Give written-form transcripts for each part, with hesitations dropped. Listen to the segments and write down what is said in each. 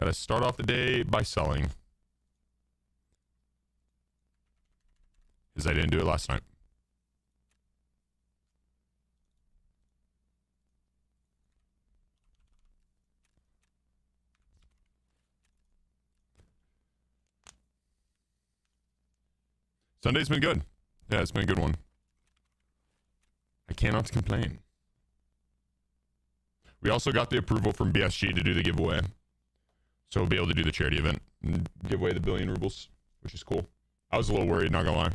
Gotta start off the day by selling. Because I didn't do it last night. Sunday's been good. Yeah, it's been a good one. I cannot complain. We also got the approval from BSG to do the giveaway. So we'll be able to do the charity event and give away the 1 billion rubles, which is cool. I was a little worried, not gonna lie.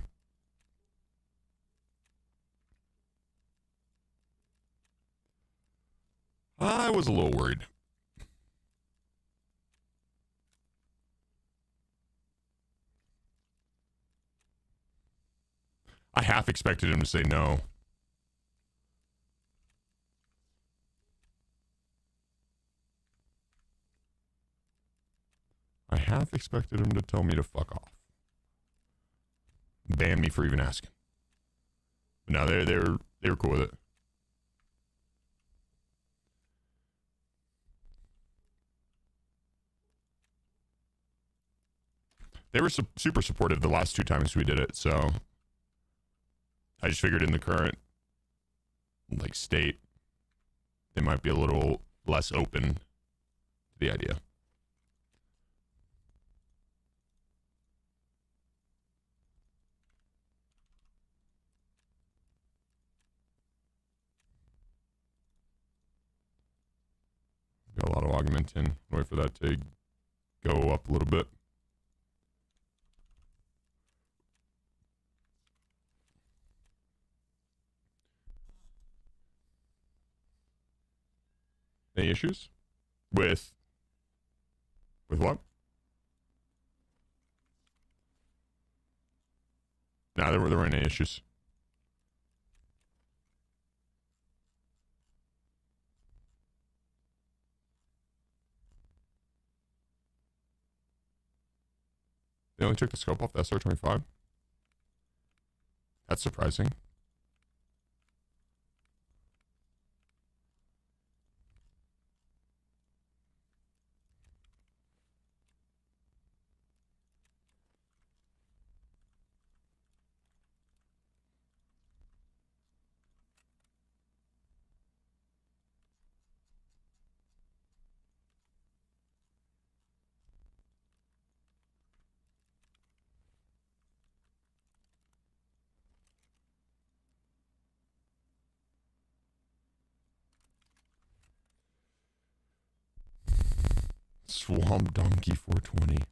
I was a little worried. I half expected him to say no. I half expected him to tell me to fuck off. Ban me for even asking. But no, they were cool with it. They were super supportive the last 2 times we did it, so I just figured in the current like state, they might be a little less open to the idea. Got a lot of augmentin. Wait for that to go up a little bit. Any issues? With what? Nah, there weren't any issues. They only took the scope off the SR-25? That's surprising. Swamp Donkey 420.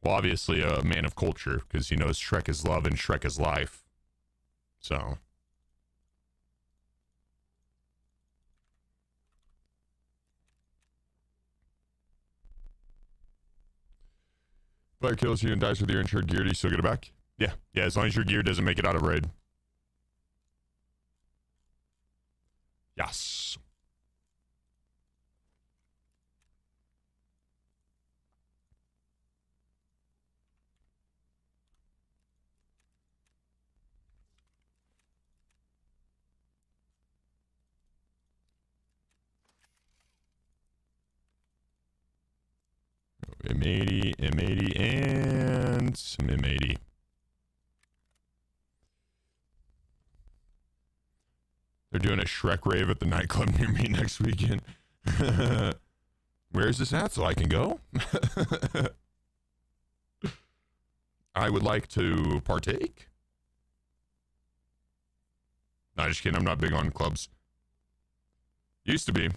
Well, obviously a man of culture, because he knows Shrek is love and Shrek is life. So. Player kills you and dies with your insured gear, do you still get it back? Yeah, as long as your gear doesn't make it out of raid. Yes. M80, M80, and some M80. They're doing a Shrek rave at the nightclub near me next weekend. Where's this at so I can go? I would like to partake. No, just kidding. I'm not big on clubs. Used to be.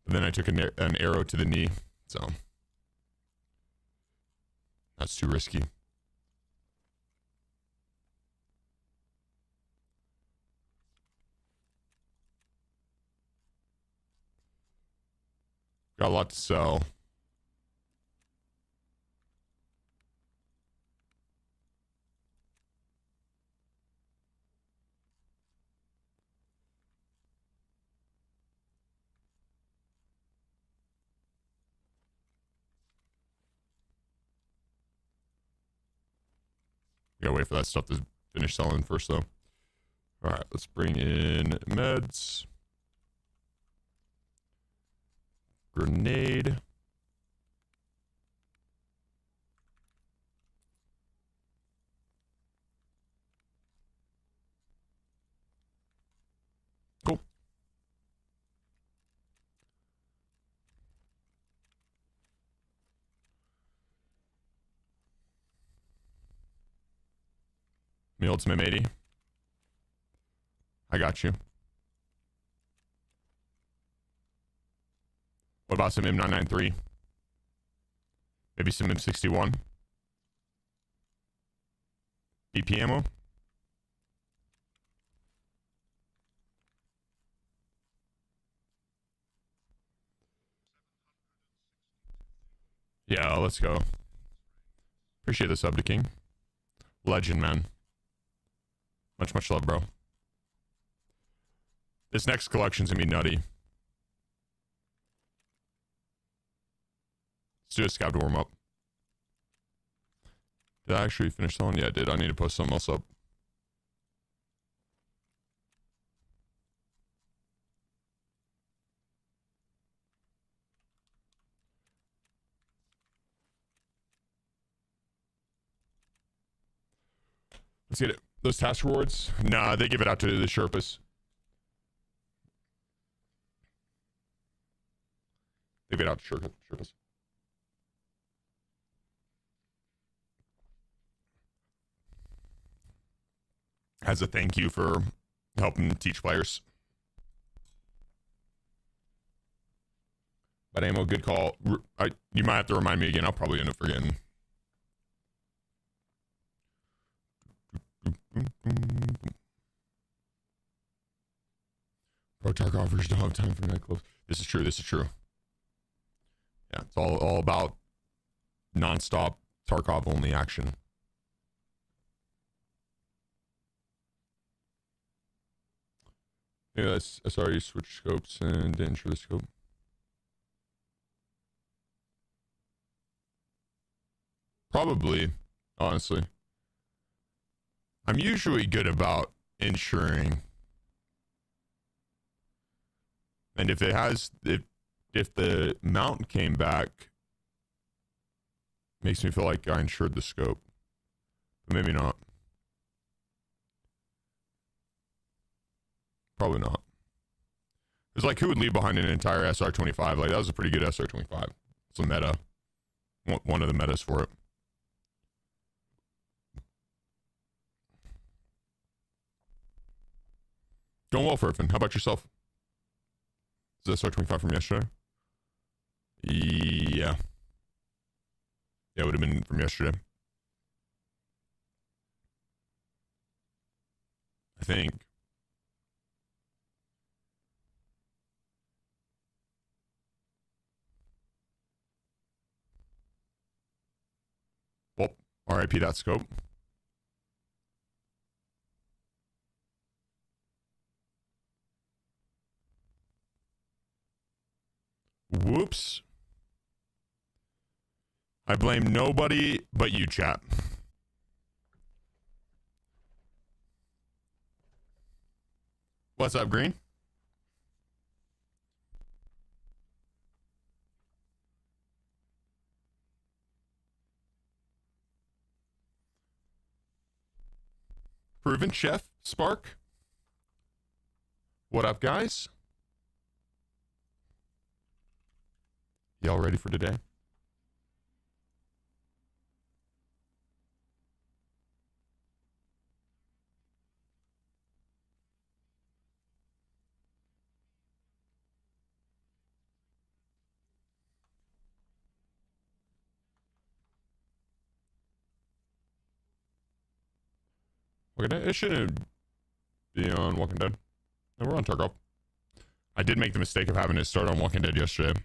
But then I took an arrow to the knee, so that's too risky. Got a lot to sell. Gotta wait for that stuff to finish selling first, though. All right, let's bring in meds. Grenade. Cool. The ultimate 80. I got you. What about some M993? Maybe some M61? BP ammo? Yeah, let's go. Appreciate the sub to King. Legend, man. Much love, bro. This next collection's gonna be nutty. Let's do a scout to warm up. Did I actually finish that one? Yeah, I did. I need to post something else up. Let's get it. Those task rewards? Nah, they give it out to the Sherpas. They give it out to Sherpas. As a thank you for helping teach players. But ammo, good call. You might have to remind me again. I'll probably end up forgetting. Pro Tarkoffers don't have time for nightclubs. This is true. This is true. Yeah, it's all about non-stop Tarkov only action. Yeah, that's SRE switch scopes and didn't ensure the scope. Probably, honestly. I'm usually good about ensuring. And if it has, if the mount came back, makes me feel like I insured the scope. But maybe not. Probably not. It's like, who would leave behind an entire SR25? Like, that was a pretty good SR25. It's a meta. One of the metas for it. Going well, Furfin. How about yourself? Is this SR25 from yesterday? Yeah. Yeah, it would have been from yesterday. I think. Well, RIP that scope. Whoops. I blame nobody but you, chat. What's up, Green? Proven Chef Spark. What up, guys? Y'all ready for today? It shouldn't be on Walking Dead. No, we're on Tarkov. I did make the mistake of having it start on Walking Dead yesterday.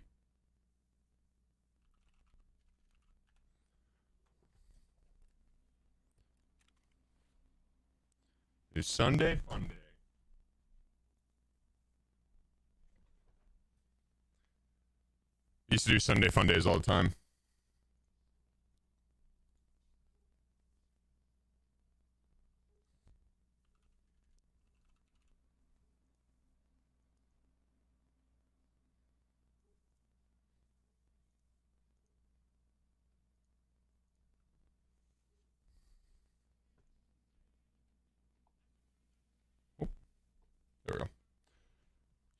It's Sunday Fun Day. Used to do Sunday Fun Days all the time.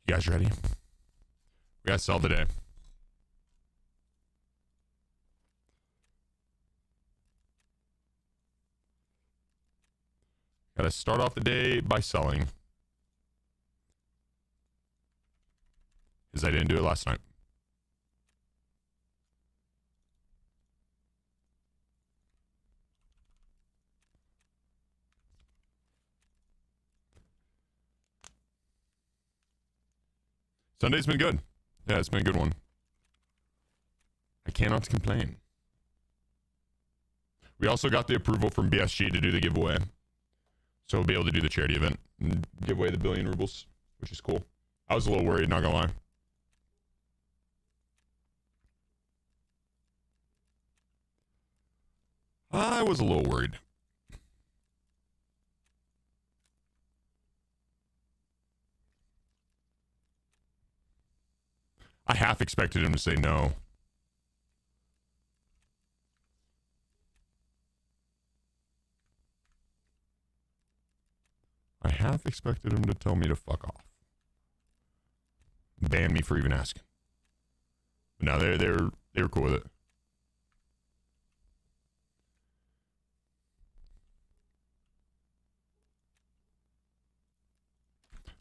You guys ready? We gotta sell today. Gotta start off the day by selling. Because I didn't do it last night. Sunday's been good. Yeah, it's been a good one. I cannot complain. We also got the approval from BSG to do the giveaway. So we'll be able to do the charity event and give away the 1 billion rubles, which is cool. I was a little worried, not gonna lie. I was a little worried. I half expected him to say no. I half expected him to tell me to fuck off. Ban me for even asking. But no, they were cool with it.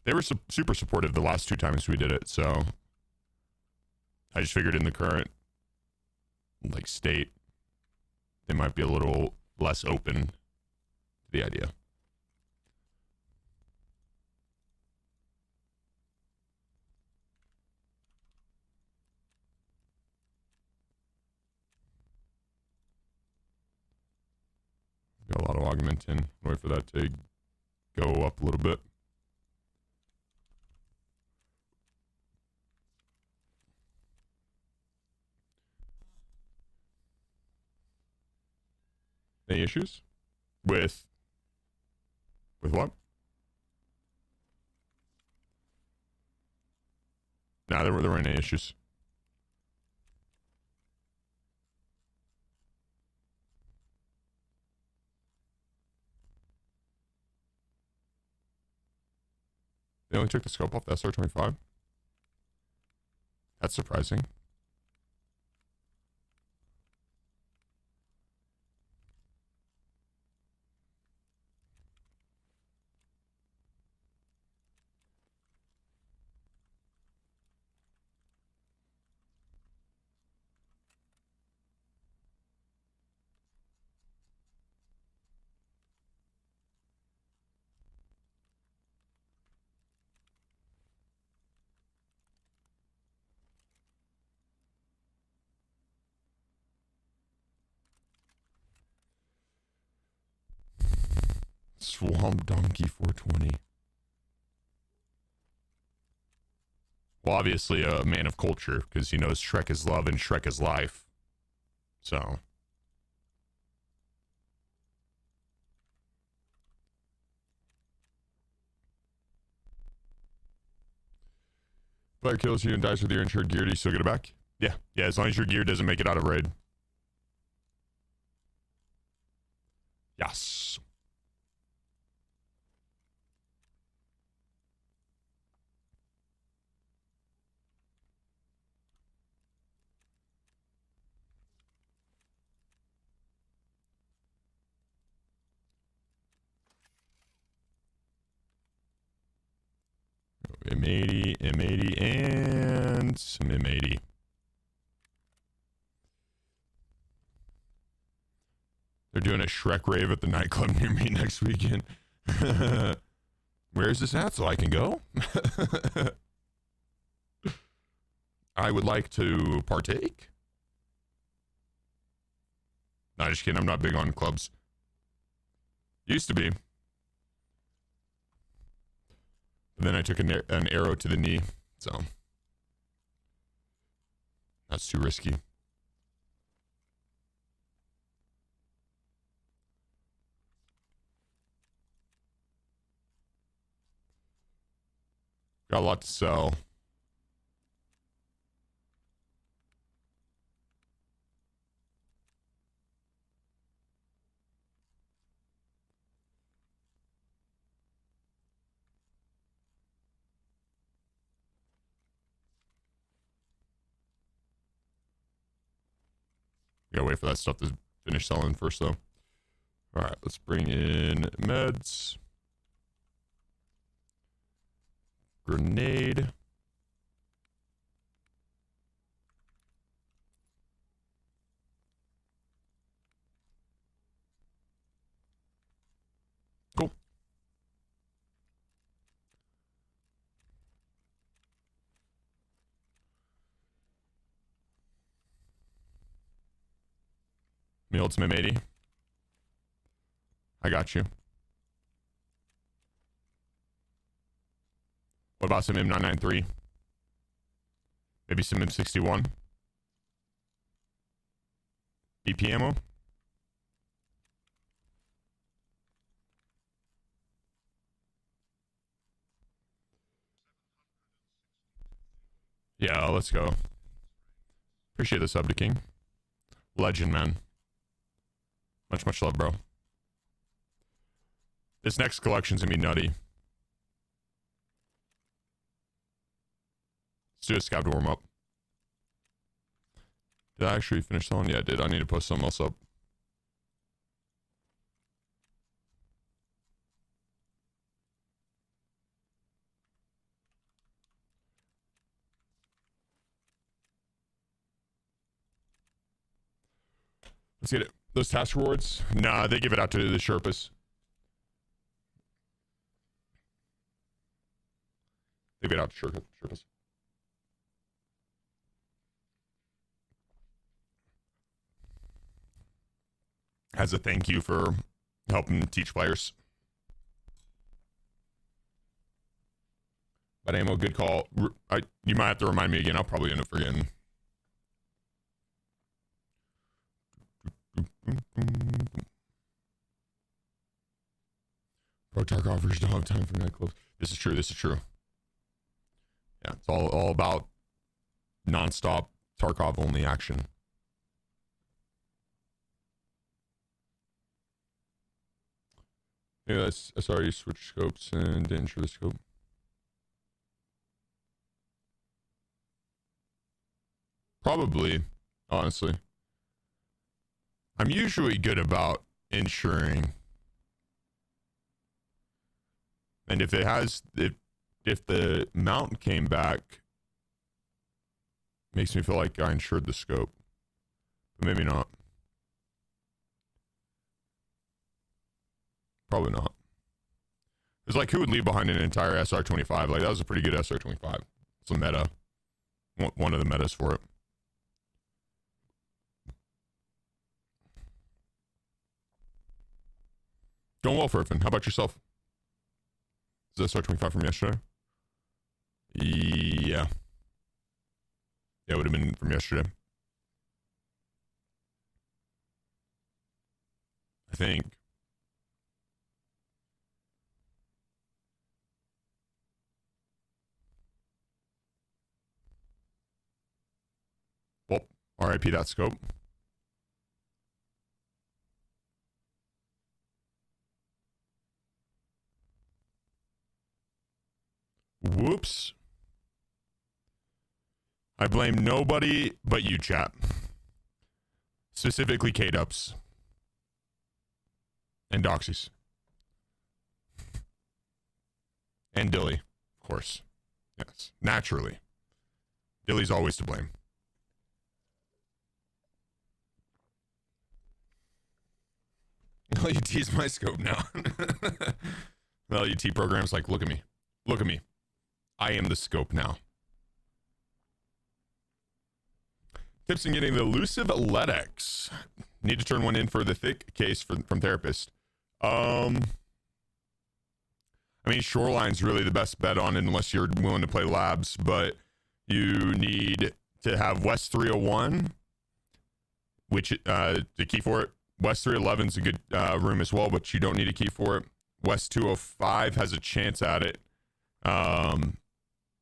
They were super supportive the last 2 times we did it, so I just figured in the current like state, they might be a little less open to the idea. Got a lot of augmentin. Wait for that to go up a little bit. Any issues? With what? Nah, there weren't any issues. They only took the scope off the SR-25? That's surprising. Swamp Donkey 420. Well, obviously a man of culture, because he knows Shrek is love and Shrek is life. So. Player kills you and dies with your insured gear, do you still get it back? Yeah, as long as your gear doesn't make it out of raid. Yes. M80, and some M80. They're doing a Shrek rave at the nightclub near me next weekend. Where is this at so I can go? I would like to partake. No, just kidding. I'm not big on clubs. Used to be. But then I took an arrow to the knee, so that's too risky. Got a lot to sell. Gotta wait for that stuff to finish selling first, though. All right, let's bring in meds. Grenade. Cool. Me ultimate matey. I got you. What about some M993? Maybe some M61? BP ammo? Yeah, let's go. Appreciate the sub to King. Legend, man. Much love, bro. This next collection's gonna be nutty. Let's do a scout to warm up. Did I actually finish selling? Yeah, I did. I need to post something else up. Let's get it. Those task rewards? Nah, they give it out to the Sherpas. They give it out to Sherpas. As a thank you for helping teach players. But ammo, good call. You might have to remind me again. I'll probably end up forgetting. Pro Tark offers don't have time for nightclubs. This is true. This is true. Yeah, it's all about non-stop Tarkov only action. Yeah, that's SRE switch scopes and didn't ensure the scope. Probably, honestly. I'm usually good about ensuring. And if the mount came back, makes me feel like I insured the scope. But maybe not. Probably not. It's like, who would leave behind an entire SR25? Like, that was a pretty good SR25. It's a meta. One of the metas for it. Going well, Furfin. How about yourself? Is this SR25 from yesterday? Yeah. Yeah, it would have been from yesterday. I think. Well, RIP that scope. Whoops. I blame nobody but you, chat. Specifically K-Dubs. And Doxies. And Dilly, of course. Yes, naturally. Dilly's always to blame. LUT is my scope now. The LUT program's like, look at me. Look at me. I am the scope now. Tips in getting the elusive LEDX. Need to turn one in for the thick case from therapist. I mean, Shoreline's really the best bet on it unless you're willing to play labs, but you need to have West 301, which the key for it. West 311 is a good room as well, but you don't need a key for it. West 205 has a chance at it.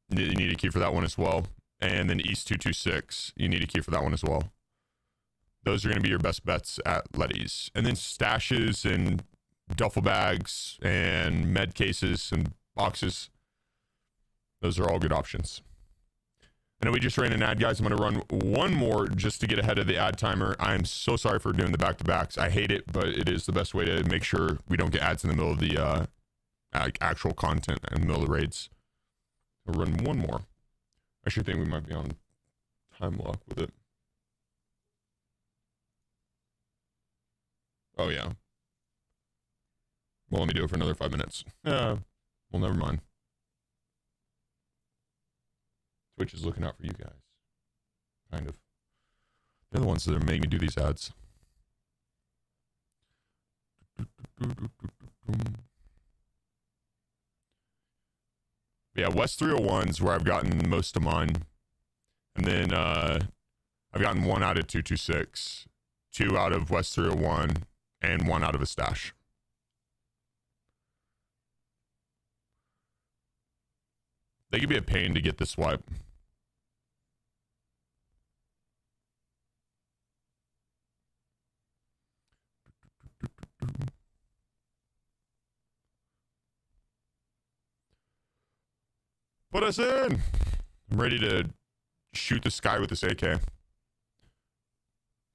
You need a key for that one as well. And then East 226, you need a key for that one as well. Those are going to be your best bets at Letty's. And then stashes and duffel bags and med cases and boxes. Those are all good options. I know we just ran an ad, guys. I'm going to run one more just to get ahead of the ad timer. I'm so sorry for doing the back-to-backs. I hate it, but it is the best way to make sure we don't get ads in the middle of the actual content in the middle of the raids. I'll run one more. I actually think we might be on time lock with it. Oh, yeah. Well, let me do it for another 5 minutes. Well, never mind. Twitch is looking out for you guys. Kind of. They're the ones that are making me do these ads. Yeah, West 301's where I've gotten most of mine. And then I've gotten 1 out of 226, 2 out of West 301, and 1 out of a stash. They could be a pain to get the swipe. Put us in. I'm ready to shoot the sky with this AK. And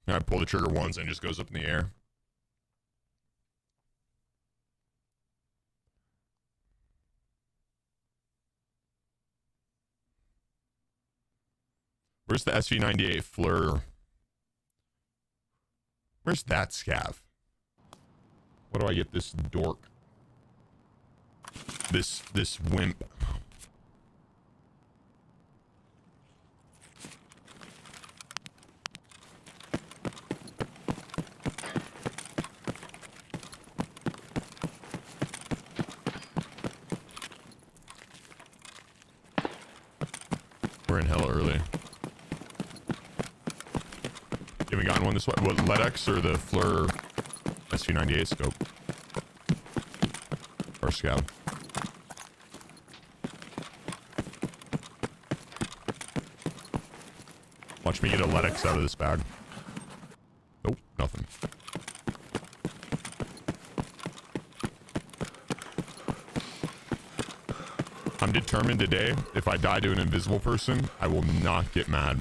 I pull the trigger once and it just goes up in the air. Where's the SV98 Fleur? Where's that scav? What do I get this dork? This wimp. We're in hell early. You haven't gotten one this way? What, LEDX or the Fleur SV98 scope? Or scout? Watch me get a LEDX out of this bag. Nope, nothing. I'm determined today, if I die to an invisible person, I will not get mad.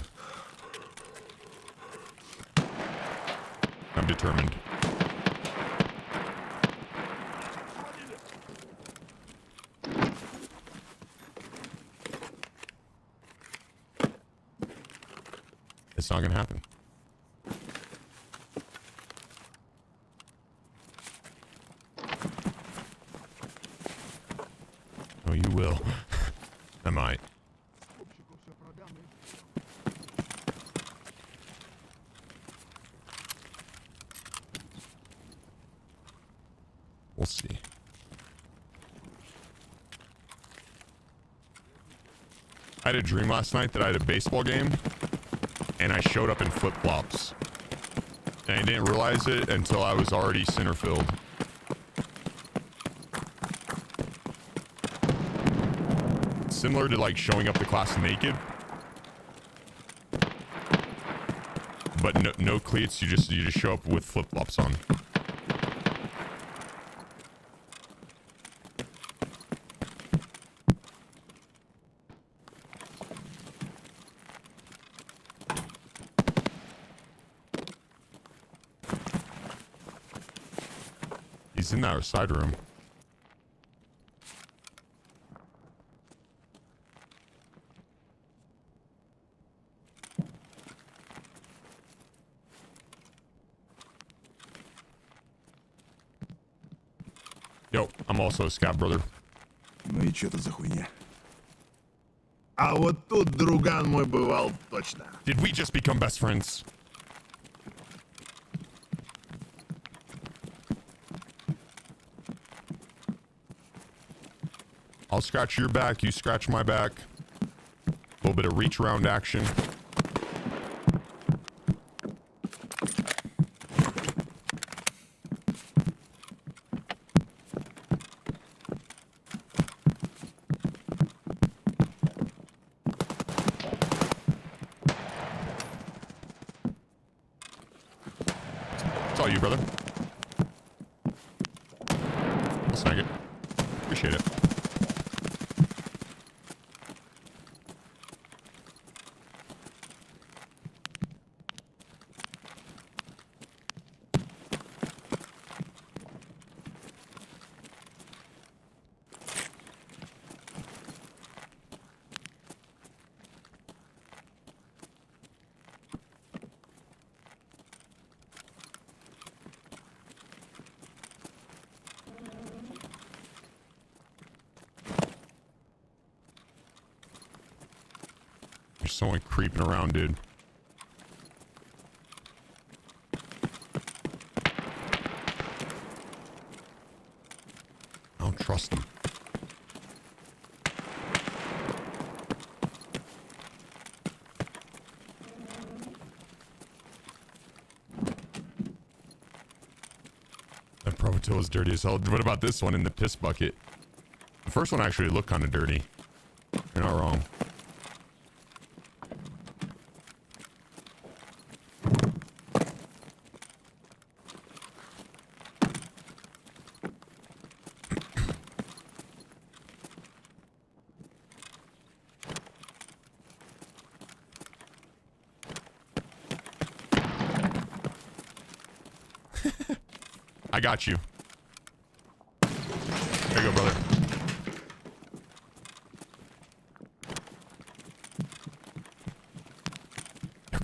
I'm determined. It's not gonna happen. Oh, you will. I might. We'll see. I had a dream last night that I had a baseball game and I showed up in flip-flops. And I didn't realize it until I was already center field. Similar to like showing up to class naked. But no cleats, you just show up with flip-flops on. He's in our side room. Yo, I'm also a scout, brother. Ну и что это за хуйня? А вот тут друган мой бывал точно. Did we just become best friends? I'll scratch your back, you scratch my back. A little bit of reach around action. It's all you, brother. I'll snag it. Appreciate it. There's someone creeping around, dude. I don't trust him. That Provotil is dirty as hell. What about this one in the piss bucket? The first one actually looked kind of dirty. You're not wrong. I got you. There you go, brother.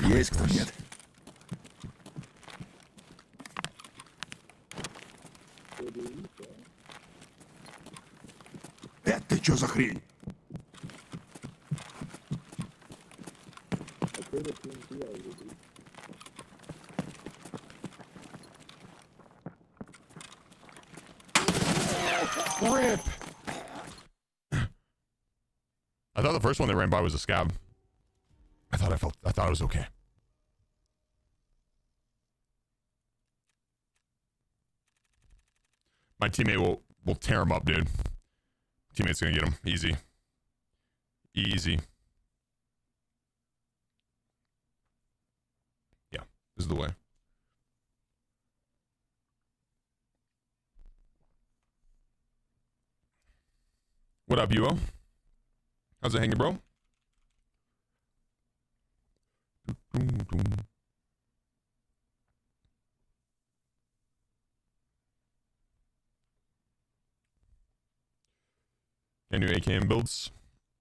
Есть кто нет? Это что за хрень? Rip. I thought the first one that ran by was a scab. I thought it was okay. My teammate will tear him up, dude. Teammate's gonna get him. Easy. Easy. Yeah, this is the way. What up, UO? How's it hanging, bro? Any new AKM builds?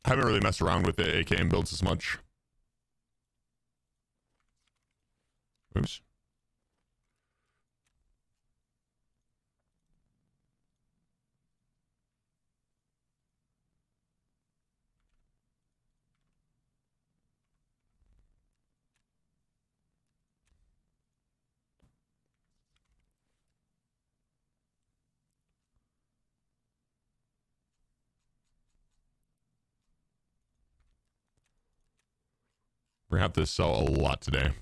I haven't really messed around with the AKM builds as much. Oops. We're gonna have to sell a lot today.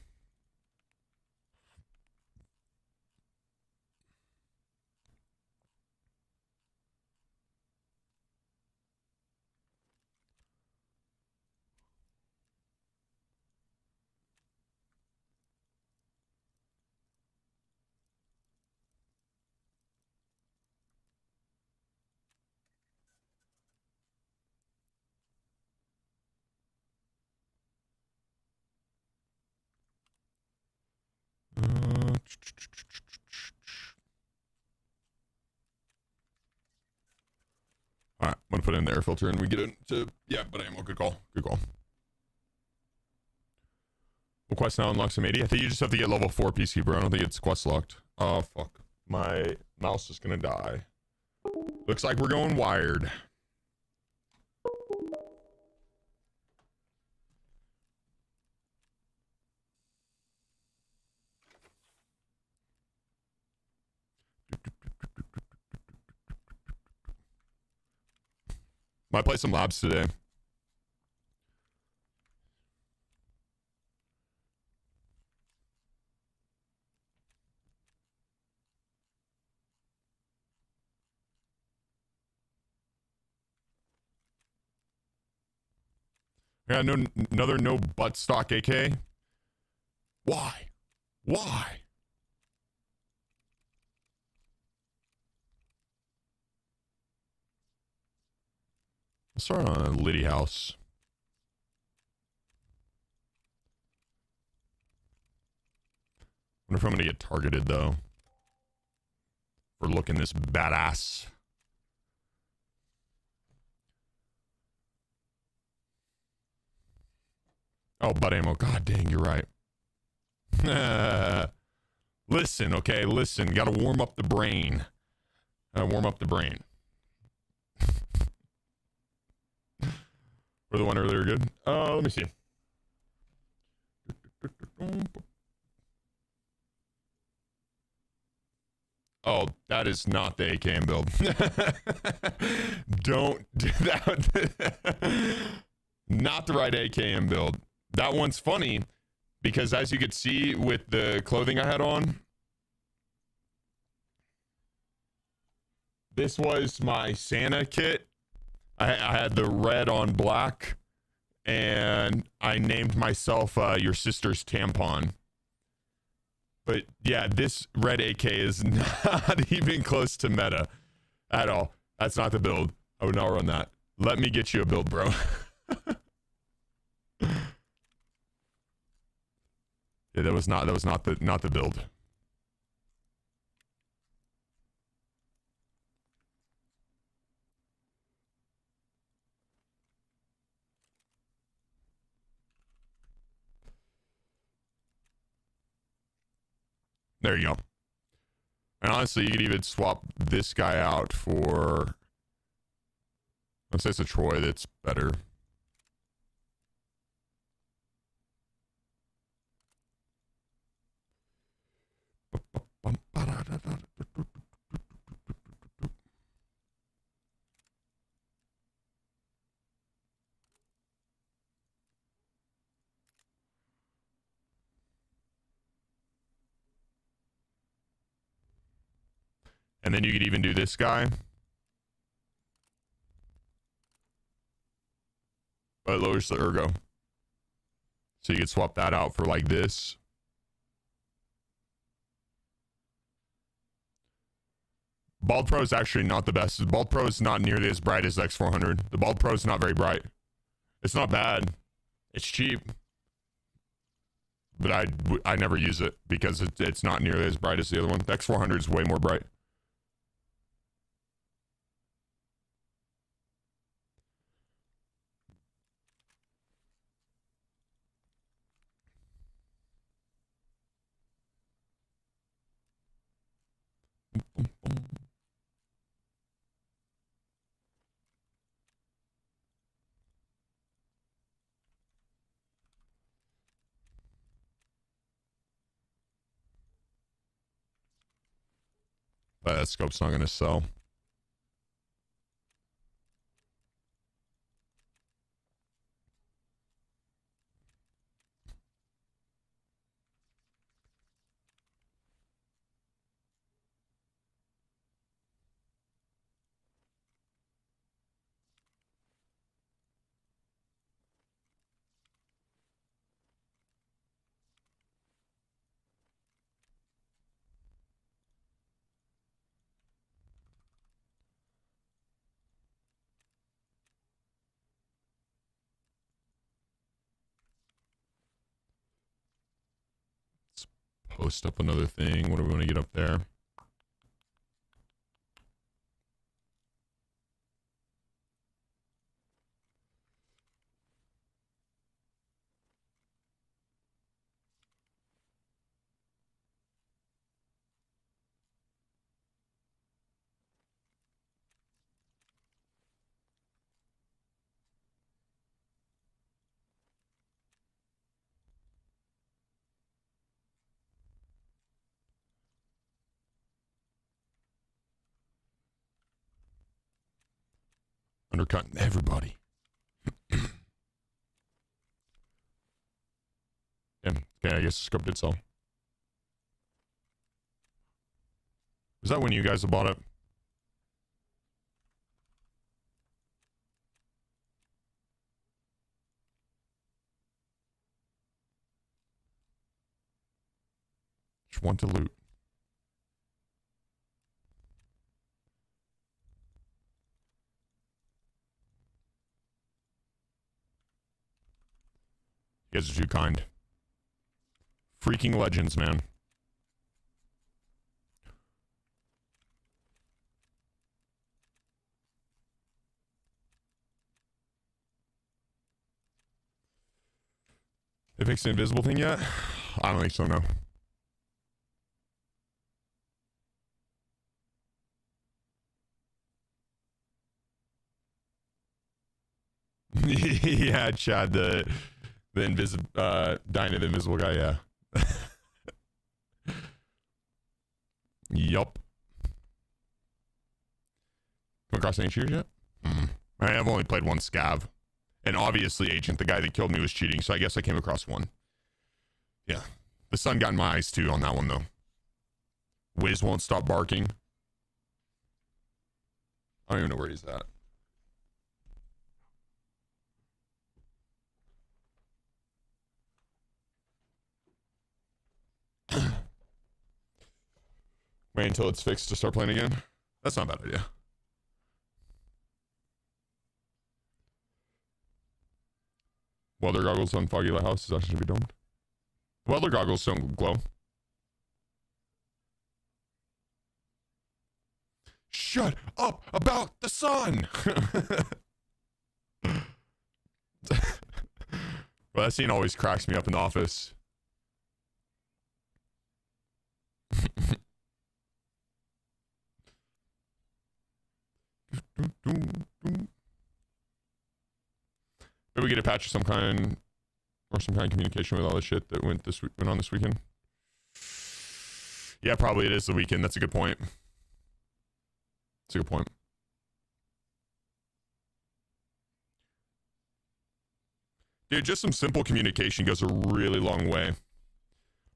All right, I'm gonna put in the air filter and we get into but ammo. Good call. Good call. Will quest now unlock some 80? I think you just have to get level 4 Peacekeeper. I don't think it's quest locked. Oh fuck. My mouse is gonna die. Looks like we're going wired. Might play some labs today. Yeah, another no butt stock AK. Why? Why? Let's start on a Liddy house. Wonder if I'm gonna get targeted though. For looking this badass. Oh, butt ammo. God dang, you're right. Listen, okay, listen. Gotta warm up the brain. Warm up the brain. Or the one earlier good? Let me see. Oh, that is not the AKM build. Don't do that. Not the right AKM build. That one's funny because as you could see with the clothing I had on, this was my Santa kit. I had the red on black, and I named myself your sister's tampon. But yeah, this red AK is not even close to meta at all. That's not the build. I would not run that. Let me get you a build, bro. Yeah, that was not the build. There you go. And honestly, you could even swap this guy out for, let's say it's a Troy that's better. And then you could even do this guy. But it lowers the ergo. So you could swap that out for like this. Bald Pro is actually not the best. The Bald Pro is not nearly as bright as the X400. The Bald Pro is not very bright. It's not bad. It's cheap. But I never use it because it's not nearly as bright as the other one. The X400 is way more bright. But that scope's not going to sell. Post up another thing. What do we want to get up there? Undercutting everybody. Yeah, okay, I guess the scope did sell. Is that when you guys have bought it? Just want to loot. You guys are too kind. Freaking legends, man. They fixed the invisible thing yet? I don't think so, no. Yeah, Chad, the invisible, dying of the invisible guy, yeah. Yup. Come across any cheaters yet? I have only played one scav. And obviously, Agent, the guy that killed me, was cheating, so I guess I came across one. Yeah. The sun got in my eyes, too, on that one, though. Wiz won't stop barking. I don't even know where he's at. Wait until it's fixed to start playing again. That's not a bad idea. Welder goggles on foggy lighthouse is actually should be domed. Welder goggles don't glow. Shut up about the sun! Well, that scene always cracks me up in the office. Maybe we get a patch of some kind, or some kind of communication with all the shit that went on this weekend. Yeah, probably it is the weekend. That's a good point. That's a good point. Dude, just some simple communication goes a really long way.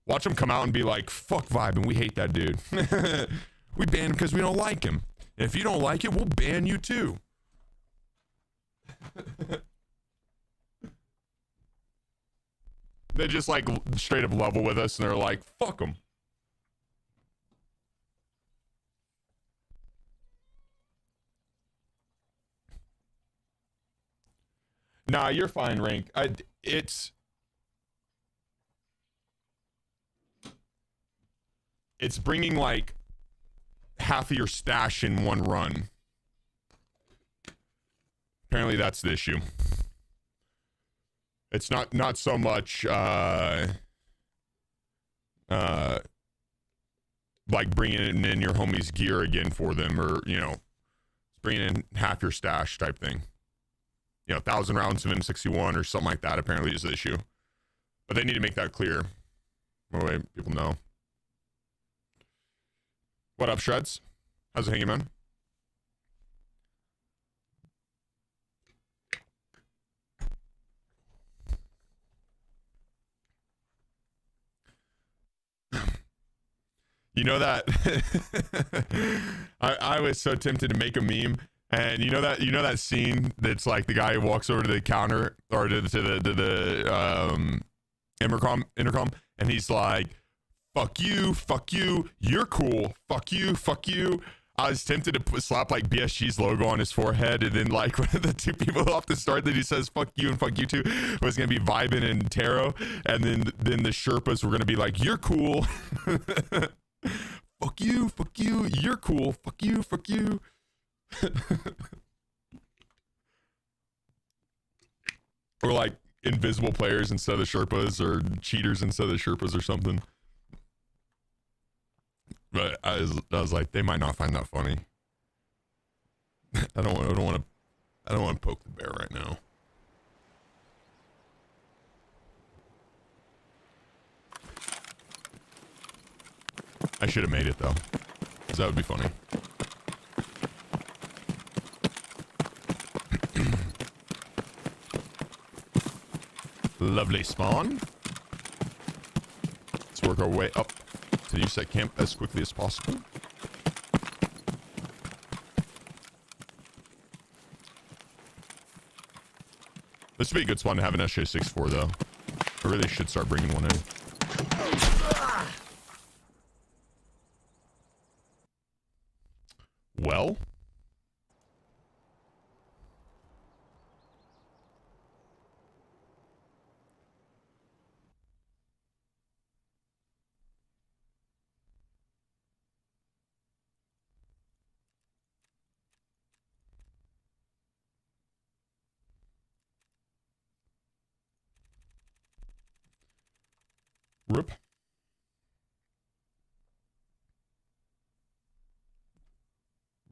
Watch him come out and be like, fuck Vibe, and we hate that dude. We ban him because we don't like him. And if you don't like it, we'll ban you too. They just like straight up level with us and they're like, fuck them. Nah, you're fine, Rank. It's bringing like half of your stash in one run. Apparently that's the issue. It's not so much like bringing in your homie's gear again for them, or you know, bringing in half your stash type thing. You know, 1,000 rounds of M61 or something like that apparently is the issue. But they need to make that clear. That way people know. What up, Shreds? How's it hanging, man? You know that I was so tempted to make a meme. And you know that scene that's like the guy who walks over to the counter or to the intercom, and he's like, fuck you, you're cool, fuck you. I was tempted to slap like BSG's logo on his forehead, and then like one of the two people off the start that he says fuck you and fuck you too was gonna be Vibin and Taro, and then the Sherpas were gonna be like, you're cool. fuck you, you're cool, fuck you. Or like invisible players instead of the Sherpas, or cheaters instead of the Sherpas or something. But I was like, they might not find that funny. I don't want to poke the bear right now. I should have made it though, because that would be funny. Lovely spawn. Let's work our way up to the USAC camp as quickly as possible. This would be a good spawn to have an SJ64 though. I really should start bringing one in. Well.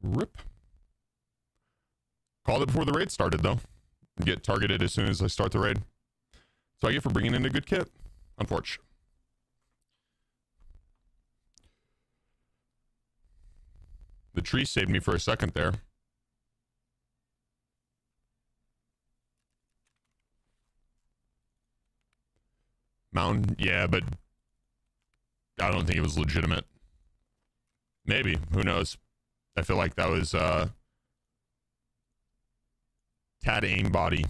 Rip. Called it before the raid started, though. Get targeted as soon as I start the raid. So I get for bringing in a good kit. Unfortunate. The tree saved me for a second there. Mountain, yeah, but I don't think it was legitimate. Maybe, who knows? I feel like that was tad aimbody.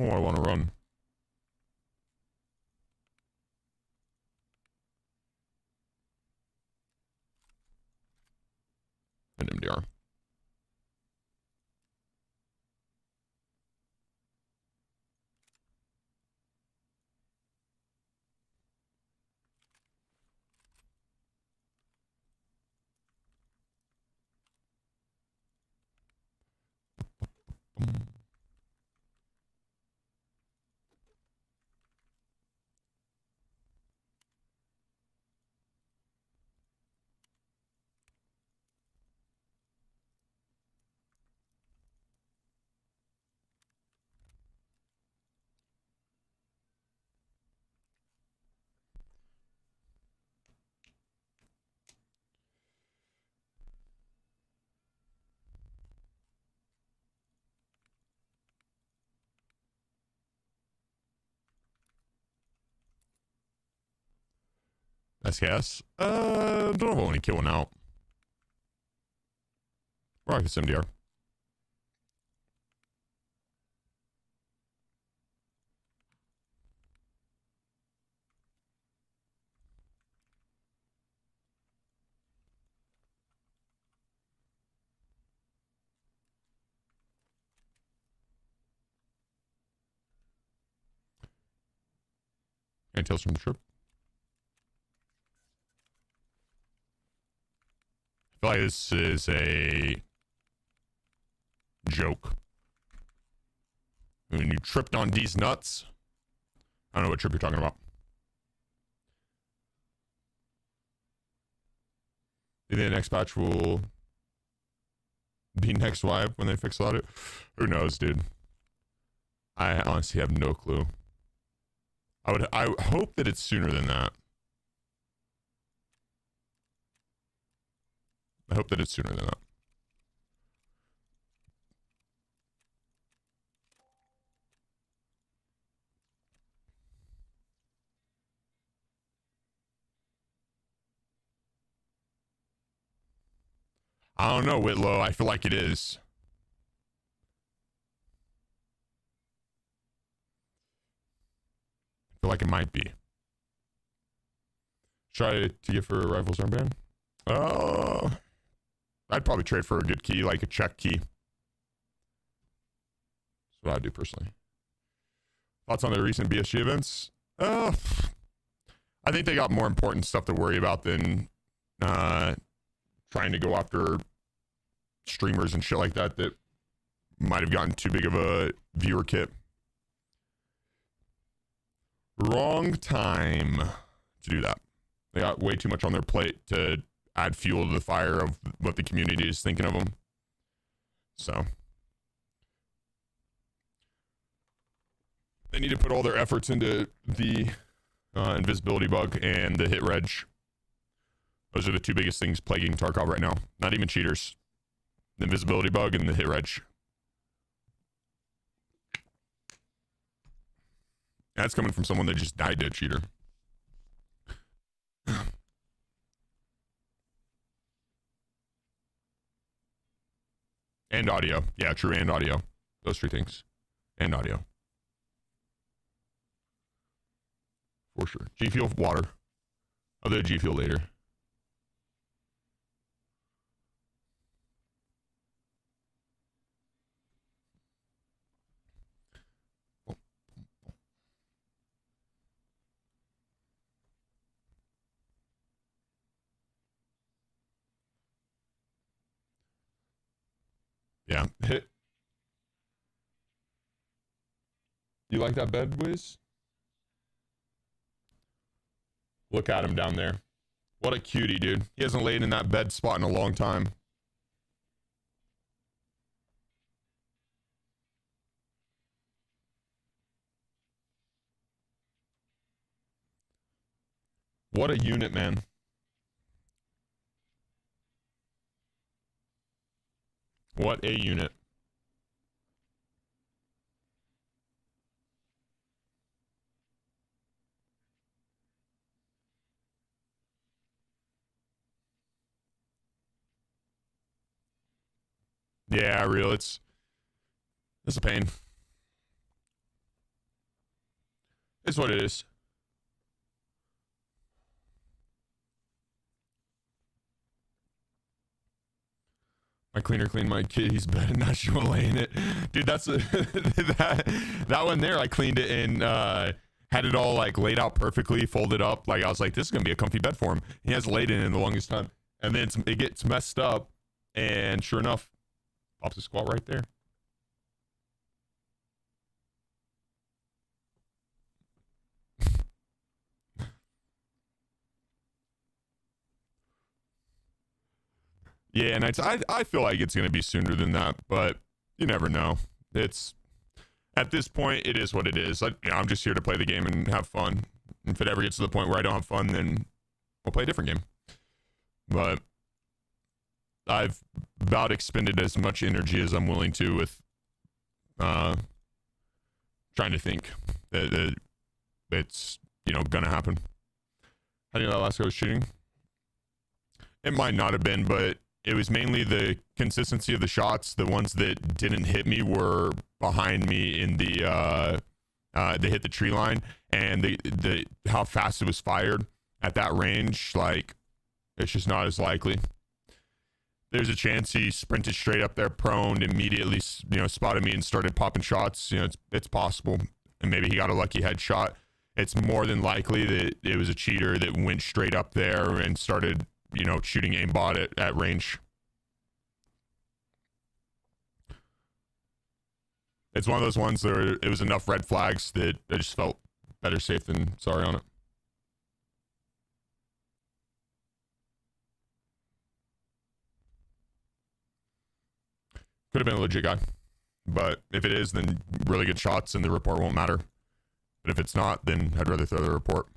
Oh, I want to run. An MDR. SKS? Don't know if I want to kill one out. Rock this MDR. Any tales from the trip? I feel like this is a joke. When you tripped on these nuts. I don't know what trip you're talking about. Maybe the next patch will be next live when they fix the audio. Who knows, dude? I honestly have no clue. I hope that it's sooner than that. I hope that it's sooner than that. I don't know, Whitlow. I feel like it is. I feel like it might be. Try to get for a rifles armband? I'd probably trade for a good key, like a check key. That's what I do personally. Thoughts on the recent BSG events? I think they got more important stuff to worry about than trying to go after streamers and shit like that might have gotten too big of a viewer kit. Wrong time to do that. They got way too much on their plate to add fuel to the fire of what the community is thinking of them. So they need to put all their efforts into the invisibility bug and the hit reg. Those are the two biggest things plaguing Tarkov right now. Not even cheaters. The invisibility bug and the hit reg. That's coming from someone that just died to a cheater. And audio. Yeah, true, and audio. Those three things. And audio. For sure. Gfuel, water. I'll do Gfuel later. Yeah. You like that bed, Wiz? Look at him down there. What a cutie, dude. He hasn't laid in that bed spot in a long time. What a unit, man. What a unit. Yeah, real. It's a pain. It's what it is. My cleaner cleaned my kitty's bed and now she won't lay in it. Dude, that's that one there. I cleaned it and had it all like laid out perfectly, folded up. Like I was like, this is gonna be a comfy bed for him. He hasn't laid in it in the longest time, and then it gets messed up, and sure enough, pops a squat right there. Yeah, and I feel like it's gonna be sooner than that, but you never know. It's at this point, it is what it is. I'm just here to play the game and have fun. If it ever gets to the point where I don't have fun, then we'll play a different game. But I've about expended as much energy as I'm willing to with trying to think that it's gonna happen. How do you know that last guy was shooting? It might not have been, but it was mainly the consistency of the shots. The ones that didn't hit me were behind me in the they hit the tree line, and the how fast it was fired at that range, like it's just not as likely. There's a chance he sprinted straight up there prone, immediately spotted me and started popping shots. It's possible, and maybe he got a lucky headshot. It's more than likely that it was a cheater that went straight up there and started shooting aimbot at range. It's one of those ones where it was enough red flags that I just felt better safe than sorry on it. Could have been a legit guy. But if it is, then really good shots and the report won't matter. But if it's not, then I'd rather throw the report.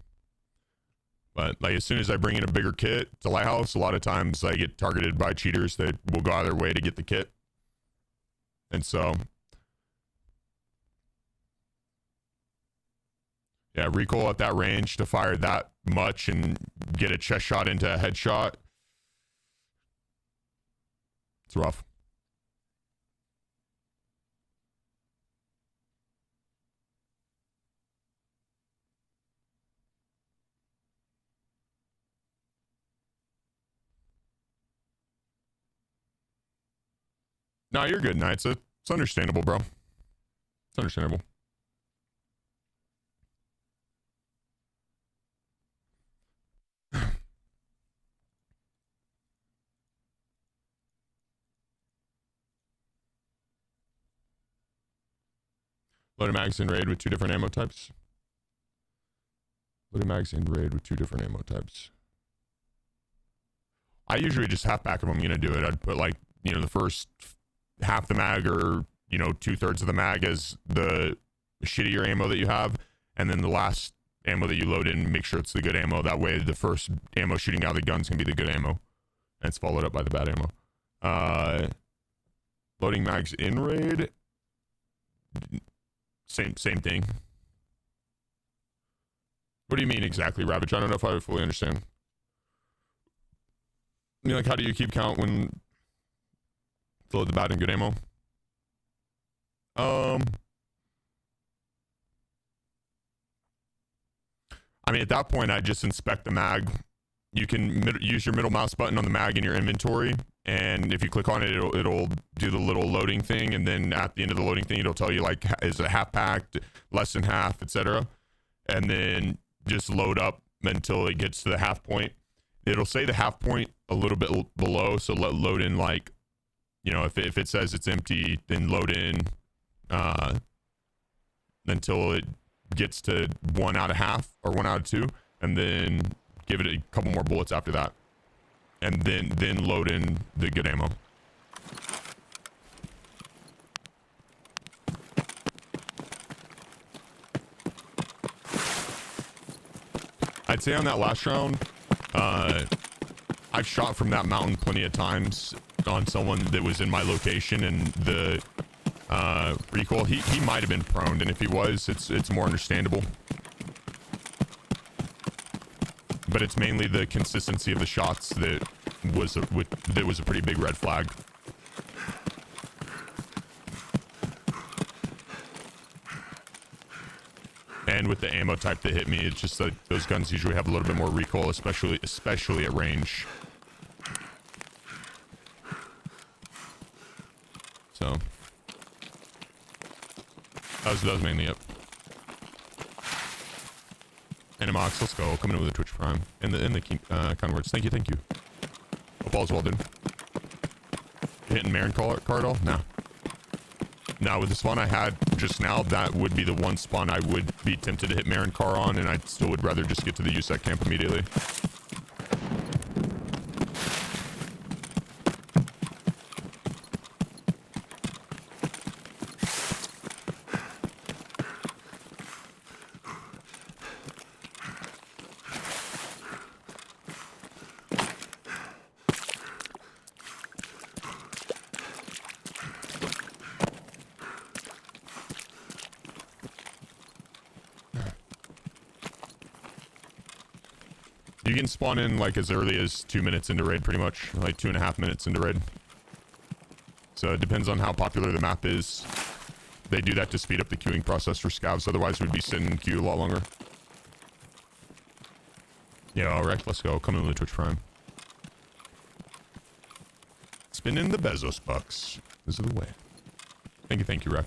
But like as soon as I bring in a bigger kit to Lighthouse, a lot of times I get targeted by cheaters that will go out of their way to get the kit. And so, yeah, recoil at that range to fire that much and get a chest shot into a headshot. It's rough. No, you're good, Knights. It's understandable, bro. It's understandable. Loaded magazine raid with 2 different ammo types. Loaded magazine raid with 2 different ammo types. I usually just half back if I'm gonna do it. I'd put like, the first half the mag or, 2/3 of the mag as the shittier ammo that you have. And then the last ammo that you load in, make sure it's the good ammo. That way the first ammo shooting out of the guns can be the good ammo. And it's followed up by the bad ammo. Loading mags in raid. Same thing. What do you mean exactly, Ravage? I don't know if I would fully understand. Like, how do you keep count when to load the bad and good ammo? I mean, at that point, I just inspect the mag. You can use your middle mouse button on the mag in your inventory, and if you click on it, it'll do the little loading thing, and then at the end of the loading thing, it'll tell you like is it half packed, less than half, etc. And then just load up until it gets to the half point. It'll say the half point a little bit below, so load in like you know, if it says it's empty, then load in until it gets to 1 out of half or 1 out of 2, and then give it a couple more bullets after that, and then load in the good ammo. I'd say on that last round, I've shot from that mountain plenty of times on someone that was in my location, and the recoil, he might have been prone, and if he was, it's more understandable. But it's mainly the consistency of the shots that was a pretty big red flag. And with the ammo type that hit me, it's just like those guns usually have a little bit more recoil, especially at range. So that was mainly it. Animox, let's go. Coming in with a Twitch Prime and the kind words. Thank you. Hope all's well, dude. You hitting Marin car at all? No. Now with the spawn I had just now, that would be the one spawn I would be tempted to hit Marin car on, and I still would rather just get to the USEC camp immediately. You can spawn in like as early as 2 minutes into raid, pretty much, like 2.5 minutes into raid. So it depends on how popular the map is. They do that to speed up the queuing process for scavs, otherwise we'd be sitting in queue a lot longer. Yeah, alright, let's go. Come in with the Twitch Prime. Spinning the Bezos bucks. This is the way. Thank you, Ref.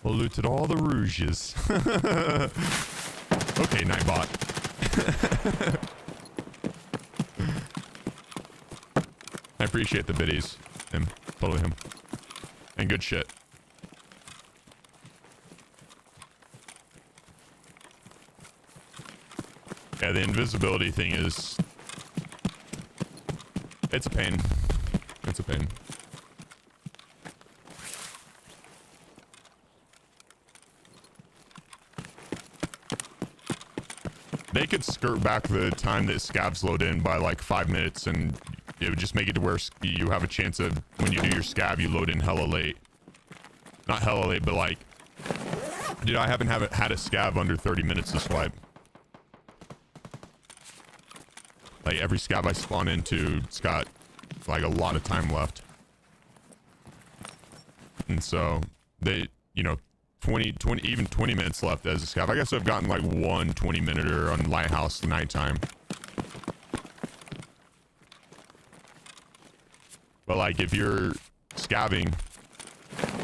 Looted all the rouges. Okay, Nightbot. I appreciate the biddies. Him. Totally him. And good shit. Yeah, the invisibility thing is... it's a pain. It's a pain. They could skirt back the time that scavs load in by like 5 minutes, and it would just make it to where you have a chance of, when you do your scav, you load in hella late. Not hella late, but like... dude, I haven't had a scav under 30 minutes to swipe. Like, every scav I spawn into, it's got like a lot of time left. And so, they, you know, 20 minutes left as a scav. I guess I've gotten like one 20-minute on Lighthouse nighttime. But like, if you're scavving,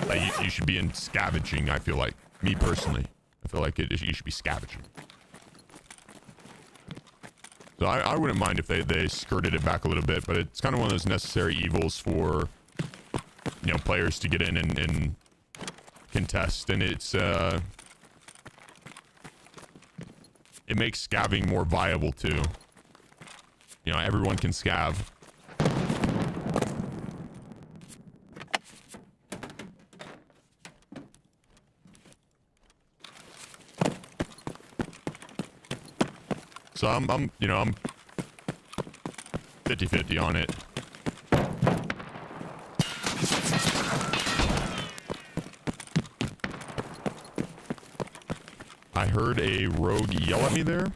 like you should be in scavenging, I feel like. Me personally. I feel like you should be scavenging. So I wouldn't mind if they skirted it back a little bit, but it's kind of one of those necessary evils for, you know, players to get in and contest, and it's it makes scavving more viable too. You know, everyone can scav. So I'm 50-50 on it. I heard a rogue yell at me there.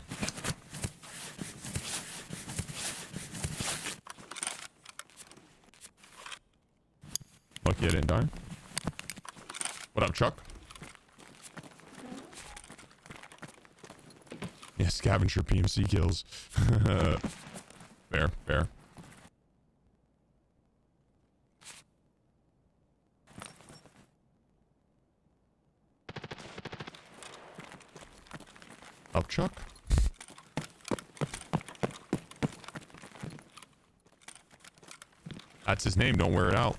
Lucky I didn't die. What up, Chuck? Yeah, scavenger PMC kills. Fair, fair. Up, Chuck? That's his name, don't wear it out.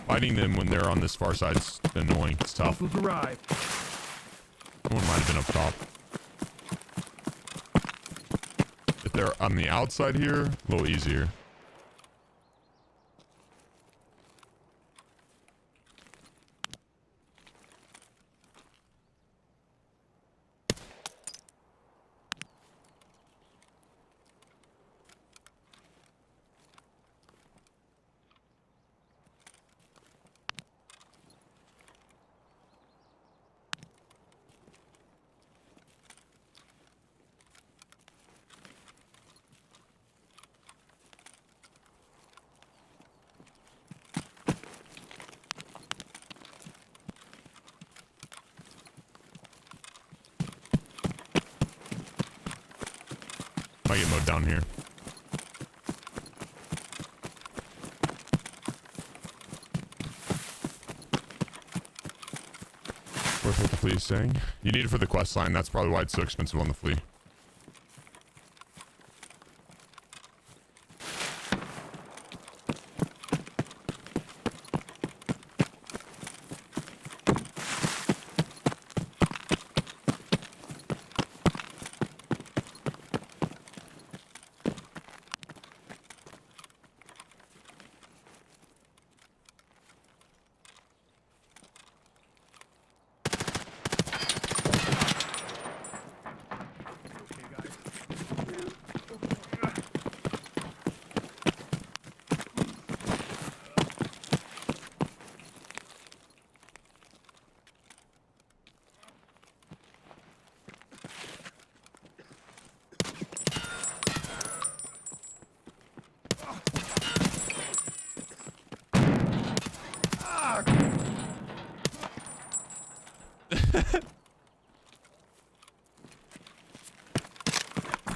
Fighting them when they're on this far side is annoying. It's tough. One might have been up top. If they're on the outside here, a little easier. Might get mowed down here. Worth what the flea is saying. You need it for the quest line. That's probably why it's so expensive on the flea.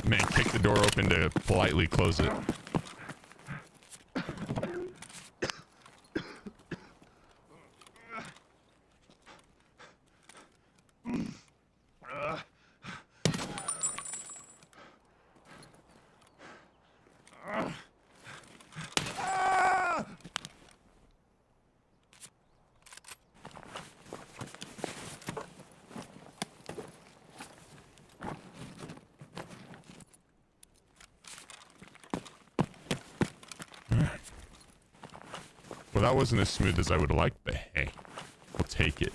Man, kick the door open to politely close it. Well, that wasn't as smooth as I would have liked, but hey, we'll take it.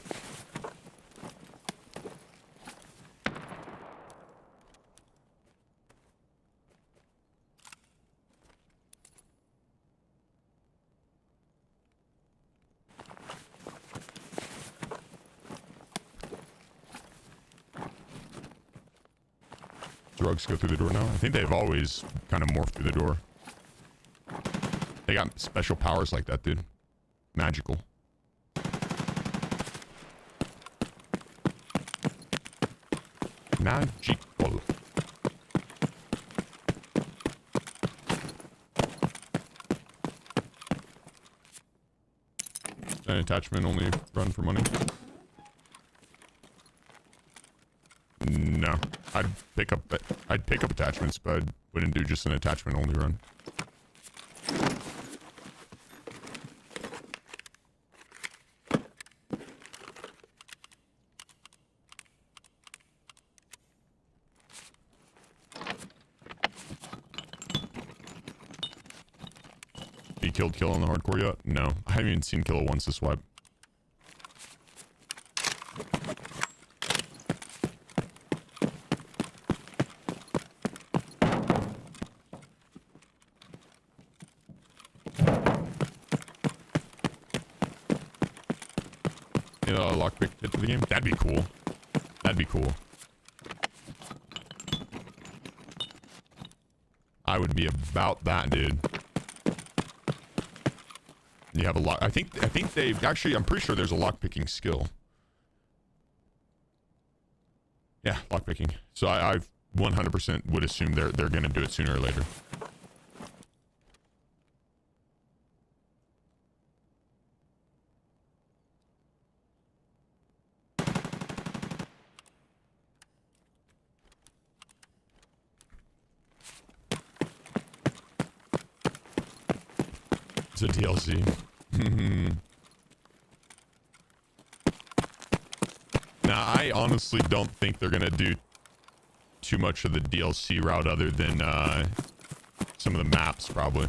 Drugs go through the door now. I think they've always kind of morphed through the door. They got special powers like that, dude. Magical. Magical. An attachment only run for money? No. I'd pick up attachments, but I wouldn't do just an attachment only run. Killed Kill on the hardcore yet? No. I haven't even seen Killa once this wipe. You know, a lockpick kit to the game? That'd be cool. That'd be cool. I would be about that, dude. You have a lock. I think they've actually. I'm pretty sure there's a lockpicking skill. Yeah, lockpicking. So I 100% would assume they're gonna do it sooner or later. It's a DLC. Now, I honestly don't think they're gonna do too much of the DLC route other than some of the maps, probably.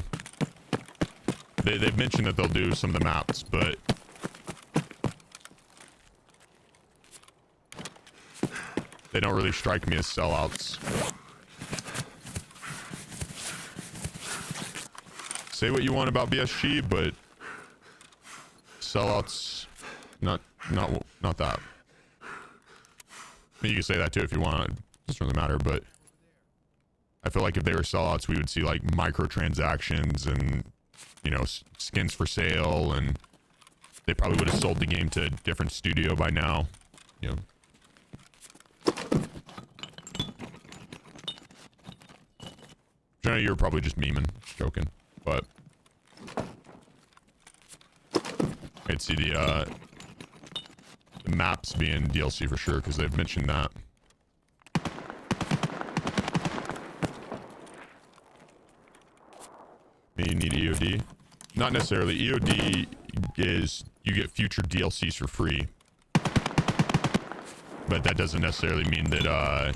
They've mentioned that they'll do some of the maps, but they don't really strike me as sellouts. Say what you want about BSG, but sellouts, not that. I mean, you can say that too if you want. It doesn't really matter, but I feel like if they were sellouts, we would see like microtransactions and, you know, skins for sale, and they probably would have sold the game to a different studio by now. You know. Jenna, you're probably just memeing, just joking. But I'd see the maps being DLC for sure, because they've mentioned that. You need EOD. Not necessarily. EOD is you get future DLCs for free, but that doesn't necessarily mean that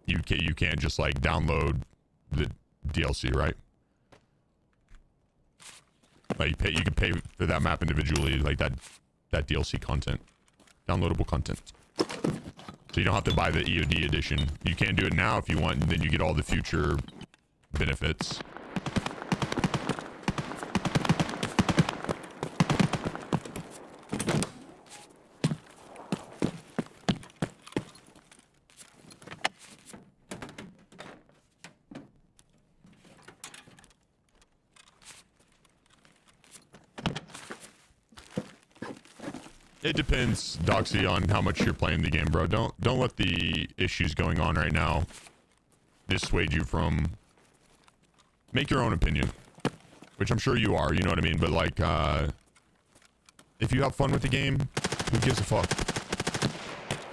you can't just like download the DLC, right? Like you can pay for that map individually, like that DLC content, downloadable content. So you don't have to buy the EOD edition. You can do it now if you want, and then you get all the future benefits. It depends, Doxy, on how much you're playing the game, bro. Don't let the issues going on right now dissuade you from make your own opinion, which I'm sure you are, you know what I mean? But like, if you have fun with the game, who gives a fuck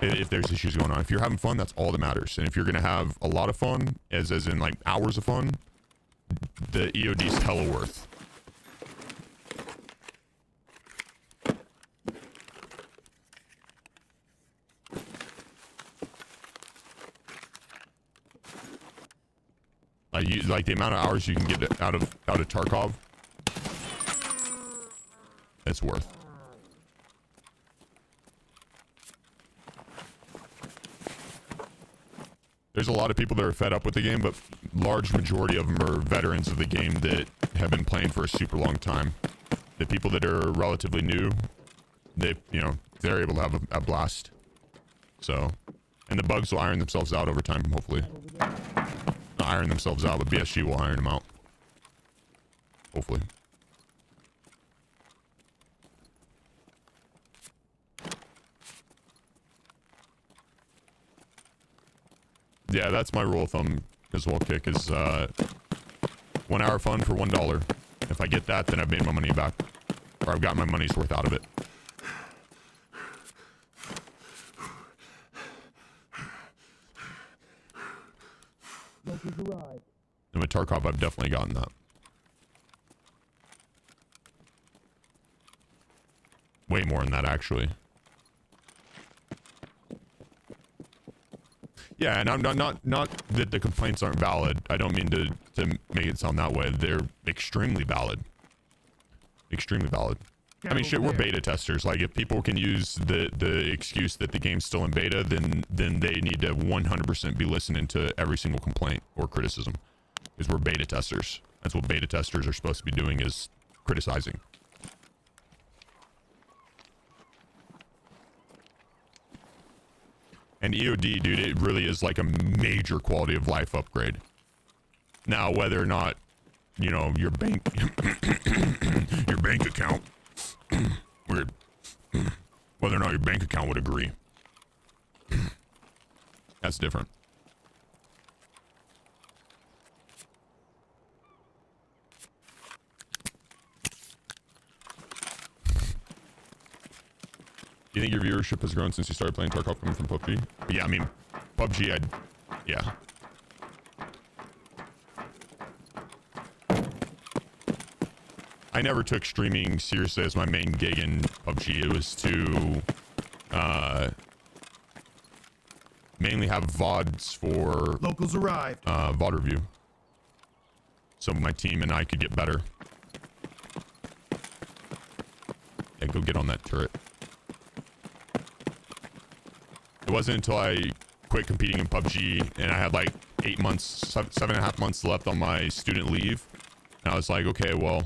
if there's issues going on? If you're having fun, that's all that matters. And if you're gonna have a lot of fun, as in like hours of fun, the EOD's hella worth. Like the amount of hours you can get out of Tarkov, it's worth. There's a lot of people that are fed up with the game, but large majority of them are veterans of the game that have been playing for a super long time. The people that are relatively new, they're able to have a blast. So, and the bugs will iron themselves out over time, hopefully. Not iron themselves out, but BSG will iron them out. Hopefully. Yeah, that's my rule of thumb as well, Kick, is 1 hour fun for $1. If I get that, then I've made my money back. Or I've got my money's worth out of it. And with Tarkov, I've definitely gotten that. Way more than that, actually. Yeah, and I'm not that the complaints aren't valid. I don't mean to make it sound that way. They're extremely valid. Extremely valid. I mean, shit, we're beta testers. Like, if people can use the excuse that the game's still in beta, then they need to 100% be listening to every single complaint or criticism. Because we're beta testers. That's what beta testers are supposed to be doing, is criticizing. And EOD, dude, it really is like a major quality of life upgrade. Now, whether or not, you know, your bank your bank account whether or not your bank account would agree, that's different. Do you think your viewership has grown since you started playing Tarkov coming from PUBG? But yeah, I mean, PUBG, yeah. I never took streaming seriously as my main gig in PUBG. It was to mainly have VODs for Locals arrived. VOD review. So my team and I could get better. Yeah, go get on that turret. It wasn't until I quit competing in PUBG and I had like 8 months, 7.5 months left on my student leave. And I was like, okay, well,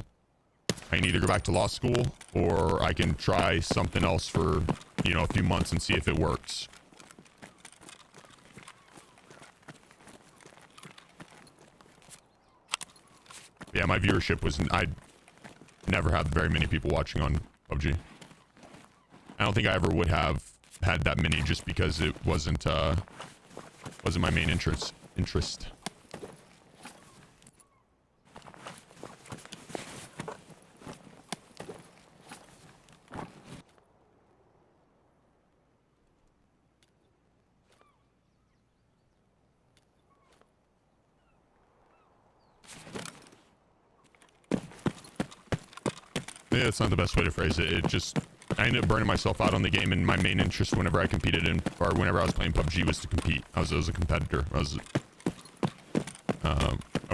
I can either go back to law school or I can try something else for, you know, a few months and see if it works. Yeah, my viewership was, I never had very many people watching on PUBG. I don't think I ever would have had that many just because it wasn't my main interest. Yeah, it's not the best way to phrase it. It just, I ended up burning myself out on the game, and my main interest whenever I competed in, or whenever I was playing PUBG, was to compete. I was a competitor. I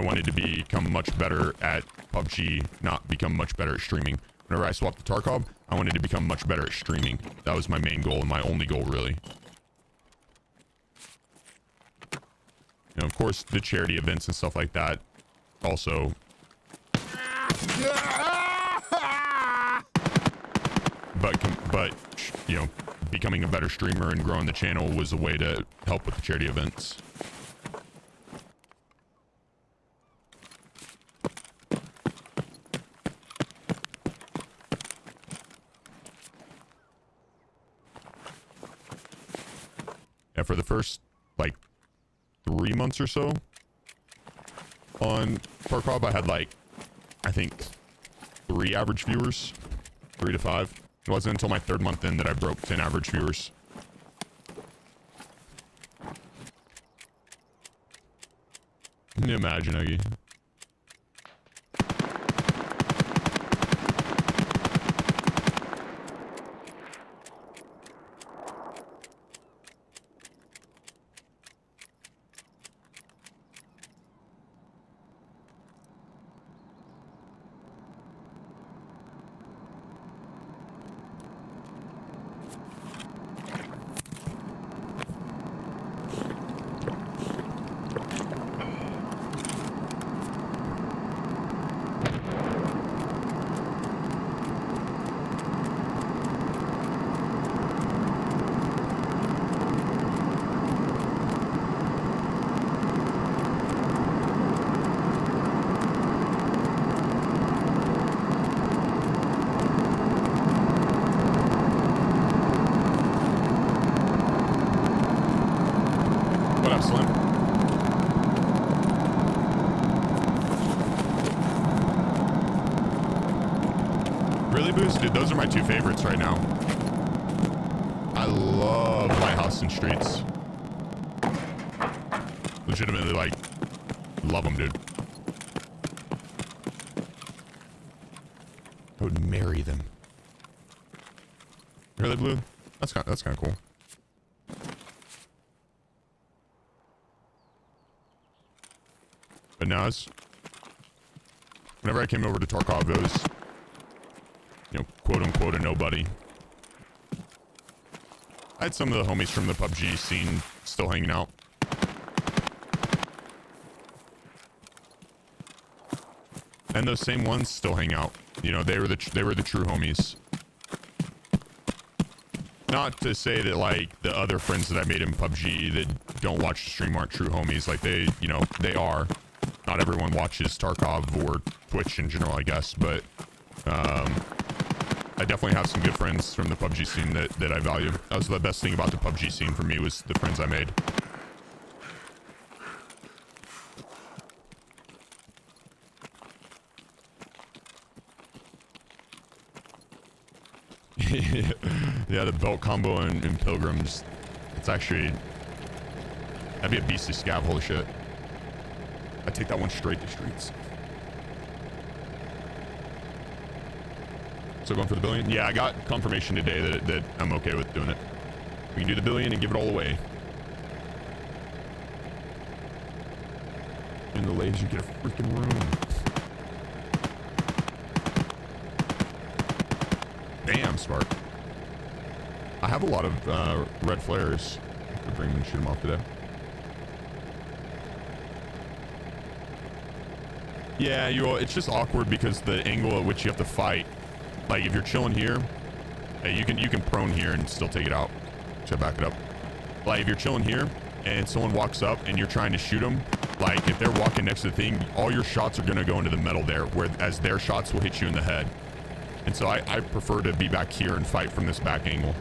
wanted to become much better at PUBG, not become much better at streaming. Whenever I swapped to Tarkov, I wanted to become much better at streaming. That was my main goal and my only goal, really. You know, of course, the charity events and stuff like that also. But you know, becoming a better streamer and growing the channel was a way to help with the charity events. Yeah, for the first like 3 months or so on Tarkov, I had like, I think 3 average viewers, 3 to 5. It wasn't until my 3rd month in that I broke 10 average viewers. Can you imagine, Eggy? Dude, those are my 2 favorites right now. I love Lighthouse and Streets. Legitimately, like, love them, dude. I would marry them. Really, Blue? That's kind of cool. But now, whenever I came over to Tarkov, it you know, quote unquote a nobody. I had some of the homies from the PUBG scene still hanging out. And those same ones still hang out. You know, they were the true homies. Not to say that like the other friends that I made in PUBG that don't watch the stream aren't true homies. Like they, you know, they are. Not everyone watches Tarkov or Twitch in general, I guess, but I definitely have some good friends from the PUBG scene that I value. That was the best thing about the PUBG scene for me, was the friends I made. Yeah, the belt combo in Pilgrims. It's actually... That'd be a beastly scav, holy shit. I'd take that one straight to streets. So going for the billion? Yeah, I got confirmation today that I'm okay with doing it. We can do the billion and give it all away. In the ladies, you get a freaking room. Damn, Spark. I have a lot of red flares. I could bring them and shoot them off today. Yeah, it's just awkward because the angle at which you have to fight. Like if you're chilling here, you can prone here and still take it out. Should I back it up? Like if you're chilling here and someone walks up and you're trying to shoot them, like if they're walking next to the thing, all your shots are gonna go into the metal there, whereas their shots will hit you in the head. And so I prefer to be back here and fight from this back angle.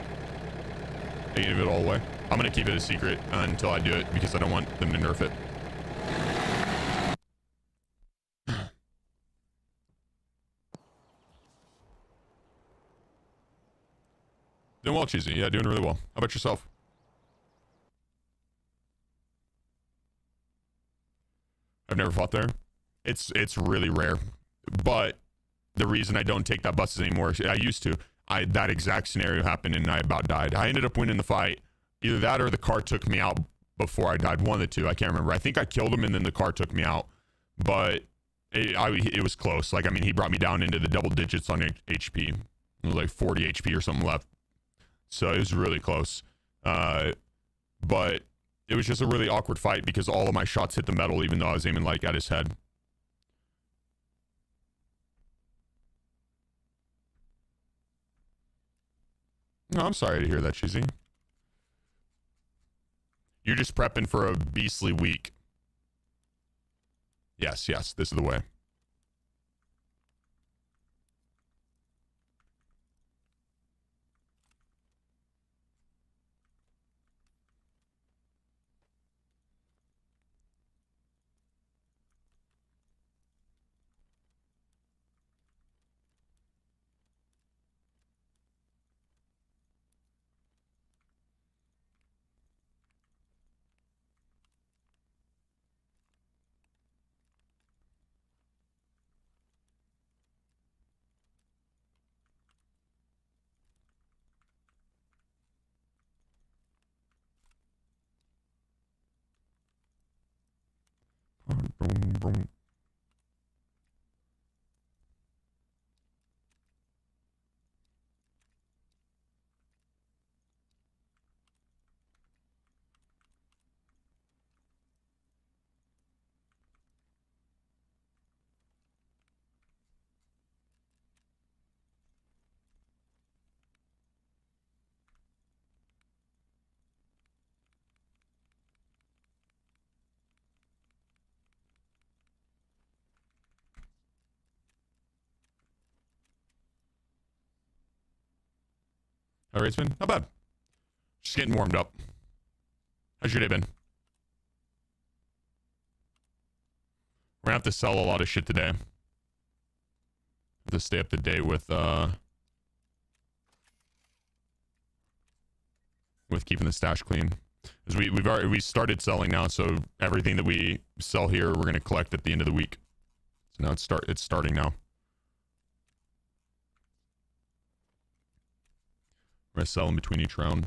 I give it all away. I'm gonna keep it a secret until I do it because I don't want them to nerf it. Doing well, Cheesy. Yeah, doing really well. How about yourself? I've never fought there. It's really rare. But the reason I don't take that buses anymore, I used to. That exact scenario happened and I about died. I ended up winning the fight. Either that or the car took me out before I died. One of the two. I can't remember. I think I killed him and then the car took me out. But it was close. Like, I mean, he brought me down into the double digits on HP. It was like 40 HP or something left. So it was really close. But it was just a really awkward fight because all of my shots hit the metal even though I was aiming like at his head. No, I'm sorry to hear that, Cheesy. You're just prepping for a beastly week. Yes, this is the way. Boom, boom. All right, it's been not bad. Just getting warmed up. How's your day been? We're gonna have to sell a lot of shit today. Have to stay up to date with keeping the stash clean. Because we started selling now, so everything that we sell here, we're gonna collect at the end of the week. So now it's starting now. We're gonna sell in between each round.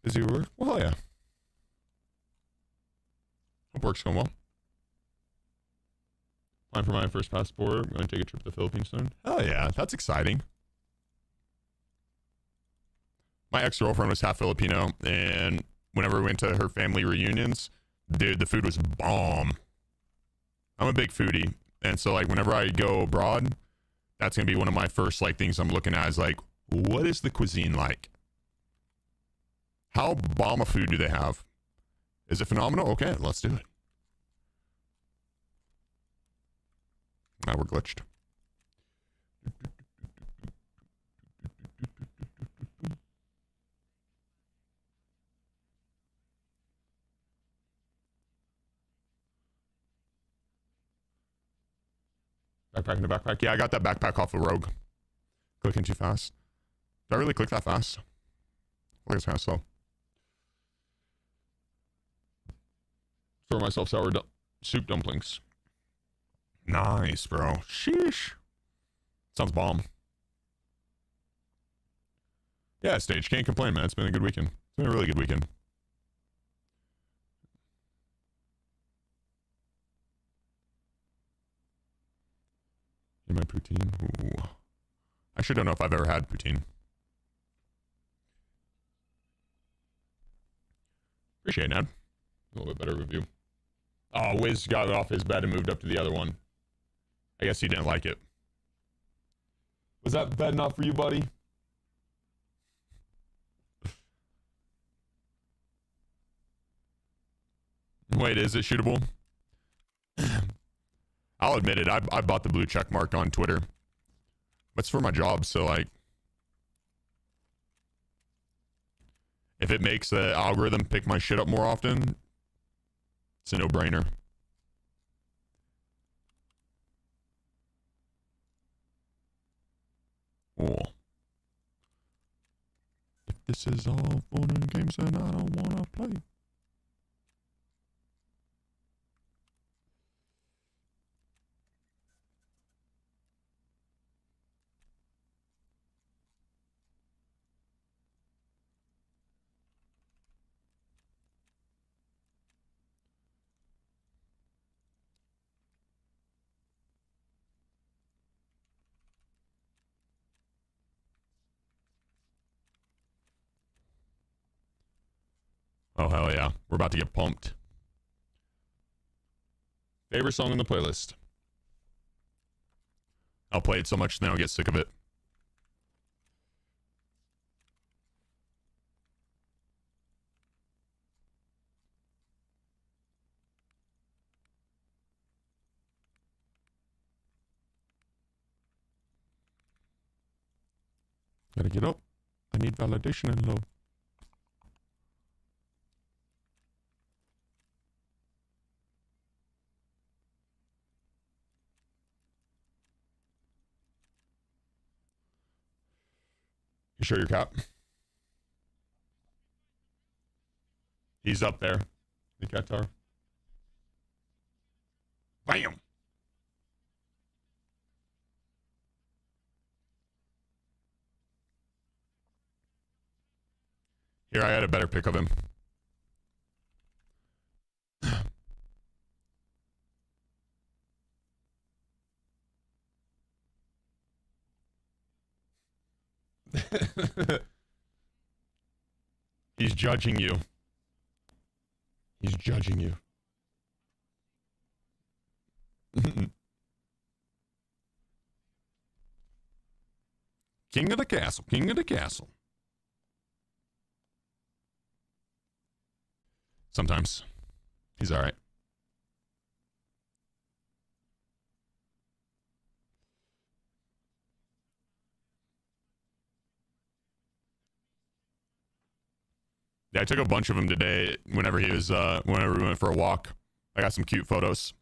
Busy with work? Well, yeah. Hope work's going well. Applying for my first passport. I'm going to take a trip to the Philippines soon. Hell yeah, that's exciting. My ex-girlfriend was half Filipino, and whenever we went to her family reunions, dude, the food was bomb. I'm a big foodie, and so, like, whenever I go abroad, that's going to be one of my first, like, things I'm looking at is, like, what is the cuisine like? How bomb of food do they have? Is it phenomenal? Okay, let's do it. Now we're glitched. Backpack in the backpack. Yeah, I got that backpack off the Rogue. Clicking too fast. Did I really click that fast? I think it's kind of slow. Throw myself soup dumplings. Nice, bro. Sheesh. Sounds bomb. Yeah, Stage. Can't complain, man. It's been a good weekend. It's been a really good weekend. In my poutine. Ooh. I actually don't know if I've ever had poutine. Appreciate it, Ned. A little bit better review. Oh, Wiz got off his bed and moved up to the other one. I guess he didn't like it. Was that bed not for you, buddy? Wait, is it shootable? I'll admit it. I bought the blue check mark on Twitter. But it's for my job, so, like, if it makes the algorithm pick my shit up more often, it's a no-brainer. Oh. If this is all fun and games, then I don't want to play. Oh, hell yeah. We're about to get pumped. Favorite song on the playlist? I'll play it so much then I'll get sick of it. Gotta get up. I need validation and love. You sure your cap? He's up there. The cat tower. Bam! Here, I had a better pick of him. He's judging you. He's judging you. King of the castle. King of the castle. Sometimes. He's alright. Yeah, I took a bunch of him today whenever he was, whenever we went for a walk. I got some cute photos.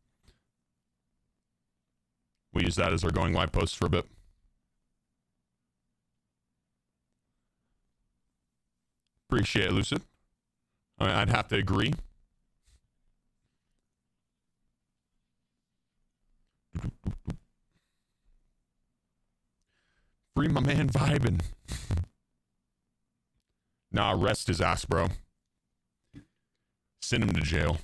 We use that as our going live post for a bit. Appreciate it, Lucid. I'd have to agree. Free my man vibing. Nah, arrest his ass, bro. Send him to jail.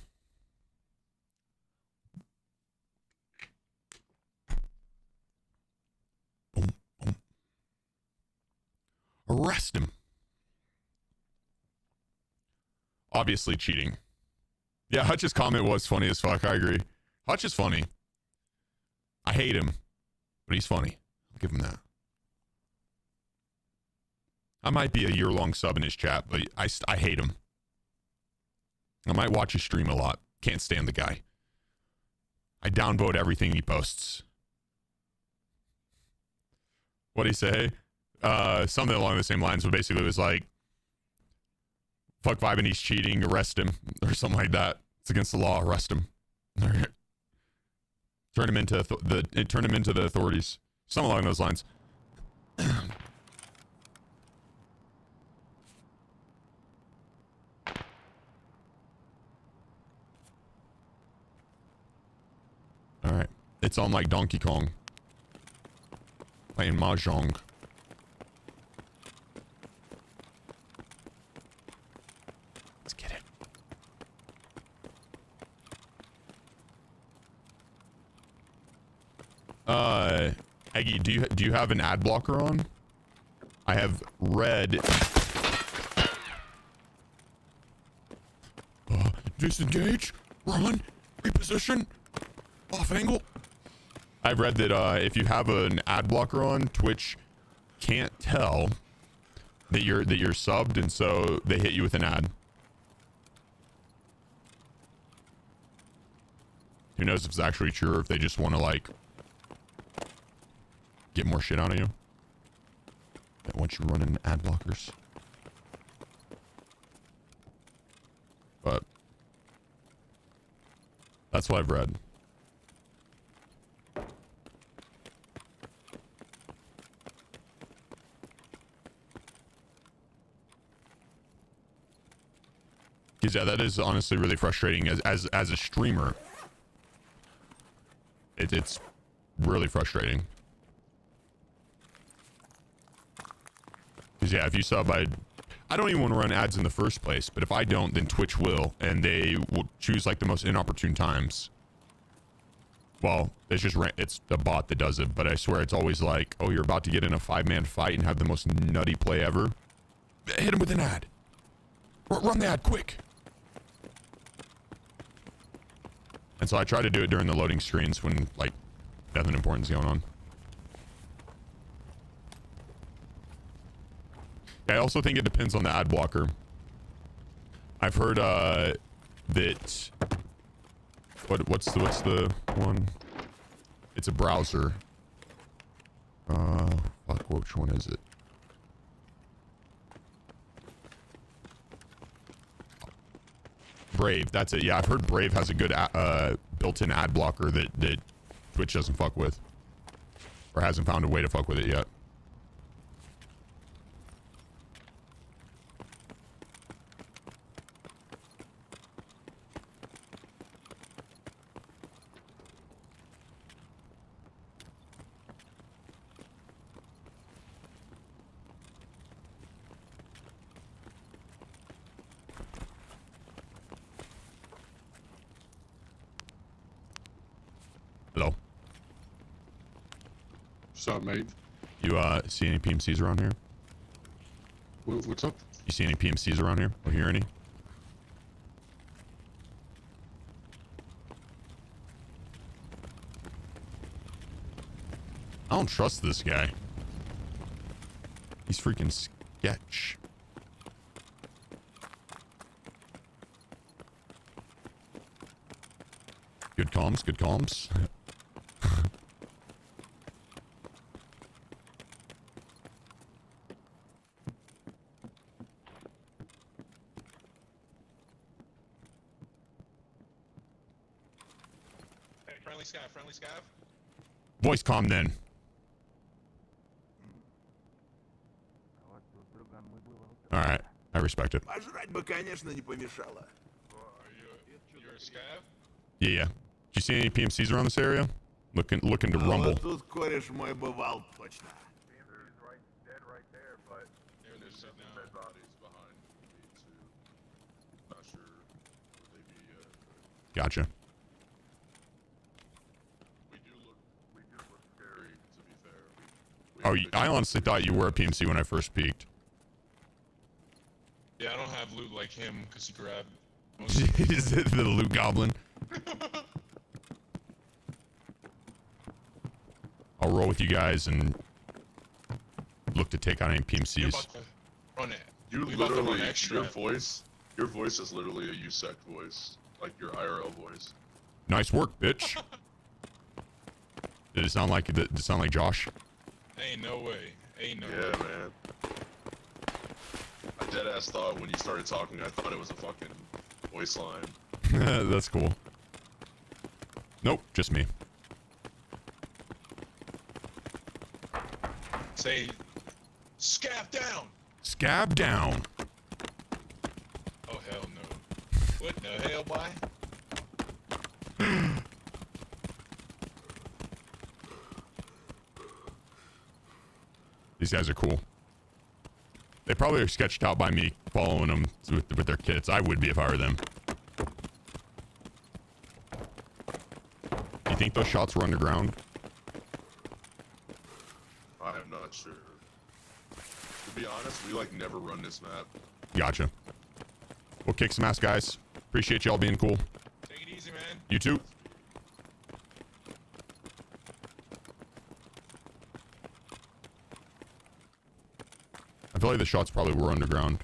Boom, boom. Arrest him. Obviously cheating. Yeah, Hutch's comment was funny as fuck. I agree. Hutch is funny. I hate him, but he's funny. I'll give him that. I might be a year-long sub in his chat, but I hate him. I might watch his stream a lot. Can't stand the guy. I downvote everything he posts. What'd he say? Something along the same lines, but basically it was like, fuck Vibe and he's cheating, arrest him, or something like that. It's against the law, arrest him. Turn him into the authorities. Something along those lines. Alright. It's on like Donkey Kong. Playing Mahjong. Let's get it. Eggy, do you have an ad blocker on? I have red. Disengage, run, reposition, off angle. I've read that if you have an ad blocker on, Twitch can't tell that you're subbed, and so they hit you with an ad. Who knows if it's actually true or if they just want to like get more shit out of you once you run in ad blockers. But that's what I've read. Because yeah, that is honestly really frustrating as a streamer. It's really frustrating. Because yeah, if you sub, I don't even want to run ads in the first place, but if I don't, then Twitch will, and they will choose like the most inopportune times. Well, it's the bot that does it, but I swear it's always like, oh, you're about to get in a 5-man fight and have the most nutty play ever. Hit him with an ad. Run the ad quick. And so I try to do it during the loading screens when like nothing important's going on. I also think it depends on the ad blocker. I've heard that what's the one? It's a browser. Fuck, which one is it? Brave, that's it. Yeah, I've heard Brave has a good built-in ad blocker that Twitch doesn't fuck with, or hasn't found a way to fuck with it yet. Hello. What's up, mate? You see any PMCs around here? What's up? You see any PMCs around here? Or hear any? I don't trust this guy. He's freaking sketch. Good comms, good comms. Hey, friendly scav. Voice comm then. Alright, I respect it. Пожрать бы, конечно, не помешало. You're a scav? Yeah. Do you see any PMCs around this area? Looking to rumble. Вот тут кореш мой бывал точно. Yeah, there's some dead bodies behind. Gotcha. We do look scary, to be fair. Oh, I honestly thought you were a PMC when I first peeked. Yeah, I don't have loot like him because he grabbed. Is it the loot goblin? I'll roll with you guys and look to take on any You're PMCs. about to run it. You We about to run literally, extra. your voice is literally a USEC voice, like your IRL voice. Nice work, bitch. Did it sound like Josh? Ain't no way. Ain't no Yeah, way. man. I deadass thought when you started talking, I thought it was a fucking voice line. That's cool. Nope, just me. Say, scab down. Scab down. Oh hell no. What the hell, boy? These guys are cool. They probably are sketched out by me following them with their kits. I would be if I were them. You think those shots were underground? I am not sure. To be honest, we like never run this map. Gotcha. We'll kick some ass, guys. Appreciate y'all being cool. Take it easy, man. You too. I feel like the shots probably were underground.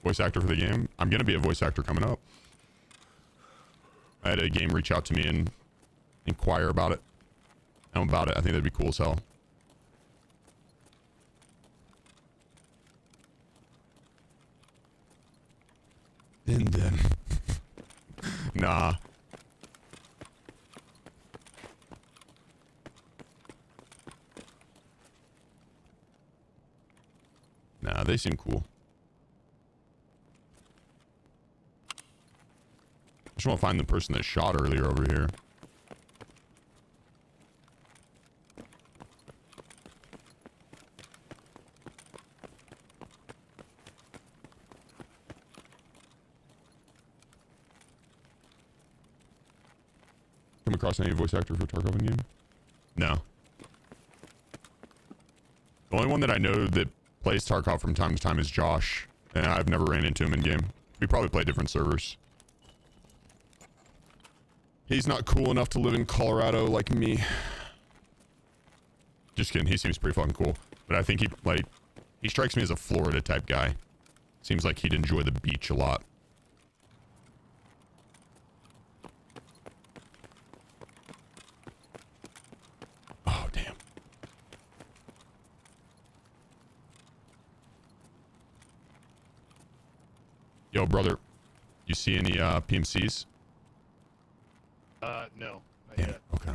Voice actor for the game? I'm gonna be a voice actor coming up. I had a game reach out to me and inquire about it. I think that'd be cool as hell. And then... nah. Nah, they seem cool. Just want to find the person that shot earlier over here. Come across any voice actor for Tarkov in game? No. The only one that I know that plays Tarkov from time to time is Josh, and I've never ran into him in game. We probably play different servers. He's not cool enough to live in Colorado like me. Just kidding, he seems pretty fucking cool. But I think he strikes me as a Florida type guy. Seems like he'd enjoy the beach a lot. Oh, damn. Yo, brother, you see any PMCs? No. Not Yeah, yet. okay.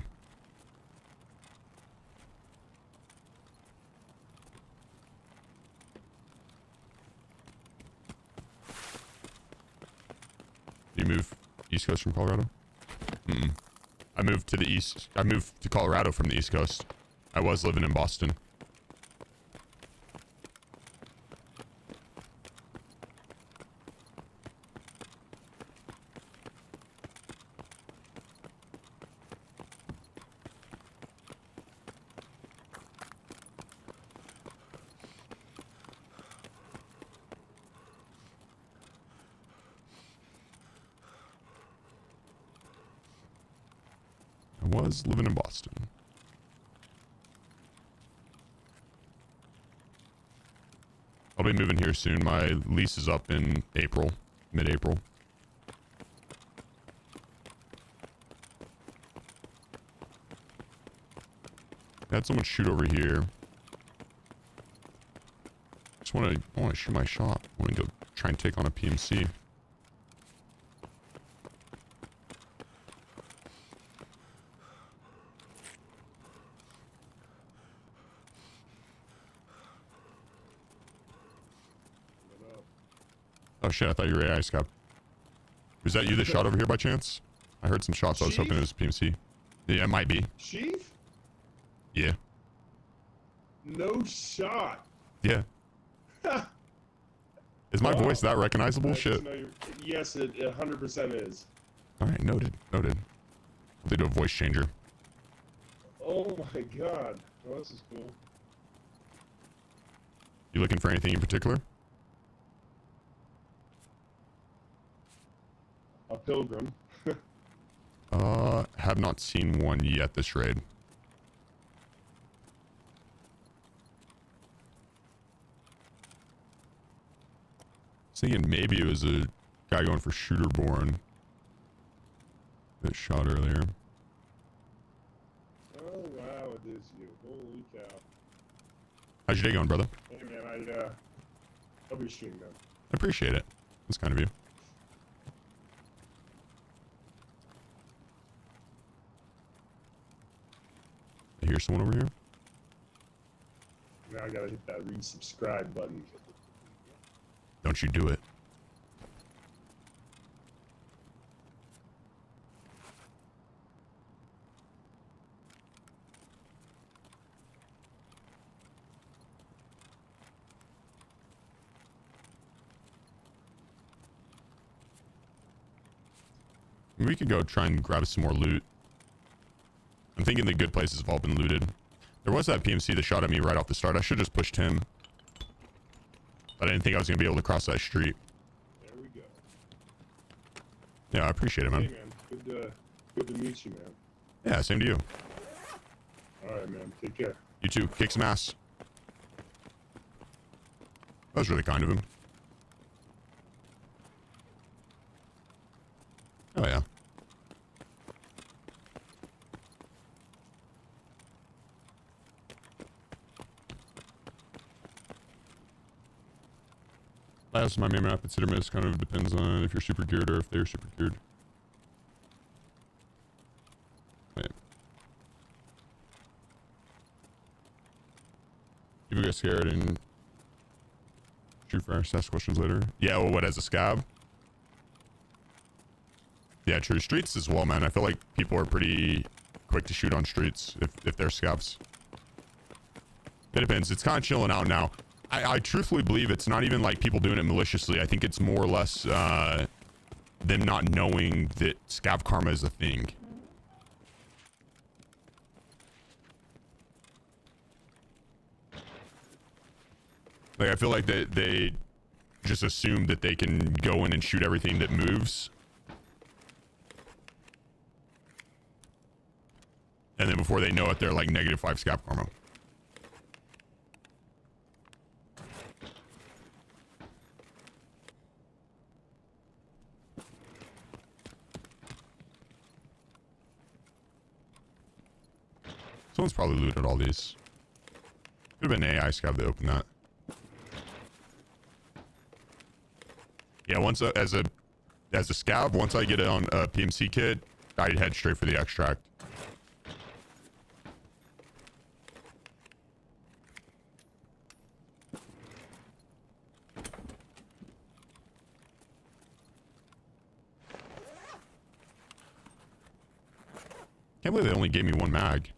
You move East Coast from Colorado? Mm-mm. I moved to the East. I moved to Colorado from the East Coast. I was living in Boston. I was living in Boston. I'll be moving here soon. My lease is up in April, mid-April. I had someone shoot over here. I want to shoot my shot. I want to go try and take on a PMC. Oh shit, I thought you were AI Scott. Was that you that shot over here by chance? I heard some shots. I was hoping it was PMC. Yeah, it might be. Chief? Yeah. No shot. Yeah. Is my voice that recognizable? Shit. Yes, it 100% is. All right, noted. Noted. They do a voice changer. Oh my god. Oh, this is cool. You looking for anything in particular? A pilgrim. Have not seen one yet this raid. I was thinking maybe it was a guy going for shooter-born that shot earlier. Oh wow, it is you. Holy cow. How's your day going, brother? Hey man, I'll be streaming them. I appreciate it. That's kind of you. I hear someone over here. Now I gotta hit that resubscribe button. Don't you do it. We could go try and grab some more loot. I'm thinking the good places have all been looted. There was that PMC that shot at me right off the start. I should have just pushed him. But I didn't think I was going to be able to cross that street. There we go. Yeah, I appreciate it, man. Hey man, good to meet you, man. Yeah, same to you. Alright man, take care. You too. Kick some ass. That was really kind of him. Oh, yeah. Last my main map, it's hit or miss. Kind of depends on if you're super geared or if they're super geared. Wait. People get scared and shoot first, ask questions later. Yeah, well, what, as a scab? Yeah, true. Streets as well, man. I feel like people are pretty quick to shoot on streets if they're scabs. It depends. It's kind of chilling out now. I truthfully believe it's not even like people doing it maliciously. I think it's more or less them not knowing that scab karma is a thing. Like, I feel like they just assume that they can go in and shoot everything that moves. And then before they know it, they're like -5 scab karma. Someone's probably looted all these. Could have been an AI scab that opened that. Yeah, once as a scab, once I get it on a PMC kit, I'd head straight for the extract. Can't believe they only gave me 1 mag.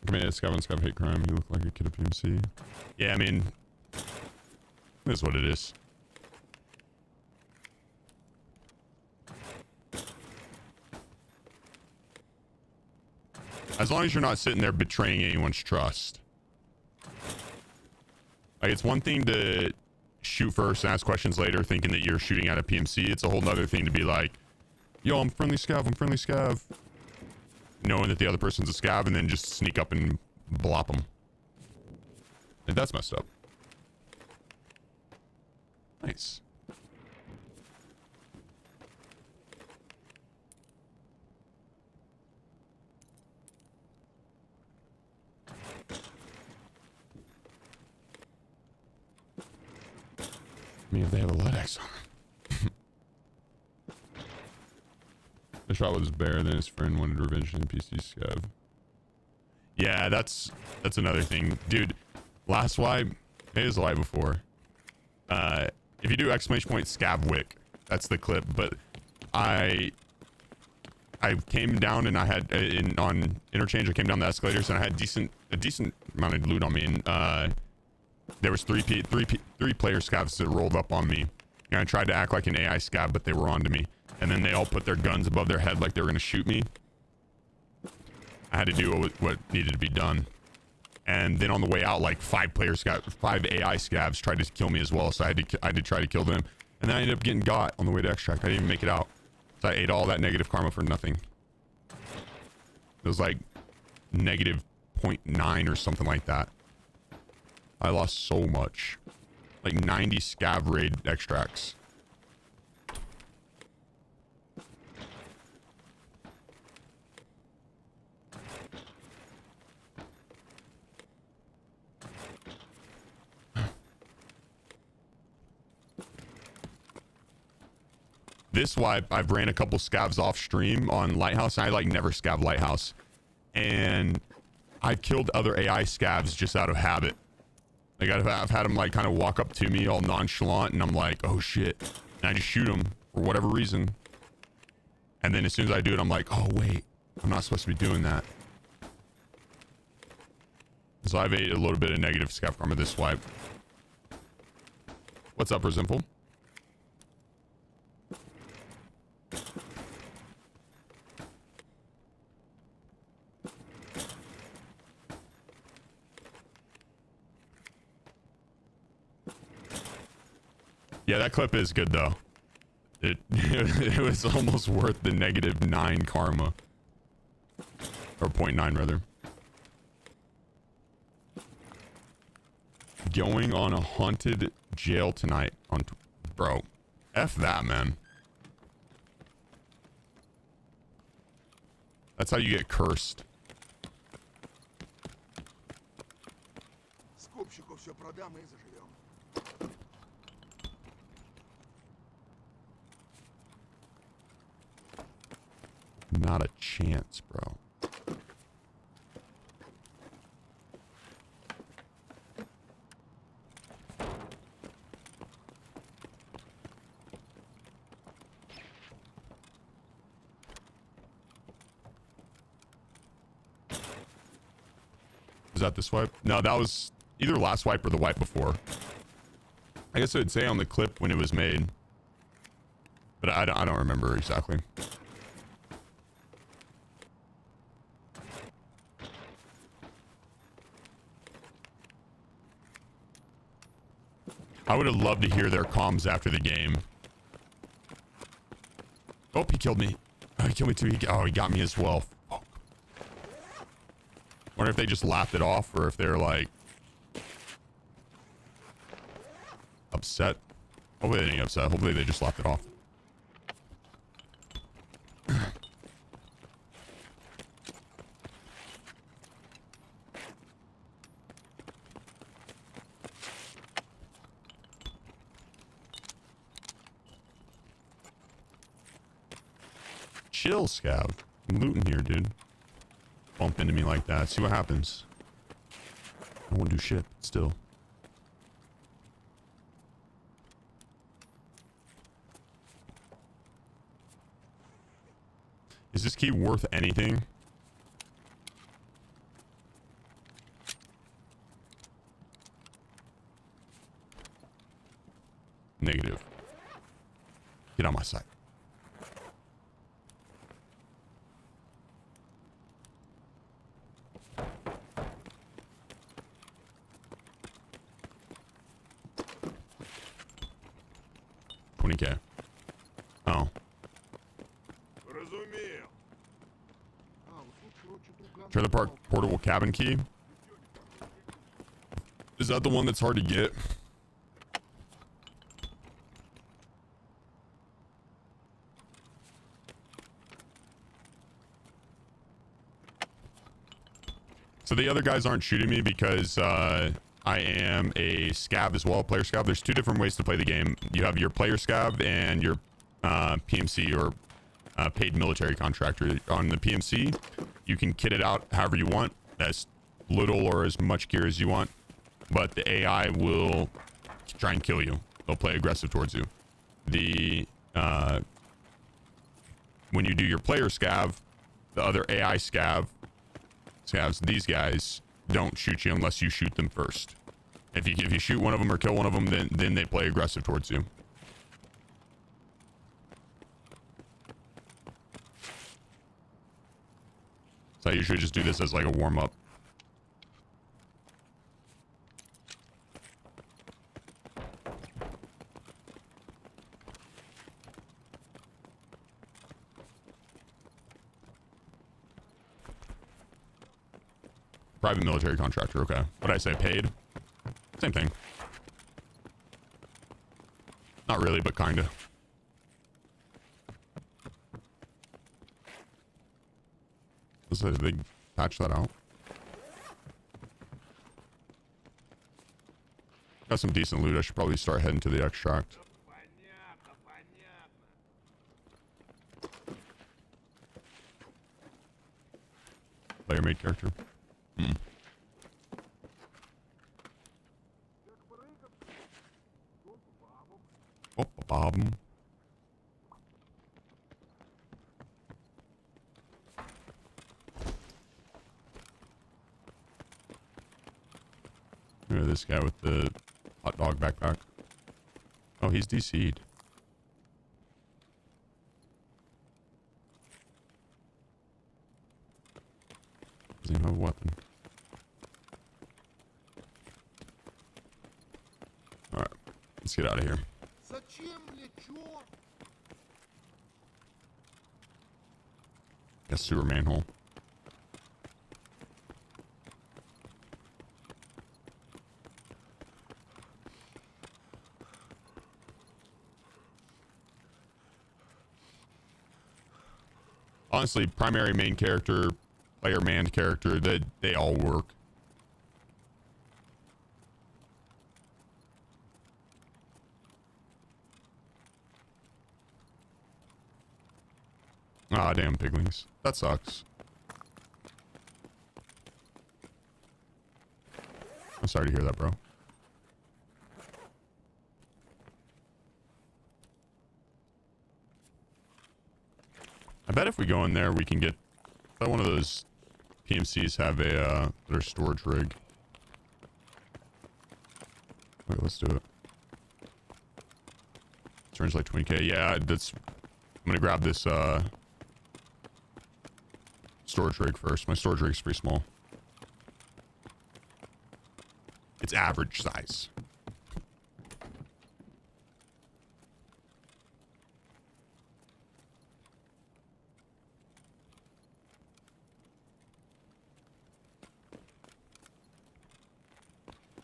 I mean, Scav and Scav hate crime. You look like a kid of PMC. Yeah, I mean, that's what it is. As long as you're not sitting there betraying anyone's trust. Like, it's one thing to shoot first and ask questions later thinking that you're shooting at a PMC. It's a whole nother thing to be like, yo, I'm friendly Scav, I'm friendly Scav. Knowing that the other person's a scab and then just sneak up and blop them. And that's messed up. Nice. I mean, if they have a LEDX on. The shot was bear, then his friend wanted revenge on PC scav. Yeah, that's another thing. Dude, last wipe, it was a wipe before. If you do exclamation point scav wick, that's the clip, but I came down and I had on interchange, I came down the escalators and I had a decent amount of loot on me, and there was three player scavs that rolled up on me, and I tried to act like an AI scav, but they were onto me. And then they all put their guns above their head like they were going to shoot me. I had to do what needed to be done. And then on the way out, like 5 AI scavs tried to kill me as well. So I had to try to kill them. And then I ended up getting got on the way to extract. I didn't even make it out. So I ate all that negative karma for nothing. It was like negative 0.9 or something like that. I lost so much. Like 90 scav raid extracts. This wipe, I've ran a couple scavs off stream on Lighthouse. I like never scav Lighthouse. And I killed other AI scavs just out of habit. Like I've had them like kind of walk up to me all nonchalant and I'm like, oh shit. And I just shoot them for whatever reason. And then as soon as I do it, I'm like, oh wait, I'm not supposed to be doing that. So I've ate a little bit of negative scav karma this wipe. What's up, Resentful? Yeah, that clip is good though. It was almost worth the -9 karma. Or 0.9 rather. Going on a haunted jail tonight on bro. F that, man. That's how you get cursed. Not a chance, bro. Was that this wipe? No, that was either last wipe or the wipe before. I guess it would say on the clip when it was made. But I don't remember exactly. I would have loved to hear their comms after the game. Oh, he killed me. Oh, he killed me too. He got me as well. Fuck. Wonder if they just laughed it off or if they're like upset. Hopefully they ain't upset. Hopefully they just laughed it off. Chill, scav. I'm looting here, dude. Bump into me like that. See what happens. I won't do shit. Still. Is this key worth anything? Negative. Get on my side. $20K. Oh. Trailer park portable cabin key. Is that the one that's hard to get? So the other guys aren't shooting me because I I am a scav as well, player scav. There's two different ways to play the game. You have your player scav and your PMC or paid military contractor. On the PMC, you can kit it out however you want, as little or as much gear as you want, but the AI will try and kill you. They'll play aggressive towards you. When you do your player scav, the other AI scavs, these guys don't shoot you unless you shoot them first. If you shoot one of them or kill one of them, then they play aggressive towards you. So I usually just do this as like a warm-up. Private military contractor, okay. What'd I say, paid? Same thing. Not really, but kinda. Did they patch that out? Got some decent loot. I should probably start heading to the extract. Player made character. Oh, Bob. Look at this guy with the hot dog backpack. Oh, he's DC'd. Doesn't even have a weapon. Alright, let's get out of here. A sewer manhole. Honestly, primary main character, player manned character, they all work. Ah, damn piglings. That sucks. I'm sorry to hear that, bro. I bet if we go in there, we can get... I bet one of those PMCs have a, their storage rig. Wait, let's do it. Turns like 20k. Yeah, that's... I'm gonna grab this, storage rig first. My storage rig's pretty small. It's average size.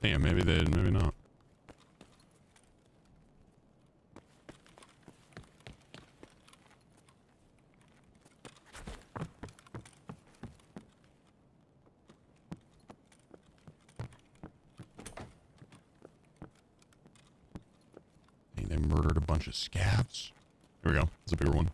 Damn, maybe they did, maybe not. They murdered a bunch of scavs. Here we go. It's a bigger one.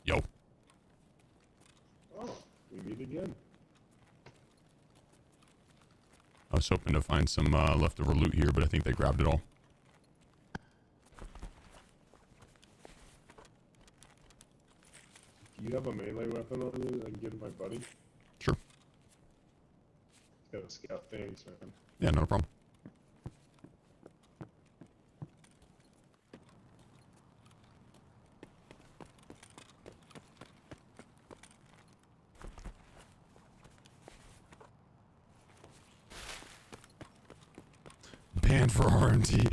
Yo. Oh, we meet again. was hoping to find some leftover loot here, but I think they grabbed it all. Do you have a melee weapon on you that I can give to my buddy? Sure. He's got a scout. Thanks, man. Yeah, not a problem. Banned for RMT.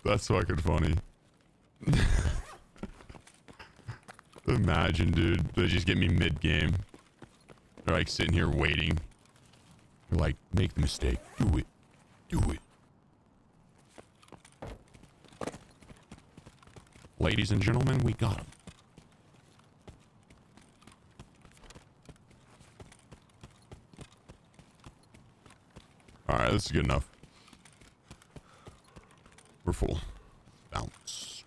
That's fucking funny. Imagine, dude. They just get me mid-game. They're like sitting here waiting. They're like, make the mistake. Do it. Do it. Ladies and gentlemen, we got him. Alright, this is good enough. We're full. Bounce.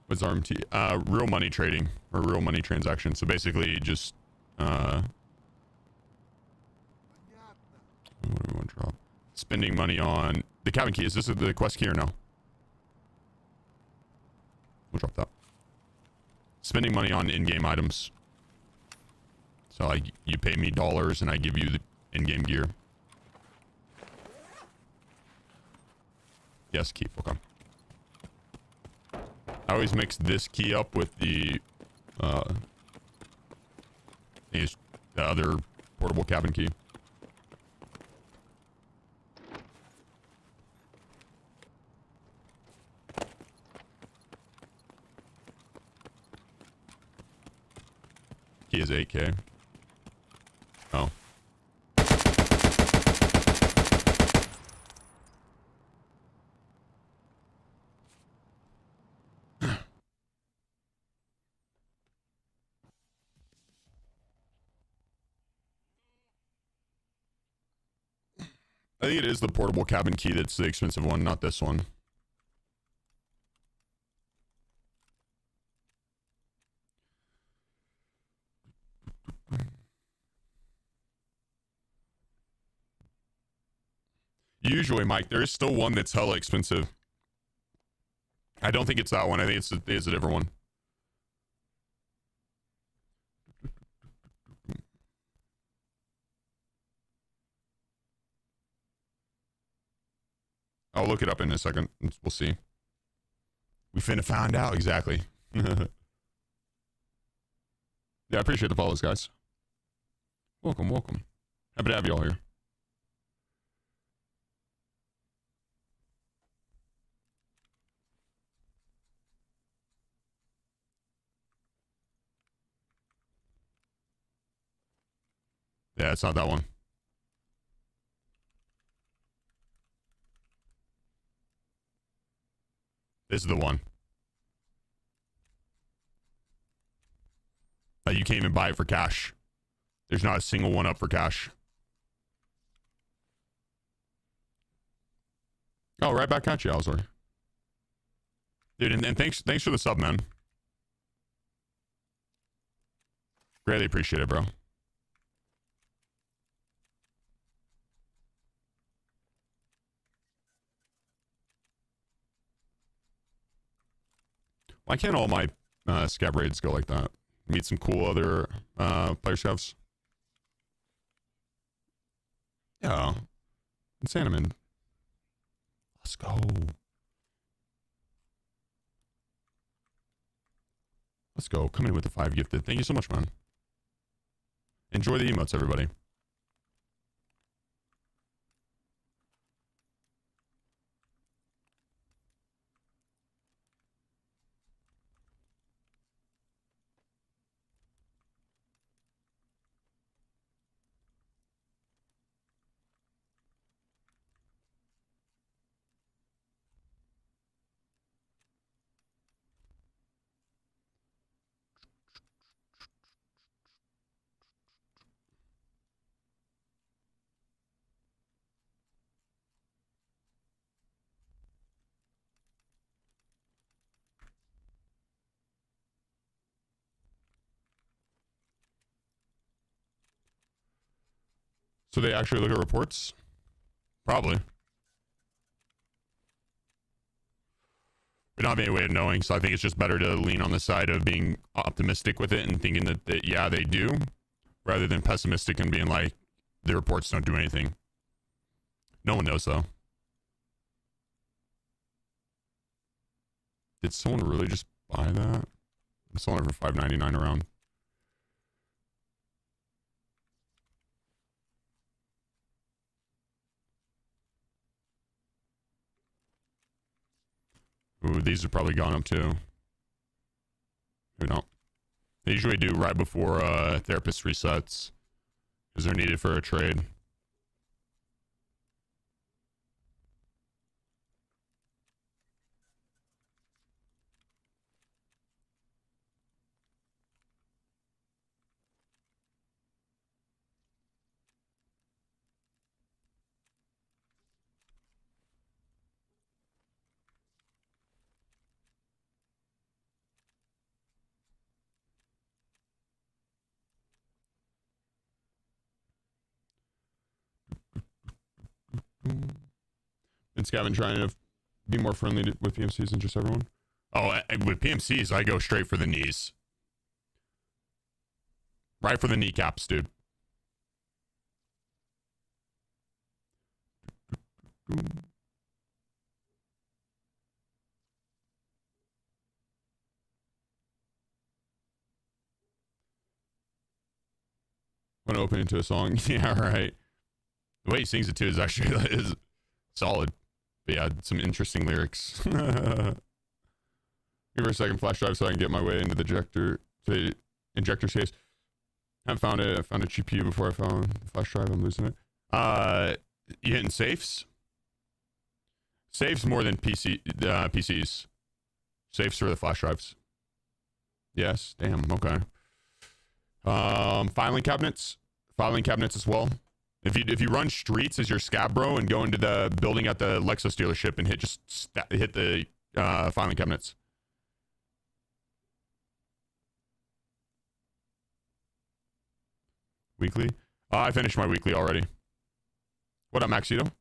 What's RMT? Real money trading or real money transaction. So basically just what do we want to drop? Spending money on the cabin key. Is this the quest key or no? We'll drop that. Spending money on in-game items. So like you pay me dollars and I give you the in-game gear. Yes, keep. Okay. I always mix this key up with the other portable cabin key. Key is 8K. Oh. I think it is the portable cabin key that's the expensive one, not this one. Usually, Mike, there is still one that's hella expensive. I don't think it's that one. I think it's a different one. I'll look it up in a second. We'll see. We finna find out exactly. Yeah, I appreciate the follows, guys. Welcome, welcome. Happy to have you all here. Yeah, it's not that one. This is the one. You can't even buy it for cash. There's not a single one up for cash. Oh, right back at you, Alzor. Dude, and thanks for the sub, man. Greatly appreciate it, bro. Why can't all my scav raids go like that? Meet some cool other player scavs. Yeah. Insanaman. Let's go. Let's go. Come in with the 5 gifted. Thank you so much, man. Enjoy the emotes, everybody. So they actually look at reports? Probably. We don't have any way of knowing, so I think it's just better to lean on the side of being optimistic with it and thinking that yeah, they do, rather than pessimistic and being like, the reports don't do anything. No one knows, though. Did someone really just buy that? I'm selling it for $5.99 around. Ooh, these have probably gone up too. Maybe not. They usually do right before therapist resets, because they're needed for a trade. And Scavin trying to be more friendly with PMCs than just everyone. Oh, with PMCs, I go straight for the knees. Right for the kneecaps, dude. Want to open into a song? Yeah, right. The way he sings it too is actually is solid. But yeah, some interesting lyrics. Give her a second flash drive so I can get my way into the injector case. Haven't found it. I found a GPU before I found the flash drive. I'm losing it. You hitting safes? Safes more than PCs. Safes for the flash drives. Yes. Damn. Okay. Filing cabinets as well. If you run streets as your scab bro and go into the building at the Lexus dealership and hit the filing cabinets. Weekly? I finished my weekly already. What up, Maxito?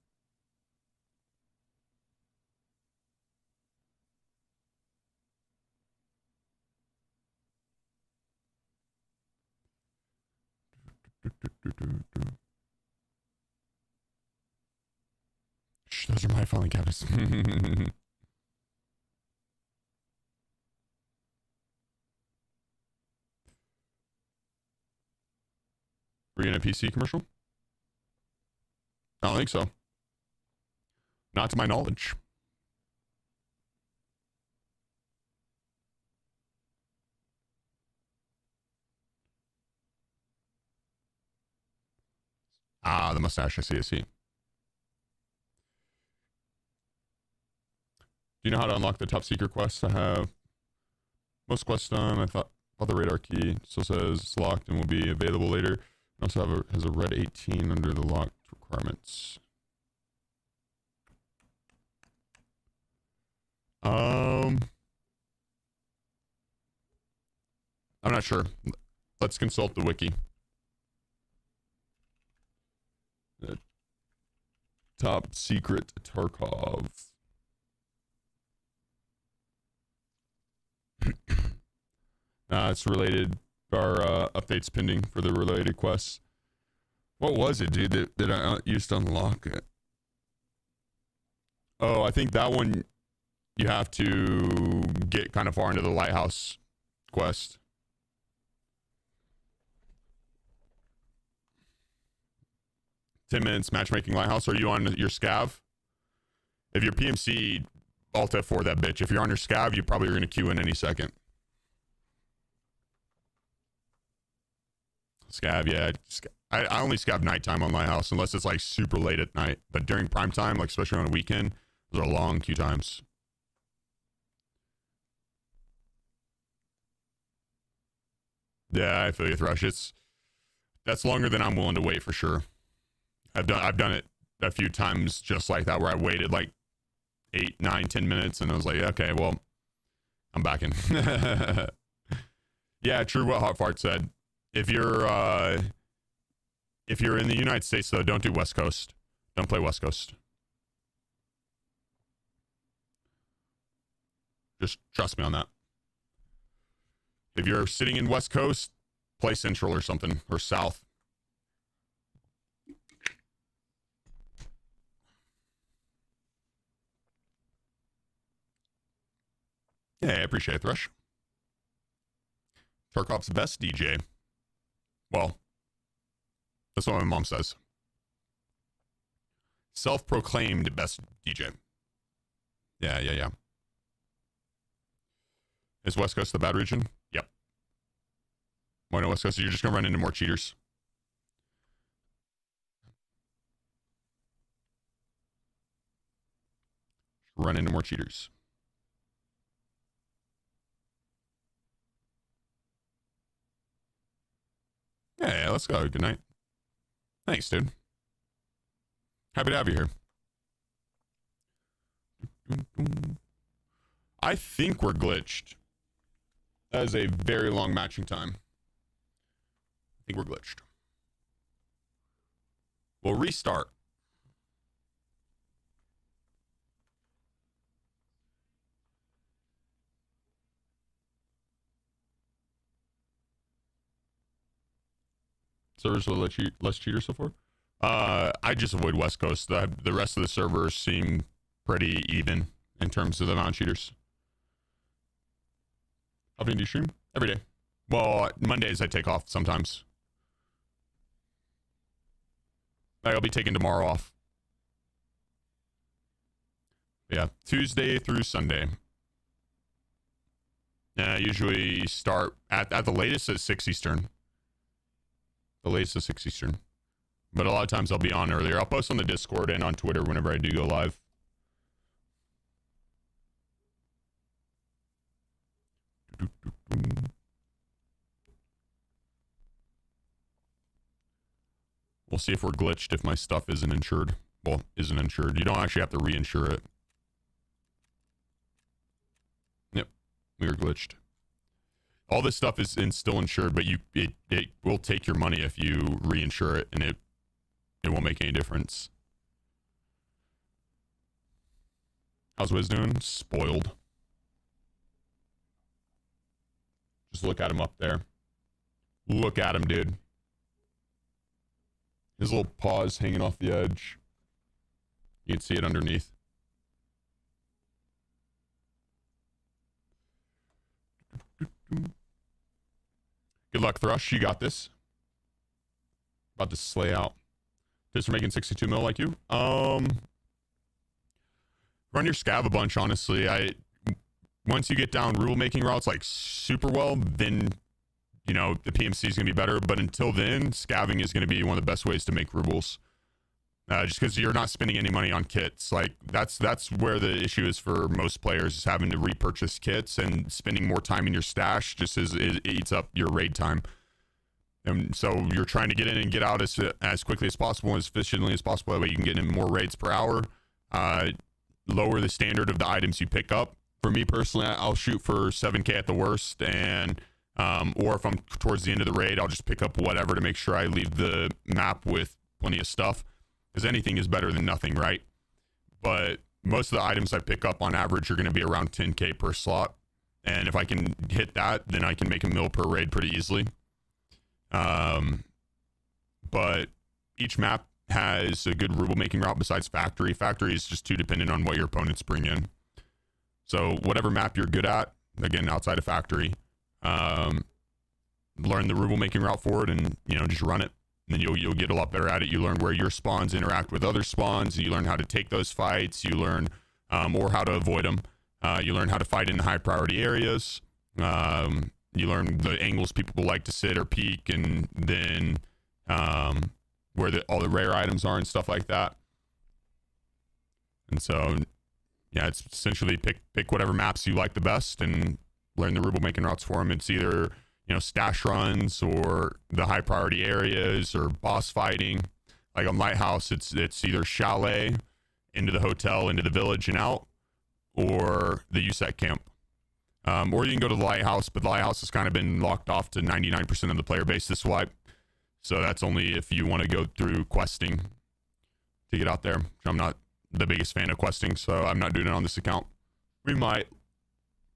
Shh, those are my filing cabinets. Were you in a PC commercial? I don't think so. Not to my knowledge. Ah, the mustache. I see. Do you know how to unlock the top secret quests? I have most quests done. I thought the radar key still says it's locked and will be available later. It also has a red 18 under the locked requirements. I'm not sure. Let's consult the wiki. The top secret Tarkov. It's related. Our updates pending for the related quests. What was it, dude, that I used to unlock it? Oh, I think that one you have to get kind of far into the lighthouse quest. $10 matchmaking lighthouse. Are you on your scav? If you're PMC, Alt F4 that bitch. If you're on your scav, you probably are going to queue in any second. Scav, yeah. I only scav nighttime on Lighthouse unless it's like super late at night. But during prime time, like especially on a weekend, those are long queue times. Yeah, I feel you, Thrush. That's longer than I'm willing to wait for sure. I've done it a few times just like that where I waited like 8, 9, 10 minutes and I was like, okay, well, I'm back in. Yeah, true what Hot Fart said. If If you're in the United States, though, don't do West Coast. Don't play West Coast. Just trust me on that. If you're sitting in West Coast, play Central or something, or South. Yeah, I appreciate it, Thrush. Tarkov's best DJ. Well, that's what my mom says. Self-proclaimed best DJ. Yeah. Is West Coast the bad region? Yep. Why not West Coast? You're just going to run into more cheaters. Run into more cheaters. Yeah, let's go. Good night. Thanks, dude. Happy to have you here. I think we're glitched. That is a very long matching time. I think we're glitched. We'll restart. Servers with less cheaters so far? I just avoid West Coast. The rest of the servers seem pretty even in terms of the non-cheaters. How often do you stream? Every day. Well, Mondays I take off sometimes. I'll be taking tomorrow off. Yeah, Tuesday through Sunday. Usually start at the latest at 6 Eastern. The latest is 6 Eastern. But a lot of times I'll be on earlier. I'll post on the Discord and on Twitter whenever I do go live. We'll see if we're glitched if my stuff isn't insured. Well, isn't insured. You don't actually have to reinsure it. Yep, we were glitched. All this stuff is still insured, but it will take your money if you reinsure it, and it won't make any difference. How's Wiz doing? Spoiled. Just look at him up there. Look at him, dude. His little paws hanging off the edge. You can see it underneath. Good luck, Thrush. You got this. About to slay out. Just for making 62 mil like you. Run your scav a bunch, honestly. Once you get down rule making routes like super well, then you know the PMC is gonna be better. But until then, scavving is gonna be one of the best ways to make rubles. Just because you're not spending any money on kits. Like that's where the issue is for most players, is having to repurchase kits, and spending more time in your stash just it eats up your raid time. And so you're trying to get in and get out as quickly as possible, as efficiently as possible. That way you can get in more raids per hour. Lower the standard of the items you pick up. For me personally, I'll shoot for 7K at the worst, and or if I'm towards the end of the raid, I'll just pick up whatever to make sure I leave the map with plenty of stuff. Because anything is better than nothing, right? But most of the items I pick up on average are going to be around 10K per slot. And if I can hit that, then I can make a mil per raid pretty easily. But each map has a good ruble making route besides factory. Factory is just too dependent on what your opponents bring in. So whatever map you're good at, again, outside of factory, learn the ruble making route for it, and just run it. And then you'll get a lot better at it. You learn where your spawns interact with other spawns. You learn how to take those fights. You learn or how to avoid them. You learn how to fight in high priority areas. You learn the angles people like to sit or peek, and then where all the rare items are and stuff like that. And so, yeah, it's essentially pick whatever maps you like the best and learn the ruble making routes for them. It's either stash runs or the high priority areas or boss fighting. Like on Lighthouse, it's either chalet, into the hotel, into the village and out, or the USEC camp. Or you can go to the Lighthouse, but the Lighthouse has kind of been locked off to 99% of the player base this wipe. So that's only if you want to go through questing to get out there. I'm not the biggest fan of questing, so I'm not doing it on this account. We might.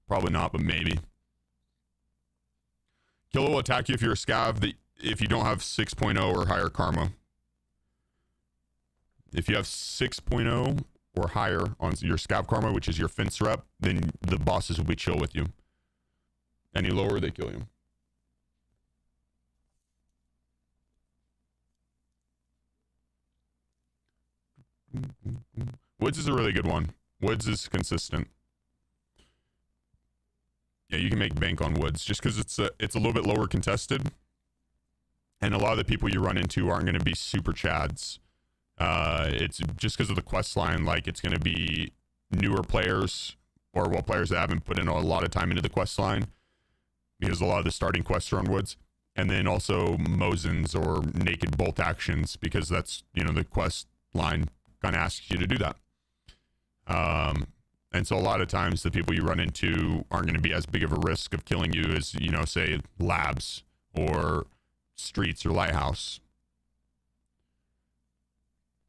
Probably not, but maybe. Killer will attack you if you're a scav if you don't have 6.0 or higher karma. If you have 6.0 or higher on your scav karma, which is your fence rep, then the bosses will be chill with you. Any lower, they kill you. Woods is a really good one. Woods is consistent. Yeah, you can make bank on Woods just because it's a little bit lower contested, and a lot of the people you run into aren't going to be super chads. It's just because of the quest line. Like, it's going to be newer players or players that haven't put in a lot of time into the quest line, because a lot of the starting quests are on Woods, and then also Mosins or naked bolt actions, because that's, you know, the quest line kind of asks you to do that. And so a lot of times the people you run into aren't going to be as big of a risk of killing you as, you know, say labs or streets or lighthouse.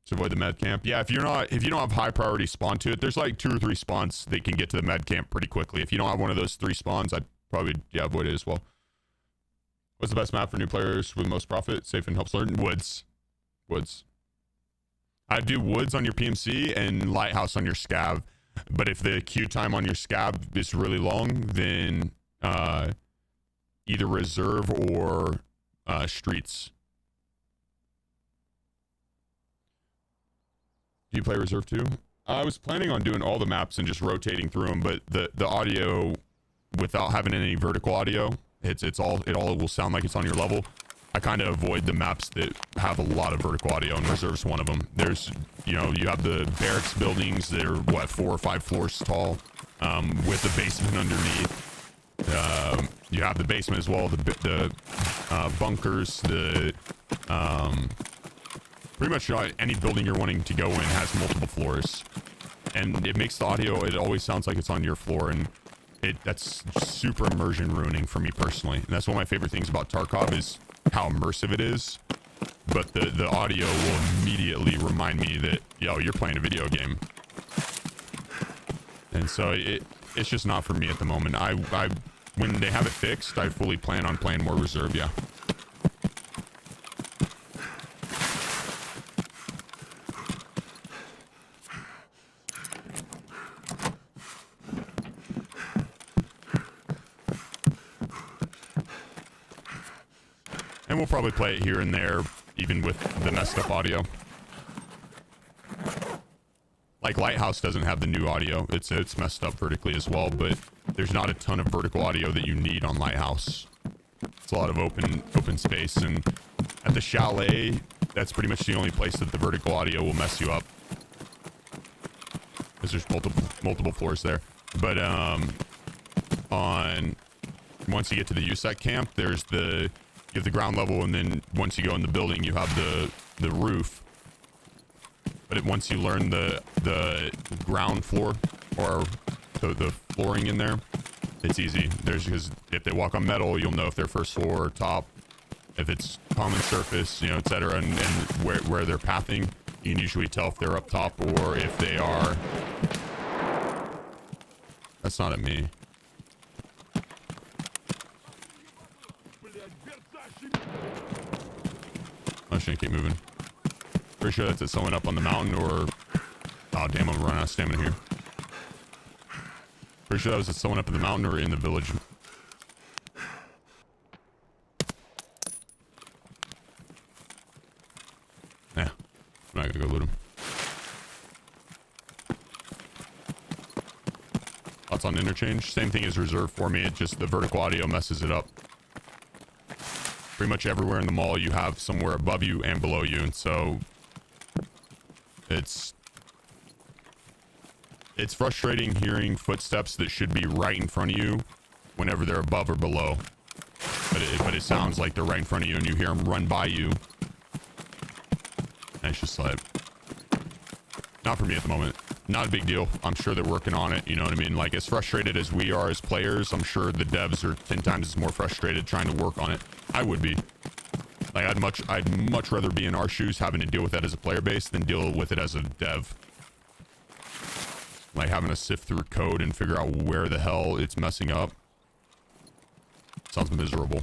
To avoid the med camp. Yeah, if you don't have high priority spawn to it, there's like 2 or 3 spawns that can get to the med camp pretty quickly. If you don't have one of those 3 spawns, I'd probably avoid it as well. What's the best map for new players with most profit, safe and helps learn? Woods. I'd do Woods on your PMC and Lighthouse on your scav. But if the queue time on your scav is really long, then either reserve or streets. Do you play reserve too? I was planning on doing all the maps and just rotating through them, but the audio, without having any vertical audio, it all will sound like it's on your level. I kind of avoid the maps that have a lot of vertical audio, and reserve's one of them. There's, you know, you have the barracks buildings that are, what, 4 or 5 floors tall, with the basement underneath. You have the basement as well, the bunkers, pretty much any building you're wanting to go in has multiple floors. And it makes the audio, it always sounds like it's on your floor, and that's super immersion ruining for me personally. And that's one of my favorite things about Tarkov is how immersive it is, but the audio will immediately remind me that, yo, you're playing a video game. And so it's just not for me at the moment. I when they have it fixed, I fully plan on playing more reserve. Yeah. And we'll probably play it here and there, even with the messed up audio. Like Lighthouse doesn't have the new audio. It's messed up vertically as well, but there's not a ton of vertical audio that you need on Lighthouse. It's a lot of open space, and at the chalet, that's pretty much the only place that the vertical audio will mess you up, because there's multiple floors there. But once you get to the USEC camp, there's you have the ground level, and then once you go in the building, you have the roof. But once you learn the ground floor or the flooring in there, it's easy. Because if they walk on metal, you'll know if they're first floor or top. If it's common surface, you know, etc., and where they're pathing, you can usually tell if they're up top or if they are. That's not at me. I'm just gonna keep moving. Pretty sure that's someone up on the mountain, or... Oh, damn, I'm running out of stamina here. Pretty sure that was someone up in the mountain or in the village. Yeah, I'm not gonna go loot him. Thoughts on interchange? Same thing as reserve for me, it just the vertical audio messes it up. Pretty much everywhere in the mall you have somewhere above you and below you, and so it's frustrating hearing footsteps that should be right in front of you whenever they're above or below, but it sounds like they're right in front of you, and you hear them run by you, and it's just like, not for me at the moment. Not a big deal. I'm sure they're working on it, you know what I mean? Like, as frustrated as we are as players, I'm sure the devs are 10 times as more frustrated trying to work on it. I would be. Like I'd much rather be in our shoes having to deal with that as a player base than deal with it as a dev. Like having to sift through code and figure out where the hell it's messing up. Sounds miserable.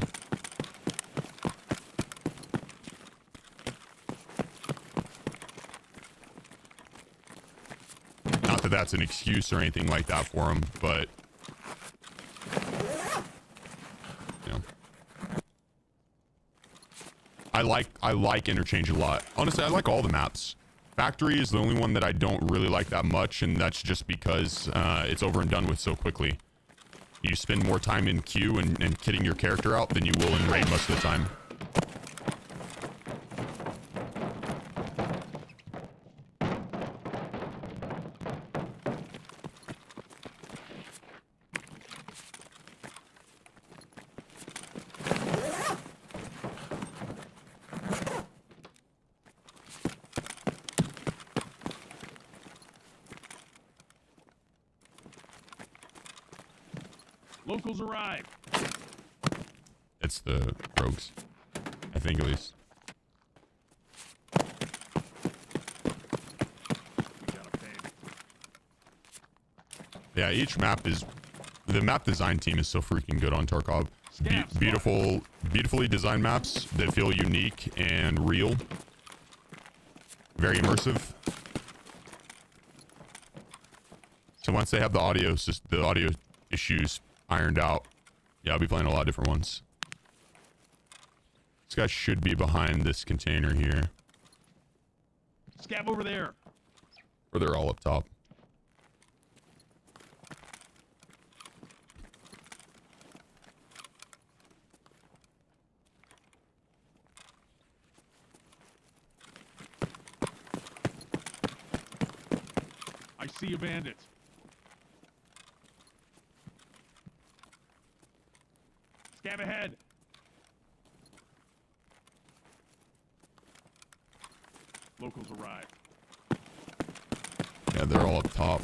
Not that that's an excuse or anything like that for him, but you know. I like Interchange a lot. Honestly, I like all the maps. Factory is the only one that I don't really like that much, and that's just because it's over and done with so quickly. You spend more time in queue and kitting your character out than you will in raid most of the time. Locals arrived. It's the rogues, I think at least. Yeah, each map is... The map design team is so freaking good on Tarkov. Beautifully designed maps that feel unique and real. Very immersive. So once they have the audio issues ironed out, yeah, I'll be playing a lot of different ones. This guy should be behind this container here. Scab over there. Or they're all up top. I see a bandit. Scab ahead. Locals arrived. Yeah, they're all up top.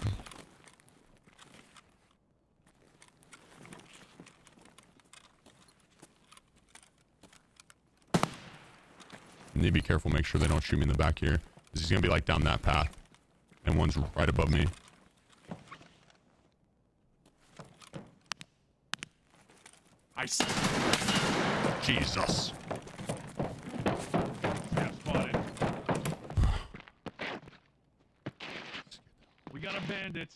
Need to be careful, make sure they don't shoot me in the back here. Because he's going to be like down that path. And one's right above me. I see. Jesus. Scab spotted. We got a bandit.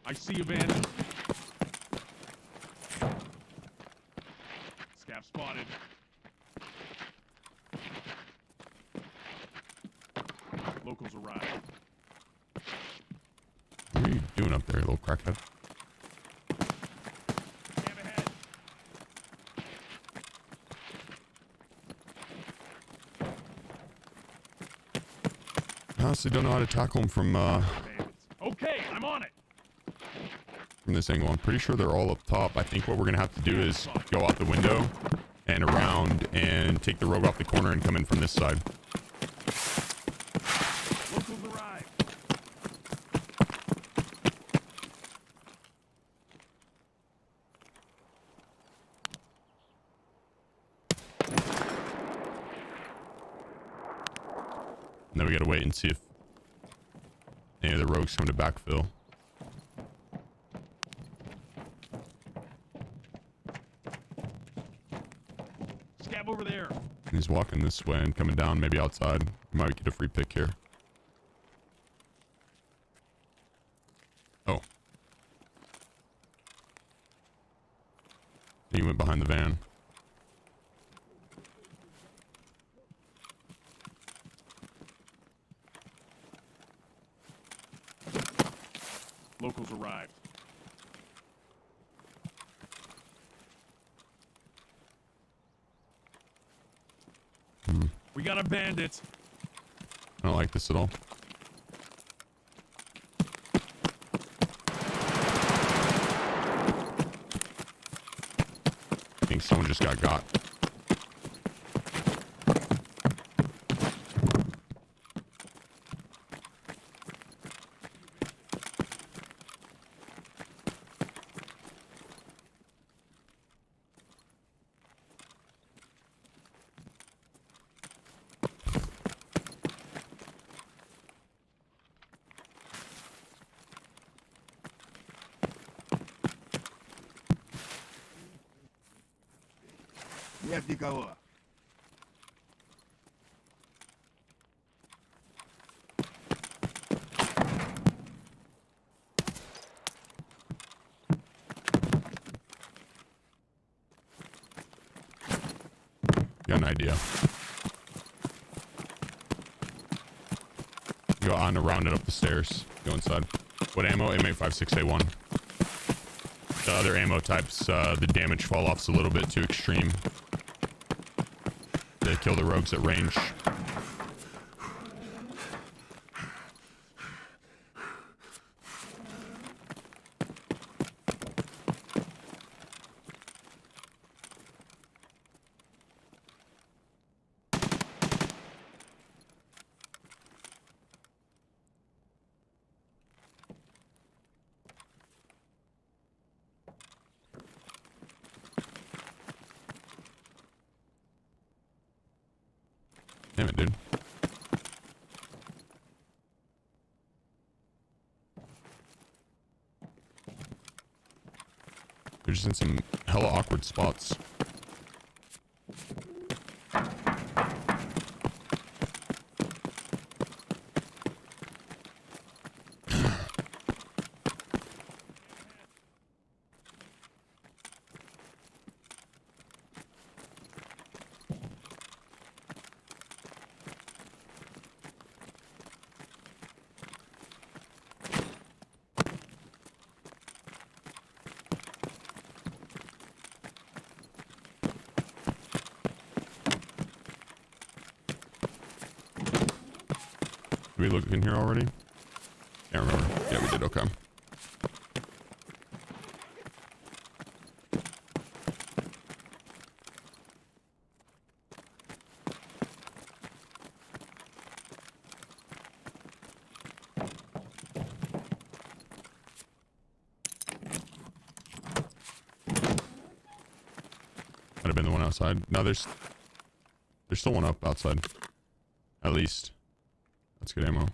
I see a bandit. Scab spotted. Locals arrived. What are you doing up there, little crackhead? Scab ahead. I honestly don't know how to tackle him from Okay, I'm on it. this angle. I'm pretty sure they're all up top. I think what we're going to have to do is go out the window and around and take the rogue off the corner and come in from this side. Locals arrived. And then we got to wait and see if any of the rogues come to backfill. Scab over there. And he's walking this way and coming down, maybe outside. We might get a free pick here. Oh. He went behind the van. Locals arrived. We got a bandit. I don't like this at all. I think someone just got. Нет никого. Got an idea. Go on around it up the stairs. Go inside. What ammo? M856A1. The other ammo types, the damage fall off's a little bit too extreme. They kill the rogues at range. Damn it, dude. They're just in some hella awkward spots. Did we look in here already? Can't remember. Yeah, we did. Okay. Might have been the one outside. No, there's still one up outside. At least. That's good ammo.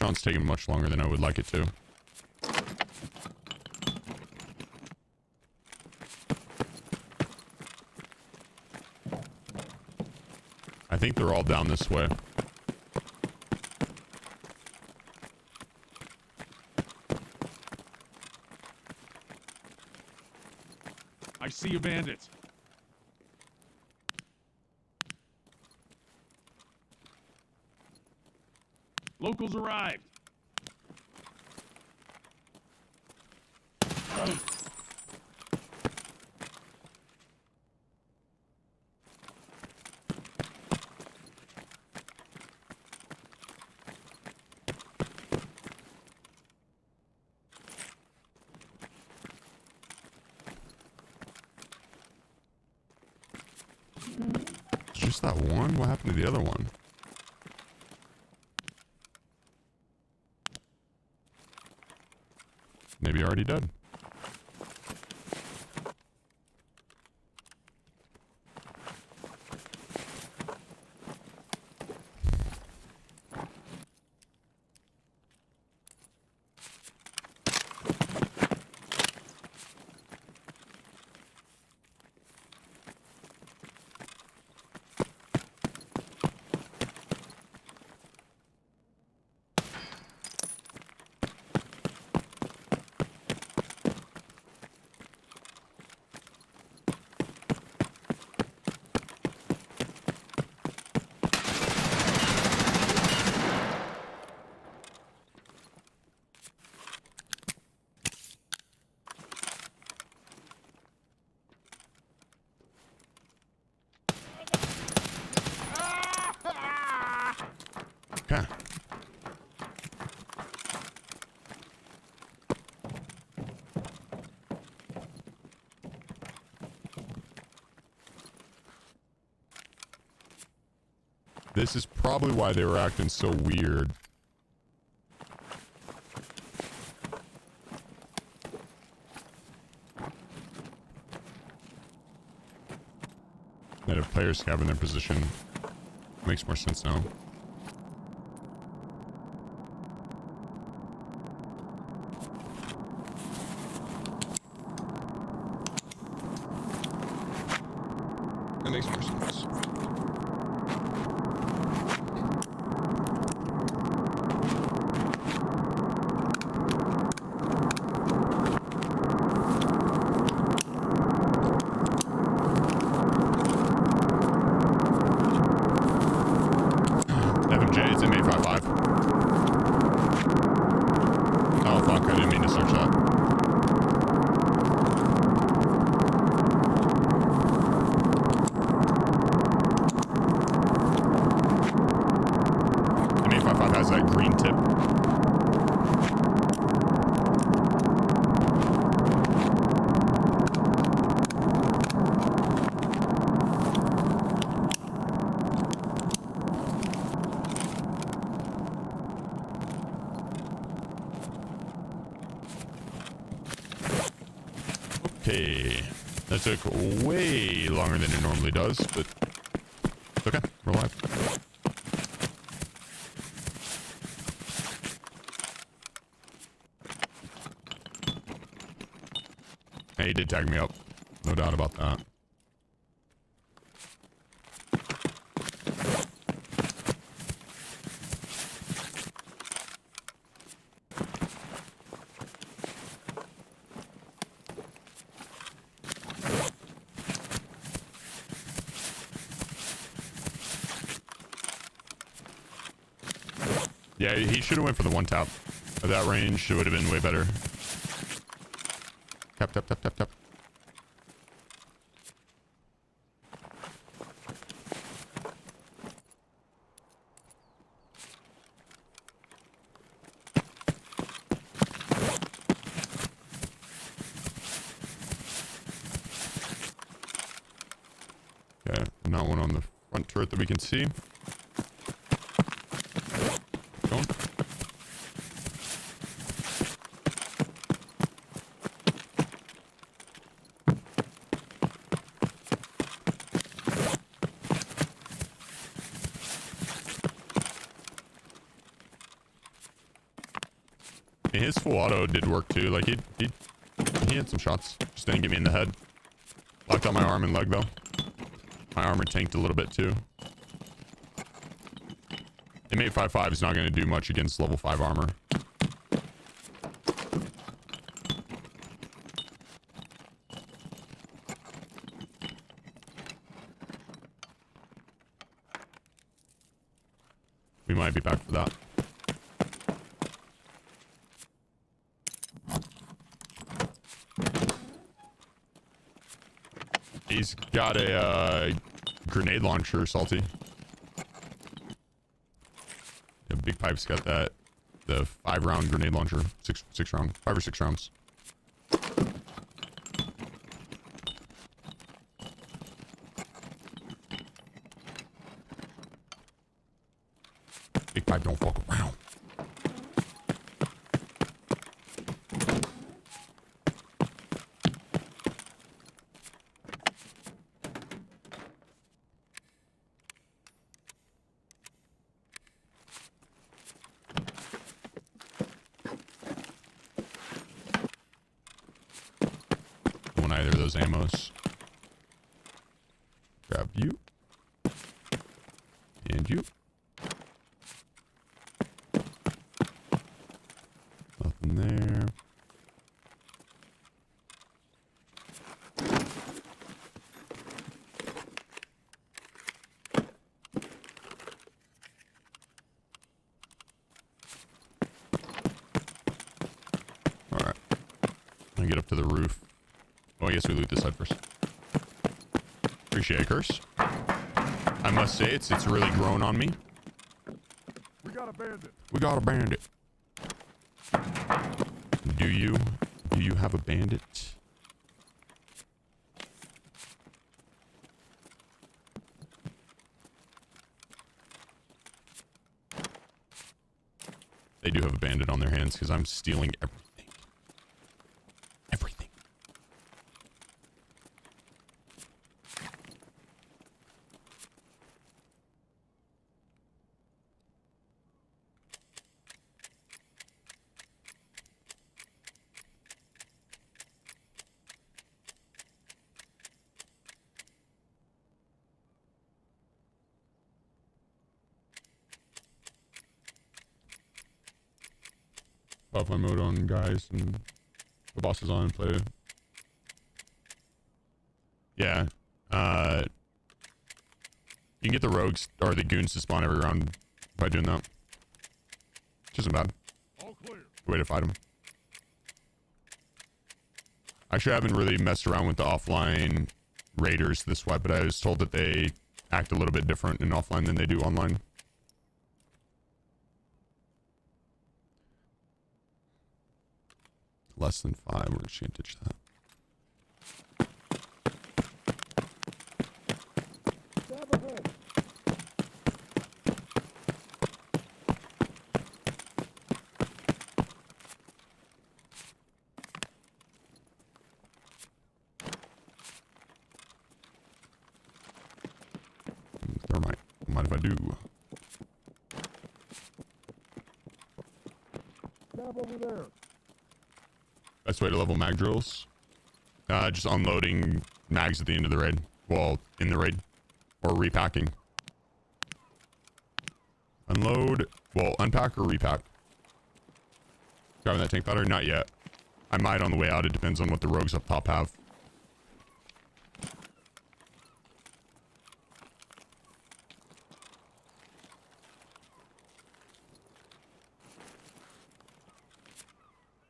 John's taking much longer than I would like it to. I think they're all down this way. I see you, bandits. Locals arrived. It's just that one? What happened to the other one? Maybe already dead. Okay. This is probably why they were acting so weird. That if players have in their position, makes more sense now. makes more sense. FMJ, it's M855. Oh fuck, I didn't mean to search that. M855 has that green tip. Okay, that took way longer than it normally does, but it's okay, we're alive. Hey, he did tag me up, no doubt about that. Yeah, he should have went for the one tap. At that range, it would have been way better. Tap, tap, tap, tap, tap. Okay, not one on the front turret that we can see. Going. And his full auto did work too. Like he had some shots. Just didn't get me in the head. Locked out my arm and leg though. My armor tanked a little bit too. M855 is not going to do much against level 5 armor. We might be back for that. He's got a grenade launcher, Salty. The big pipe's got that, the 5-round grenade launcher, 5 or 6 rounds. Big pipe don't fuck around. Either of those ammos. Grab you. And you. Nothing there. Alright. I'm gonna get up to the roof. Oh, I guess we loot this side first. Appreciate it, Curse. I must say, it's really grown on me. We got a bandit. We got a bandit. Do you? Do you have a bandit? They do have a bandit on their hands because I'm stealing everything. Everything. offline mode on guys and the boss is on and play. Yeah. You can get the rogues or the goons to spawn every round by doing that. Which isn't bad. All clear. Way to fight them. Actually, I haven't really messed around with the offline raiders this way, but I was told that they act a little bit different in offline than they do online. Less than 5, we're just gonna ditch that. Stab ahead. Thermite. Don't mind if I do. Stab over there. Best way to level mag drills? Just unloading mags at the end of the raid. Well, in the raid. Or repacking. Unload. Well, unpack or repack? Grabbing that tank powder? Not yet. I might on the way out. It depends on what the rogues up top have.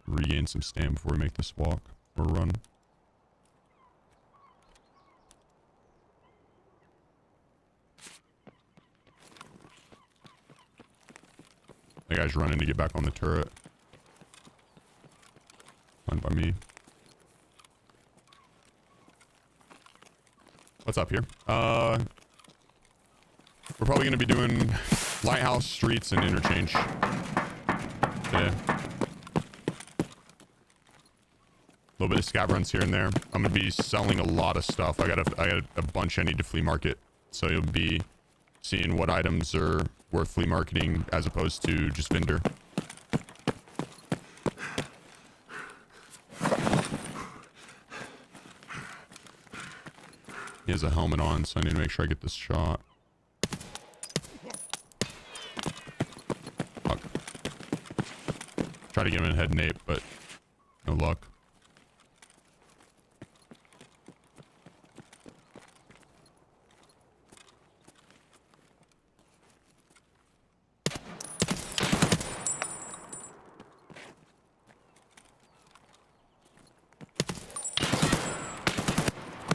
Regain some stamina before we make this walk or run. That guy's running to get back on the turret. Fine by me. What's up here? We're probably gonna be doing lighthouse, streets, and interchange today. A little bit of scav runs here and there. I'm gonna be selling a lot of stuff. I got a bunch I need to flea market, so you'll be seeing what items are worth flea marketing as opposed to just vendor. He has a helmet on, so I need to make sure I get this shot. Fuck. Try to get him in head nape, but no luck.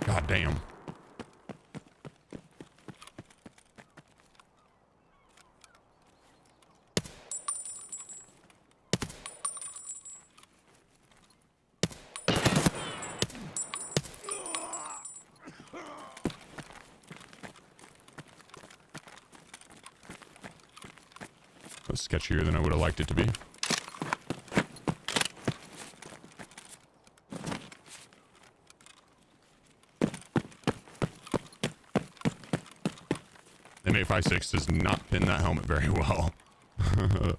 God damn. It was sketchier than I would have liked it to be. M856 does not pin that helmet very well. What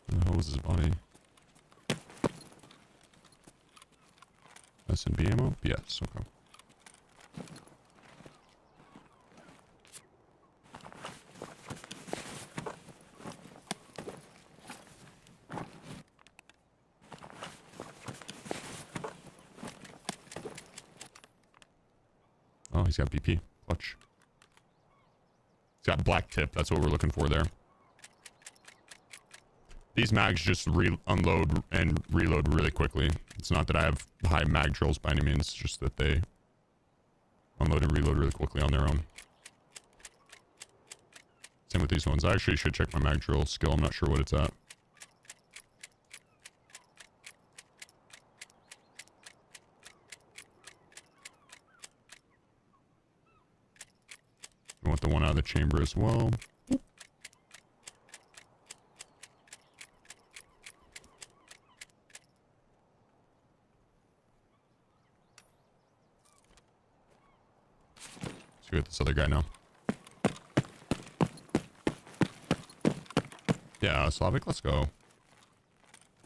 the hell was his body? S&B ammo? Yes, okay. Oh, he's got BP. Clutch. He's got black tip. That's what we're looking for there. These mags just unload and reload really quickly. It's not that I have high mag drills by any means. It's just that they unload and reload really quickly on their own. Same with these ones. I actually should check my mag drill skill. I'm not sure what it's at. I want the one out of the chamber as well. Let's go with this other guy now. Yeah, Slavic, let's go.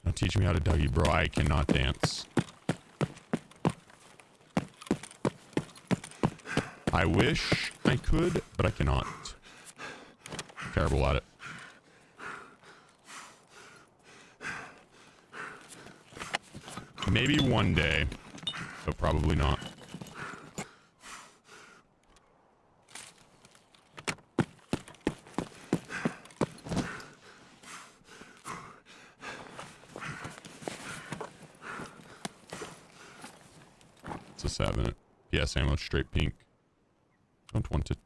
Now teach me how to Dougie, bro. I cannot dance. I wish I could, but I cannot. Terrible at it. Maybe one day, but probably not. It's a 7. PS ammo, straight pink. Don't want it.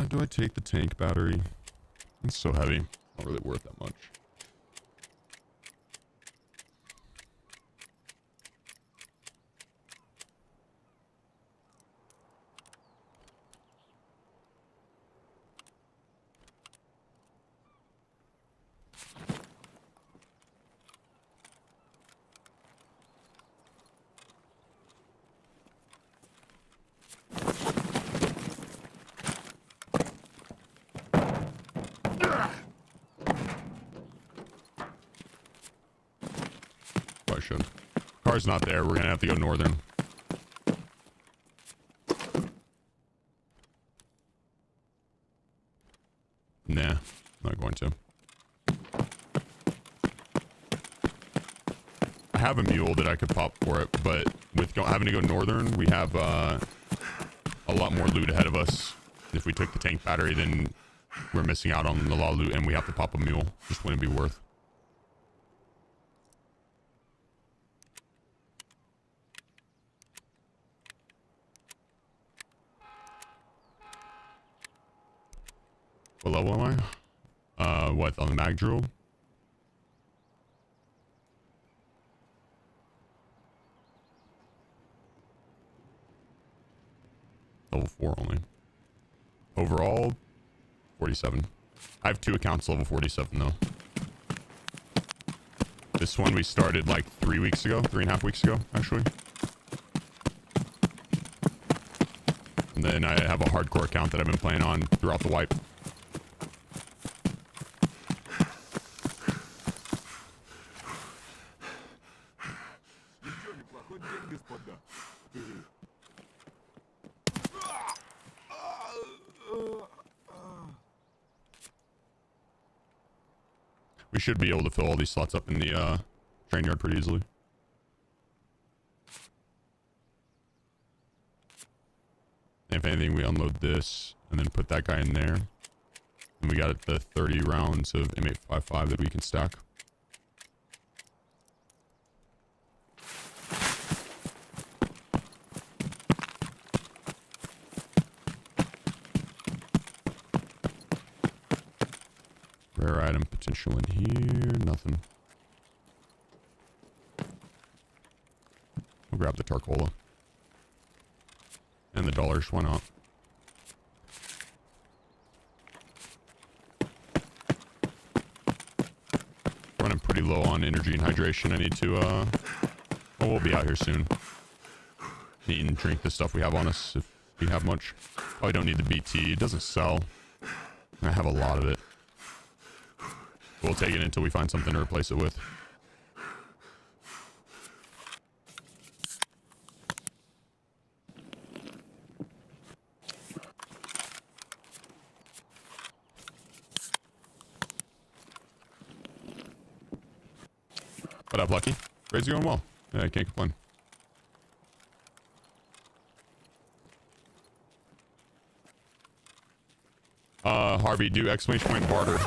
Do I take the tank battery? It's so heavy. Not really worth that much. I should. Car's not there. We're gonna have to go northern. Nah, not going to. I have a mule that I could pop for it, but with having to go northern, we have a lot more loot ahead of us. If we took the tank battery, then we're missing out on a lot of loot, and we have to pop a mule. Just wouldn't be worth. What level am I? What, on the mag drill? Level 4 only. Overall, 47. I have 2 accounts level 47 though. This one we started like 3 weeks ago, 3.5 weeks ago, actually. And then I have a hardcore account that I've been playing on throughout the wipe. We should be able to fill all these slots up in the train yard pretty easily. If anything, we unload this and then put that guy in there. And we got the 30 rounds of M855 that we can stack. Rare item potential in here. Nothing. We'll grab the Tarcola. And the dollars. Why not? Running pretty low on energy and hydration. I need to, well, we'll be out here soon. Eat and drink the stuff we have on us if we have much. Probably don't need the BT. It doesn't sell. I have a lot of it. We'll take it until we find something to replace it with. What up, Lucky? Raids are going well. Yeah, I can't complain. Harvey, do exclamation point barter.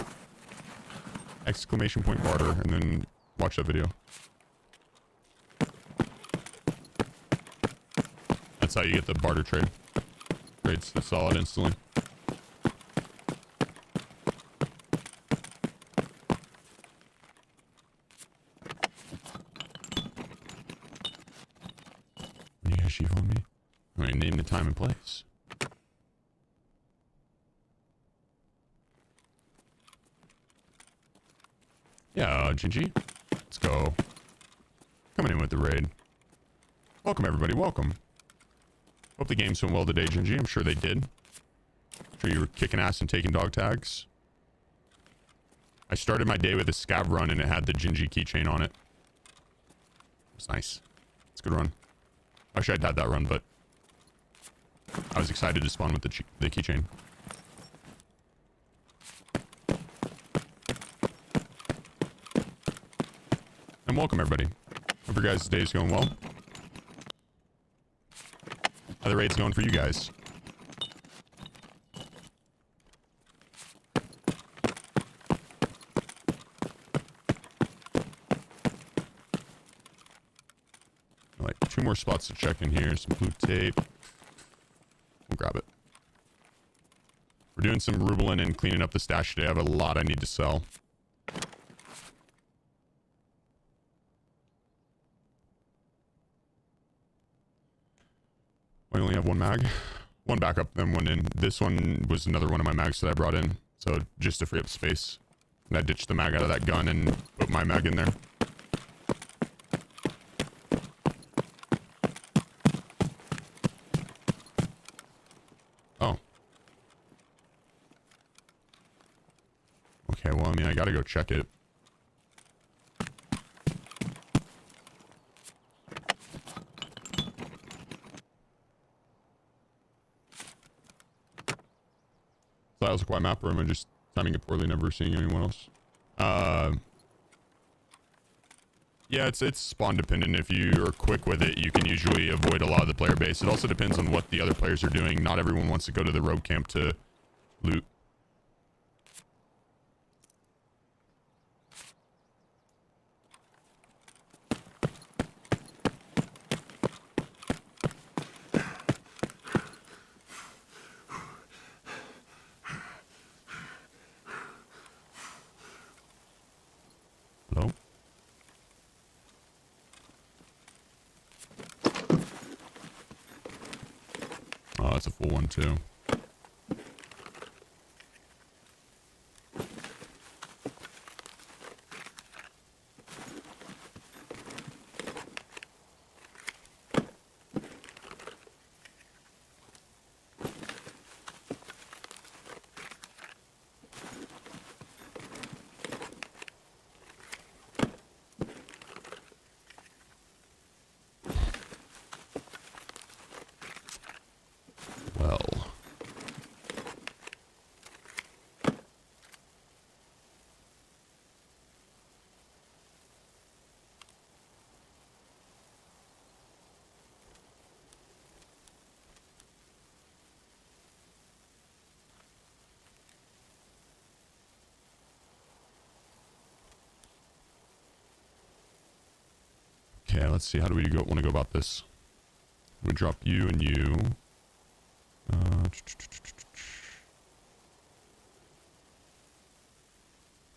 Exclamation point barter, and then watch that video. That's how you get the barter trade. Trades that sell it instantly. You guys sheep on me? I mean, name the time and place. Yeah, GG. Let's go. Coming in with the raid. Welcome, everybody. Welcome. Hope the games went well today, Gingy. I'm sure they did. I'm sure you were kicking ass and taking dog tags. I started my day with a scav run, and it had the Gingy keychain on it. It was nice. It's a good run. I wish I'd had that run, but I was excited to spawn with the keychain. And welcome, everybody. Hope your guys' day is going well. How the raid's going for you guys? Like 2 more spots to check in here. Some blue tape. We'll grab it. We're doing some rubling and cleaning up the stash today. I have a lot I need to sell. I only have 1 mag. 1 backup, then 1 in. This one was another one of my mags that I brought in. So just to free up space. And I ditched the mag out of that gun and put my mag in there. Oh. Okay, well, I mean, I gotta go check it. That was a quiet map, or am I just timing it poorly, never seeing anyone else? Yeah, it's spawn dependent. If you're quick with it, you can usually avoid a lot of the player base. It also depends on what the other players are doing. Not everyone wants to go to the rogue camp to loot. Hello? Oh, that's a full one too. Well. Okay, let's see. How do we want to go about this? We drop you and you.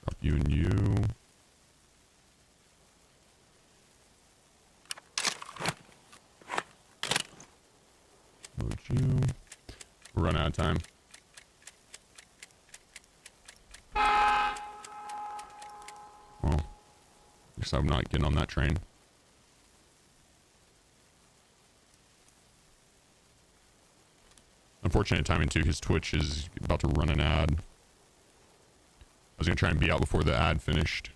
Drop you and you. Load you. We're running out of time. Well, guess I'm not getting on that train. Unfortunate timing too, because Twitch is about to run an ad. I was gonna try and be out before the ad finished.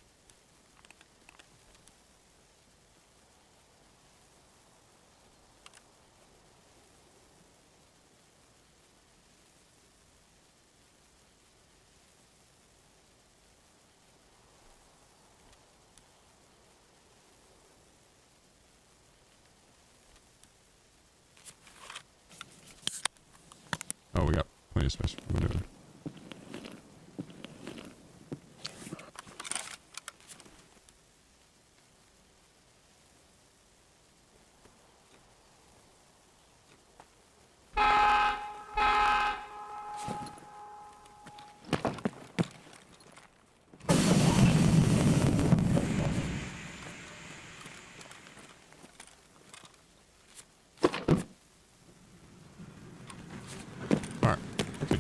Oh, we got plenty of space for maneuver.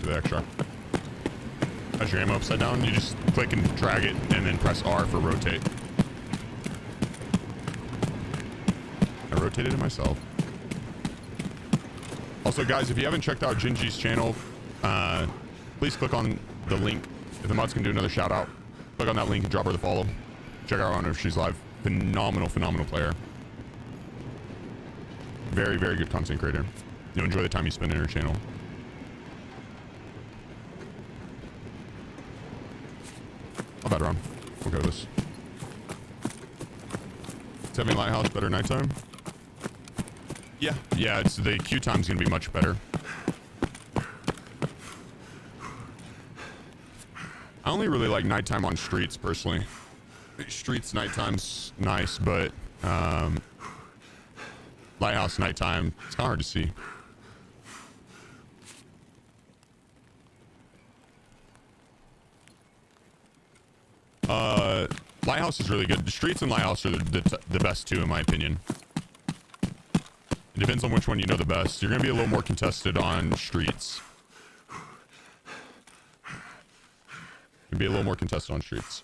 The extra. Has your ammo upside down? You just click and drag it and then press R for rotate. rotated it myself. Also, guys, if you haven't checked out Gingy's channel, please click on the link. If the mods can do another shout out, click on that link and drop her the follow. Check her out if she's live. Phenomenal player. Very, very good content creator. You'll enjoy the time you spend in her channel. I'll bet around. We'll go this. Seven Lighthouse better nighttime? Yeah, it's the queue time's gonna be much better. I only really like nighttime on streets personally. Streets nighttime's nice, but Lighthouse nighttime, it's kind of hard to see. Lighthouse is really good. The streets and Lighthouse are the best two, in my opinion. It depends on which one you know the best. You're going to be a little more contested on streets. You'll be a little more contested on streets.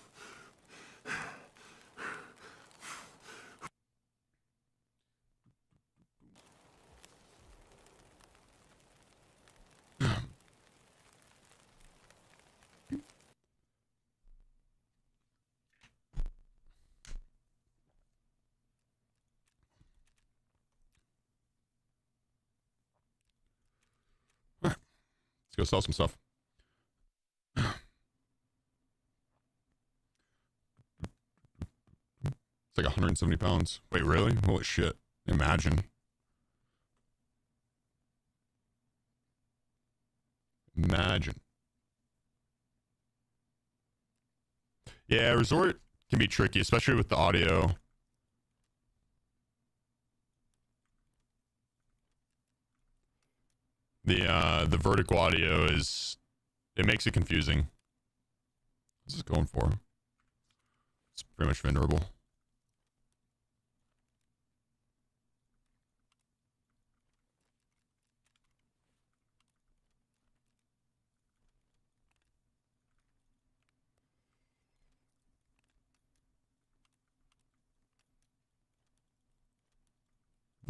Let's go sell some stuff. It's like 170 pounds. Wait, really? Holy shit. Imagine. Yeah, resort can be tricky, especially with the audio. The vertical audio it makes it confusing. What's this going for? It's pretty much venerable.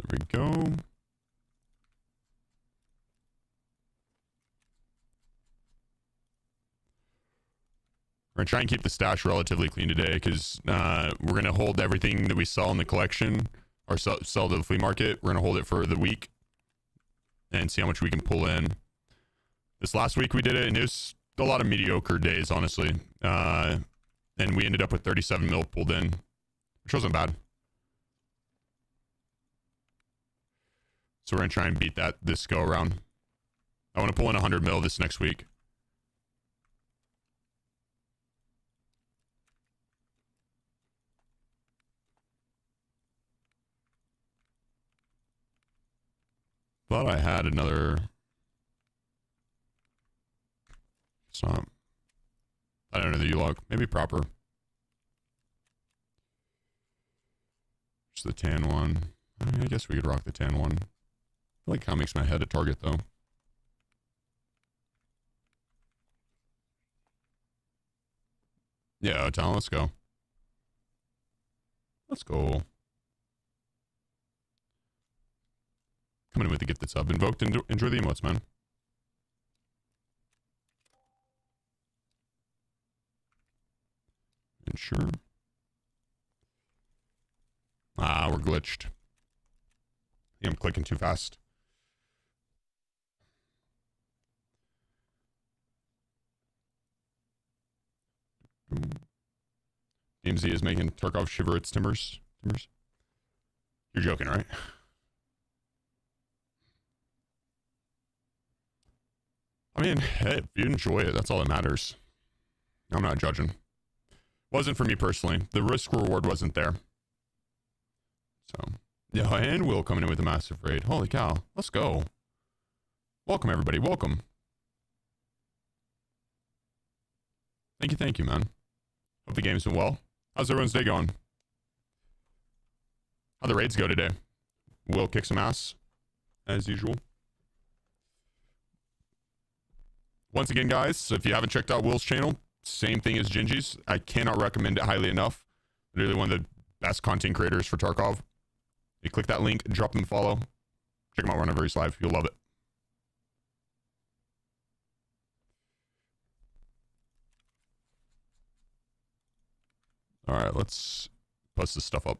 There we go. We're gonna try and keep the stash relatively clean today because we're gonna hold everything that we sell in the collection or sell to the flea market. We're gonna hold it for the week and see how much we can pull in. This last week we did it, and it was a lot of mediocre days, honestly. And we ended up with 37 mil pulled in, which wasn't bad. So we're gonna try and beat that this go around. I want to pull in 100 mil this next week. Thought I had another. It's not. I don't know the U-log. Maybe proper. Just the tan one. I guess we could rock the tan one. I feel like how makes my head a target though. Yeah, Talon, let's go. Let's go. Coming in with the gifted sub. Invoked, enjoy the emotes, man. Ensure. Ah, we're glitched. I'm clicking too fast. DMZ is making Tarkov shiver its timbers. You're joking, right? I mean, hey, if you enjoy it, that's all that matters. I'm not judging. Wasn't for me personally. The risk reward wasn't there. So, yeah, and Will coming in with a massive raid. Holy cow. Let's go. Welcome, everybody. Welcome. Thank you, man. Hope the game's been well. How's everyone's day going? How'd the raids go today? Will kick some ass, as usual. Once again, guys, if you haven't checked out Will's channel, same thing as Gingy's. I cannot recommend it highly enough. Literally one of the best content creators for Tarkov. You click that link, drop them a follow. Check them out whenever he's live. You'll love it. All right, let's post this stuff up.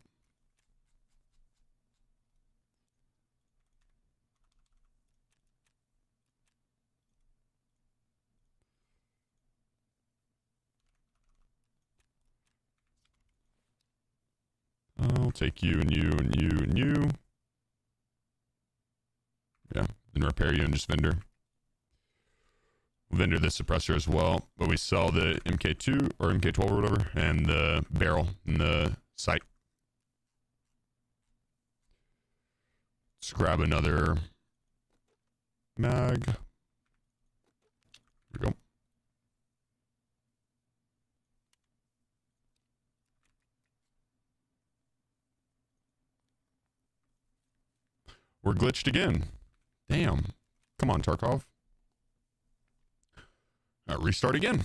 I'll take you and you and you and you. Yeah, then repair you and just vendor. We'll vendor this suppressor as well, but we sell the MK2 or MK12 or whatever, and the barrel and the sight. Let's grab another mag. Here we go. We're glitched again. Damn. Come on, Tarkov. Restart again.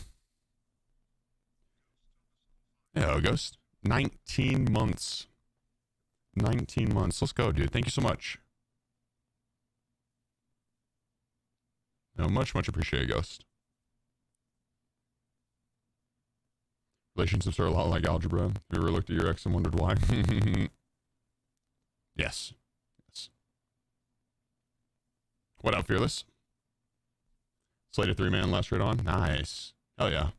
Yeah, Ghost. 19 months. 19 months. Let's go, dude. Thank you so much. No, much appreciated, Ghost. Relationships are a lot like algebra. Have you ever looked at your ex and wondered why? Yes. Yes. What up, Fearless? Slated 3-man last raid on. Nice. Hell yeah.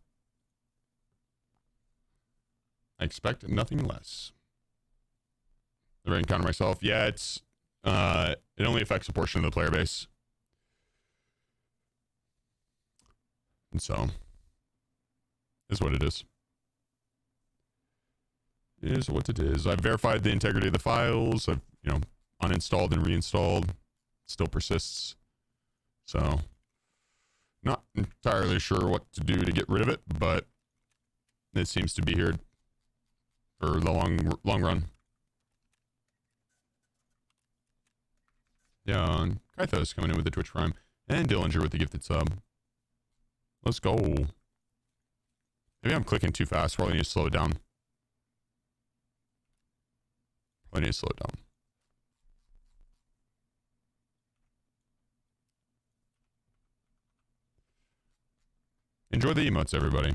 I expect nothing less. Never encounter myself. Yeah, it's it only affects a portion of the player base. And so is what it is. It is what it is. I've verified the integrity of the files. I've, uninstalled and reinstalled. It still persists. So not entirely sure what to do to get rid of it, but it seems to be here for the long run. Yeah, and Kythos coming in with the Twitch Prime, and Dillinger with the gifted sub. Let's go. Maybe I'm clicking too fast. Probably need to slow it down. Probably need to slow it down. Enjoy the emotes, everybody.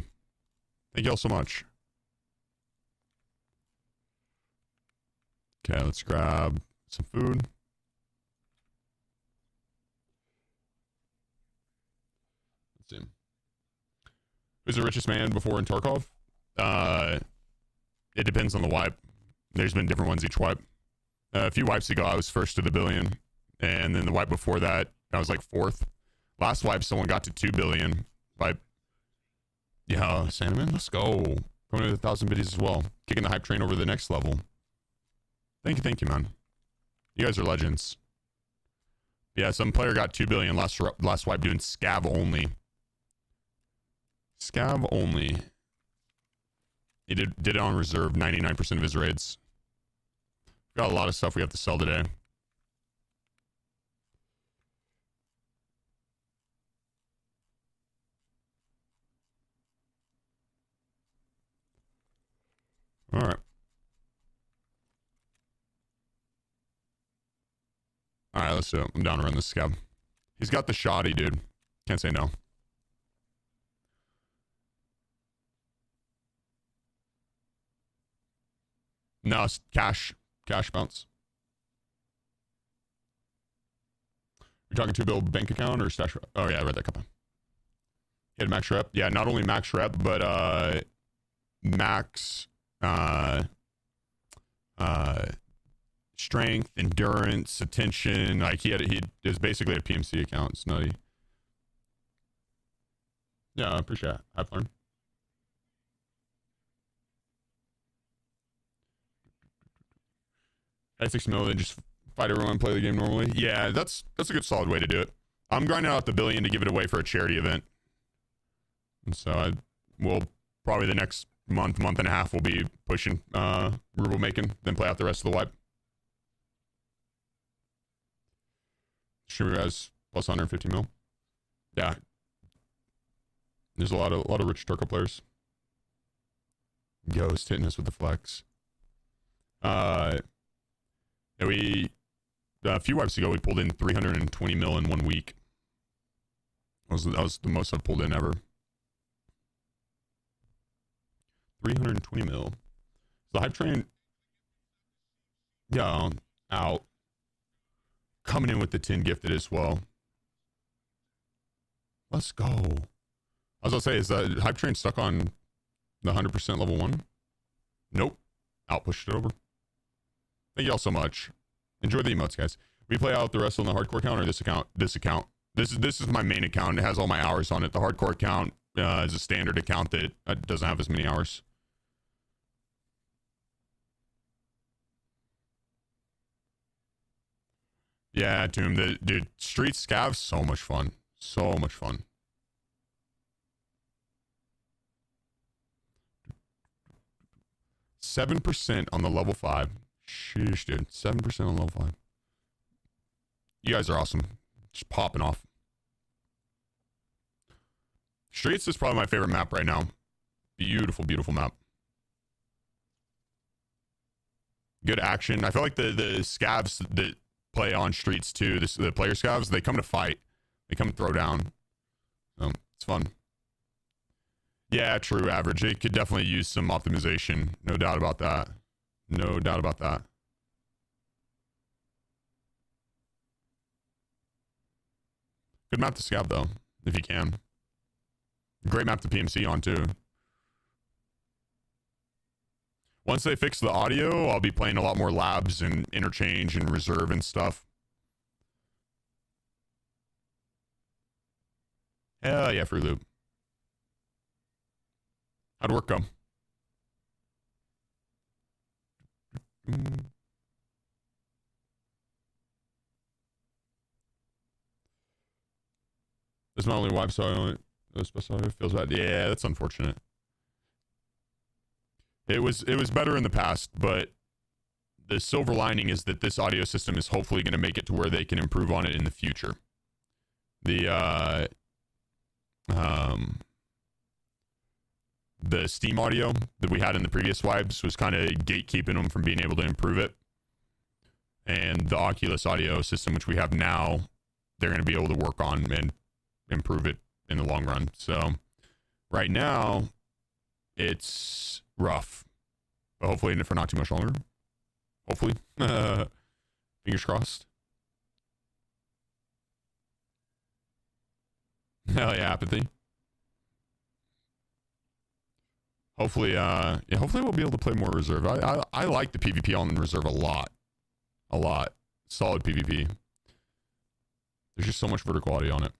Thank you all so much. Okay, let's grab some food. Let's see. Who's the richest man before in Tarkov? It depends on the wipe. There's been different ones each wipe. A few wipes ago, I was first to the billion. And then the wipe before that, I was like fourth. Last wipe, someone got to 2 billion. Wipe. Yeah, Santaman, let's go. Going to 1,000 biddies as well. Kicking the hype train over to the next level. Thank you, man. You guys are legends. Yeah, some player got 2 billion last wipe doing scav only. Scav only. He did it on reserve 99% of his raids. Got a lot of stuff we have to sell today. All right. All right, let's do it. I'm down to run this scab. He's got the shoddy, dude. Can't say no. No, it's cash bounce. You're talking 2 bill bank account or stash? Oh yeah, I read that couple. He had max rep. Yeah, not only max rep, but max strength, endurance, attention. Like he is basically a PMC account. It's nutty. Yeah, I appreciate it. I've learned. At 6 mil, then just fight everyone and play the game normally. Yeah, that's a good solid way to do it. I'm grinding out the billion to give it away for a charity event. And so I will probably the next month and a half we'll be pushing ruble making, then play out the rest of the wipe. Streamer has plus 150 mil. Yeah. There's a lot of rich Turco players. Ghost hitting us with the flex. And a few wipes ago, we pulled in 320 mil in 1 week. That was the most I've pulled in ever. 320 mil. The hype train, yeah, out. Coming in with the 10 gifted as well. Let's go. I was gonna say, is the hype train stuck on the 100% level 1? Nope. Out pushed it over. Thank you all so much. Enjoy the emotes, guys. We play out the rest on the hardcore account or this account? This account. This is my main account. It has all my hours on it. The hardcore account is a standard account that doesn't have as many hours. Yeah, Tomb. Dude, Street Scav's so much fun. So much fun. %7% on the level 5. Sheesh, dude. 7% on level 5. You guys are awesome. Just popping off. Streets is probably my favorite map right now. Beautiful, beautiful map. Good action. I feel like the scavs that play on Streets too, the player scavs, they come to fight. They come throw down. It's fun. Yeah, true, average. It could definitely use some optimization. No doubt about that. No doubt about that. Good map to scav though, if you can. Great map to PMC on too. Once they fix the audio, I'll be playing a lot more labs and interchange and reserve and stuff. Hell yeah, free loop. How'd work go? There's not only wipe, so I only it feels bad. Yeah, that's unfortunate. It was better in the past, but the silver lining is that this audio system is hopefully going to make it to where they can improve on it in the future. The Steam audio that we had in the previous wipes was kind of gatekeeping them from being able to improve it. And the Oculus audio system, which we have now, they're going to be able to work on and improve it in the long run. So right now, it's rough, but hopefully for not too much longer. Hopefully. Fingers crossed. Hell yeah, apathy. Hopefully, hopefully we'll be able to play more reserve. I like the PvP on reserve a lot. A lot. Solid PvP. There's just so much vertical quality on it.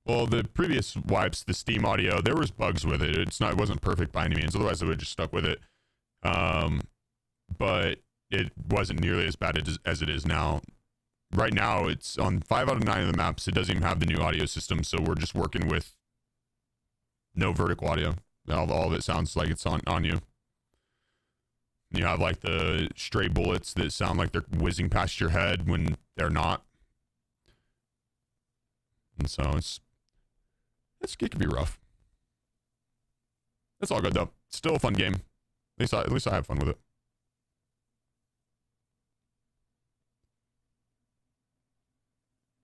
Well, the previous wipes, the Steam audio, there was bugs with it. It wasn't perfect by any means. Otherwise, I would have just stuck with it. But it wasn't nearly as bad as it is now. Right now, it's on 5 out of 9 of the maps. It doesn't even have the new audio system, so we're just working with no vertical audio. All of it sounds like it's on you. You have like the stray bullets that sound like they're whizzing past your head when they're not. And so it can be rough. It's all good though. Still a fun game. At least I have fun with it.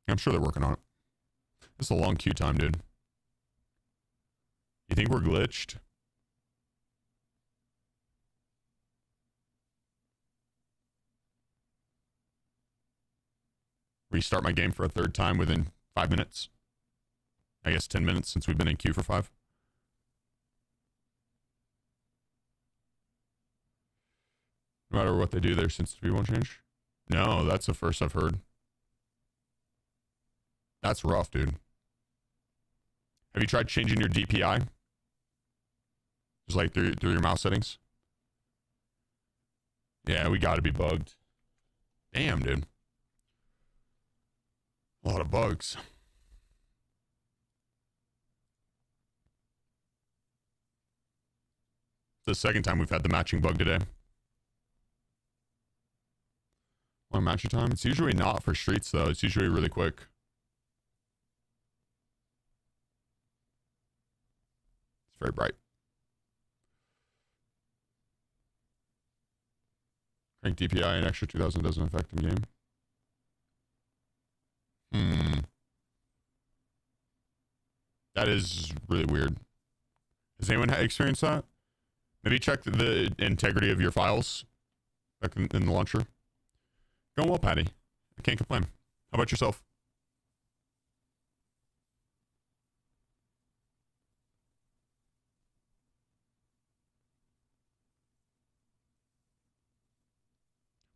I'm sure they're working on it. This is a long queue time, dude. You think we're glitched? Restart my game for a third time within 5 minutes. I guess 10 minutes since we've been in queue for 5. No matter what they do, their sensitivity won't change. No, that's the first I've heard. That's rough, dude. Have you tried changing your DPI? Just like through your mouse settings? Yeah, we gotta be bugged. Damn, dude. A lot of bugs. The second time we've had the matching bug today. On matching time? It's usually not for streets though. It's usually really quick. It's very bright. Crank DPI an extra 2,000 doesn't affect in game. That is really weird. Has anyone experienced that? Maybe check the integrity of your files back in the launcher. Going well, Patty. I can't complain. How about yourself?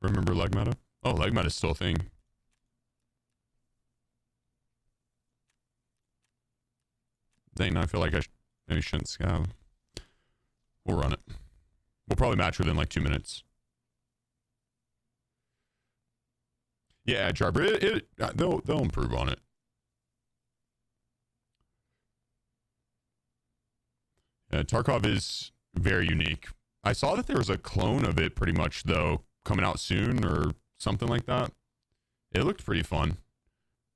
Remember leg meta? Oh, leg meta is still a thing. Dang, I feel like I maybe shouldn't scav. We'll run it. We'll probably match within like 2 minutes. Yeah, Jarber, they'll improve on it. Yeah, Tarkov is very unique. I saw that there was a clone of it pretty much though coming out soon or something like that. It looked pretty fun.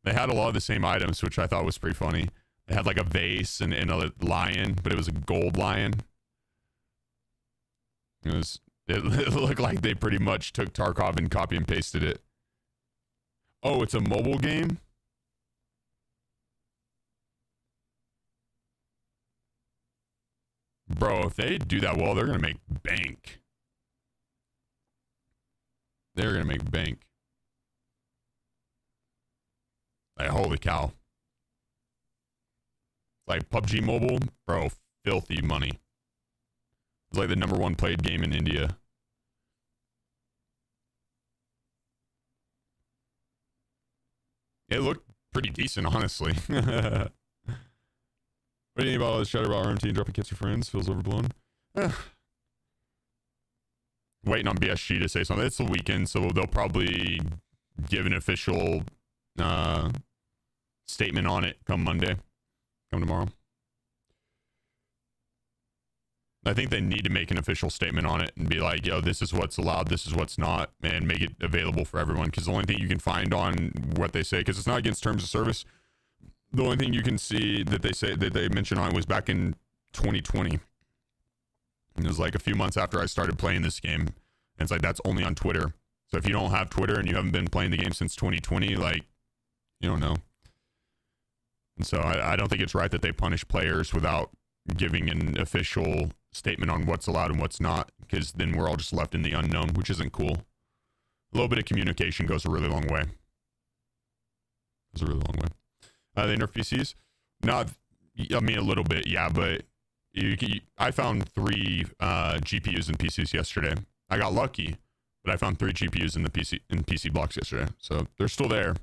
They had a lot of the same items, which I thought was pretty funny. They had like a vase and a lion, but it was a gold lion. It looked like they pretty much took Tarkov and copy and pasted it. Oh, it's a mobile game? Bro, if they do that well, they're going to make bank. They're going to make bank. Like, holy cow. Like, PUBG Mobile, bro, filthy money. It's like the #1 played game in India. It looked pretty decent, honestly. What do you think about all this chatter about RMT and dropping kits for friends? Feels overblown. Waiting on BSG to say something. It's the weekend, so they'll probably give an official statement on it come Monday. Come tomorrow. I think they need to make an official statement on it and be like, yo, this is what's allowed, this is what's not, and make it available for everyone. Because the only thing you can find on what they say, because it's not against terms of service, the only thing you can see that they say that they mentioned on it was back in 2020. And it was like a few months after I started playing this game. And it's like, that's only on Twitter. So if you don't have Twitter and you haven't been playing the game since 2020, like, you don't know. And so I don't think it's right that they punish players without giving an official statement on what's allowed and what's not, because then we're all just left in the unknown, which isn't cool. A little bit of communication goes a really long way. Goes a really long way. They nerf PCs? Not, I mean, a little bit, yeah, but I found 3 GPUs in PCs yesterday. I got lucky, but I found 3 GPUs in the PC blocks yesterday, so they're still there.